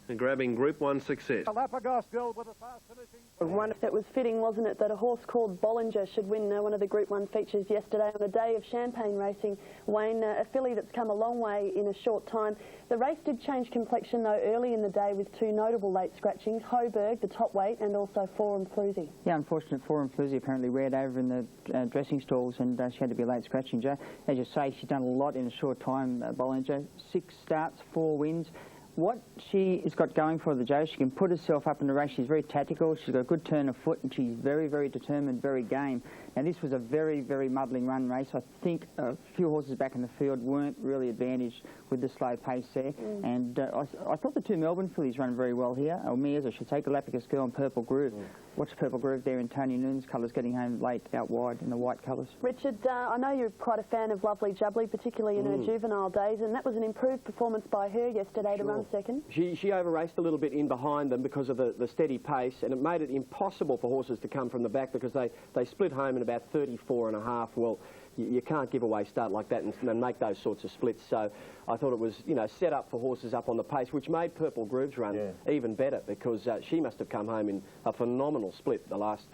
and grabbing Group 1 success. Galapagos Gold with a fast finishing. One that was fitting, wasn't it, that a horse called Bollinger should win one of the Group 1 features yesterday on a day of champagne racing. Wayne, a filly that's come a long way in a short time. The race did change complexion, though, early in the day with two notable late scratchings, Hoburg, the top weight, and also Forum Floozy. Yeah, unfortunate. Forum Floozy apparently reared over in the dressing stalls, and she had to be late scratching, Joe. As you say, she's done a lot in a short time, Bollinger. 6 starts, 4 wins. What she has got going for the Joe, she can put herself up in the race. She's very tactical. She's got a good turn of foot, and she's very, very determined, very game. Now, this was a very, very muddling run race. I think a few horses back in the field weren't really advantaged with the slow pace there. And I thought the 2 Melbourne fillies run very well here. Or mares, I should say, Galapagos Girl and Purple Groove. Watch Purple Groove there in Tony Noon's colours, getting home late out wide in the white colours. Richard, I know you're quite a fan of Lovely Jubbly, particularly in her juvenile days, and that was an improved performance by her yesterday to run second. She over-raced a little bit in behind them because of the steady pace, and it made it impossible for horses to come from the back because they split home in about 34.5. Well, you can't give away start like that and make those sorts of splits. So I thought it was, set up for horses up on the pace, which made Purple Groove's run even better because she must have come home in a phenomenal split the last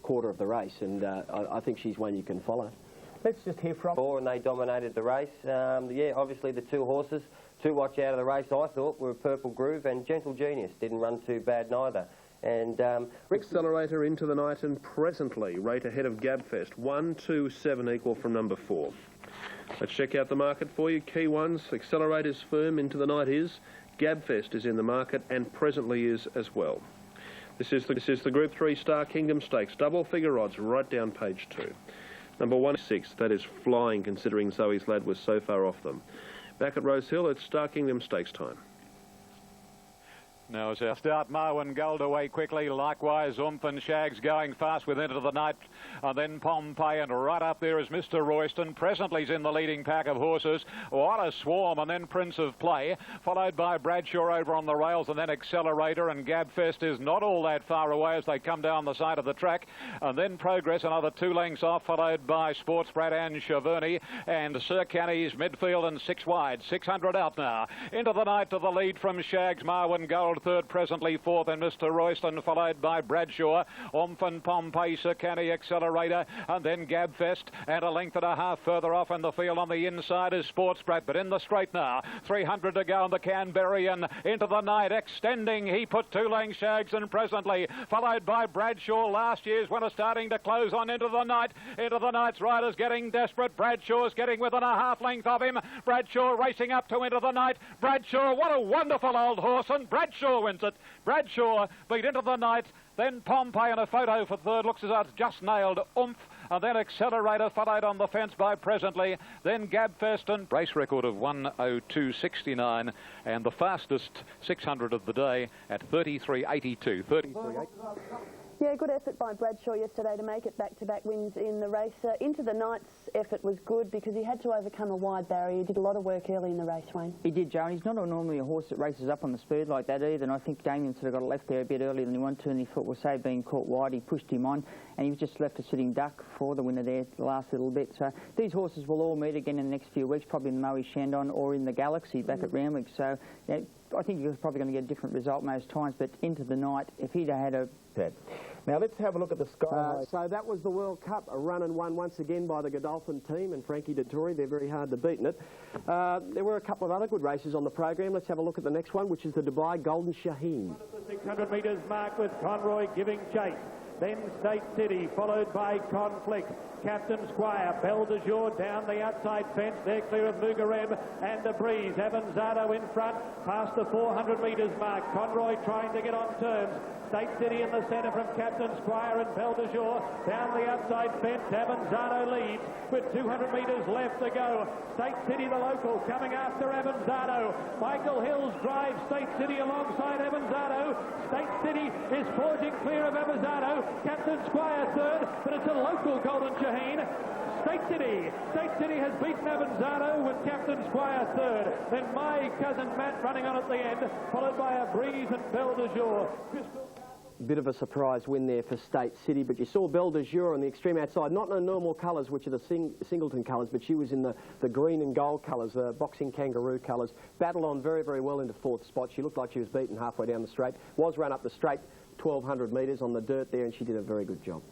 quarter of the race, and I think she's one you can follow. Let's just hear from... And they dominated the race. Yeah, obviously the 2 horses to watch out of the race, I thought, were Purple Groove and Gentle Genius. Didn't run too bad neither. And Accelerator into the night and presently rate ahead of Gabfest. 1, 2, 7 equal from number 4. Let's check out the market for you. Key ones, Accelerator's firm into the night is. Gabfest is in the market and presently is as well. This is the Group 3 Star Kingdom Stakes. Double figure odds right down page 2. Number 1 is 6. That is flying considering Zoe's Lad was so far off them. Back at Rose Hill, it's Star Kingdom Stakes time. Now as our start, Marwin Gold away quickly. Likewise, and Shags going fast with Into the Night. And then Pompeii, and right up there is Mr. Royston. Presently he's in the leading pack of horses. What a swarm. And then Prince of Play, followed by Bradshaw over on the rails, and then Accelerator. And Gabfest is not all that far away as they come down the side of the track. And then Progress, another 2 lengths off, followed by Sports Brat and Chaverny. And Sir Canny's midfield and 6 wide. 600 out now. Into the Night to the lead from Shags. Marwin Gold third, presently fourth, and Mr. Royston, followed by Bradshaw, and Pompeii, Sir Canny, Accelerator, and then Gabfest, and a length and a half further off in the field on the inside is Sports Brat, but in the straight now, 300 to go on the Canberry, and Into the Night, extending, he put 2 lengths Shags, and presently, followed by Bradshaw, last year's winner, starting to close on Into the Night. Into the Night's riders getting desperate, Bradshaw's getting within a half length of him, Bradshaw racing up to Into the Night, Bradshaw, what a wonderful old horse, and Bradshaw wins it. Bradshaw beat Into the Night, then Pompeii, and a photo for third. Looks as though it's just nailed. And then Accelerator followed on the fence by Presently. Then Gabfest, and race record of 1:02.69, and the fastest 600 of the day at 33.82. 33.8. Yeah, good effort by Bradshaw yesterday to make it back-to-back wins in the race. Into the Night's effort was good because he had to overcome a wide barrier. He did a lot of work early in the race, Wayne. He did, Joe, and he's not normally a horse that races up on the speed like that either, and I think Damien sort of got it left there a bit earlier than he wanted to, and he thought, well, say, being caught wide, he pushed him on, and he was just left a sitting duck for the winner there the last little bit. So these horses will all meet again in the next few weeks, probably in the Moe Shandon or in the Galaxy back at Randwick. So yeah, I think you're probably going to get a different result most times, but Into the Night, if he'd had a... Now let's have a look at the sky. So that was the World Cup, a run and won once again by the Godolphin team and Frankie Dettori. They're very hard to beat in it. There were a couple of other good races on the program. Let's have a look at the next one, which is the Dubai Golden Shaheen. The 600 metres mark with Conroy giving chase. Then State City, followed by Conflict. Captain Squire, Belle de Jour down the outside fence. They're clear of Mugareb and the Breeze. Avanzado in front, past the 400 metres mark. Conroy trying to get on terms. State City in the centre from Captain Squire and Belle de Jour. Down the outside fence, Avanzado leads with 200 metres left to go. State City, the local, coming after Avanzado. Michael Hills drives State City alongside Avanzado. State City is forging clear of Avanzado. Captain Squire third, but it's a local Golden Shaheen. State City has beaten Avanzado with Captain Squire third. Then My Cousin Matt running on at the end, followed by a Breeze and Belle de Jour. bit of a surprise win there for State City, but you saw Belle de Jour on the extreme outside, not in the normal colours, which are the singleton colours, but she was in the green and gold colours, the boxing kangaroo colours. Battled on very, very well into 4th spot. She looked like she was beaten halfway down the straight. Was run up the straight 1,200 metres on the dirt there, and she did a very good job.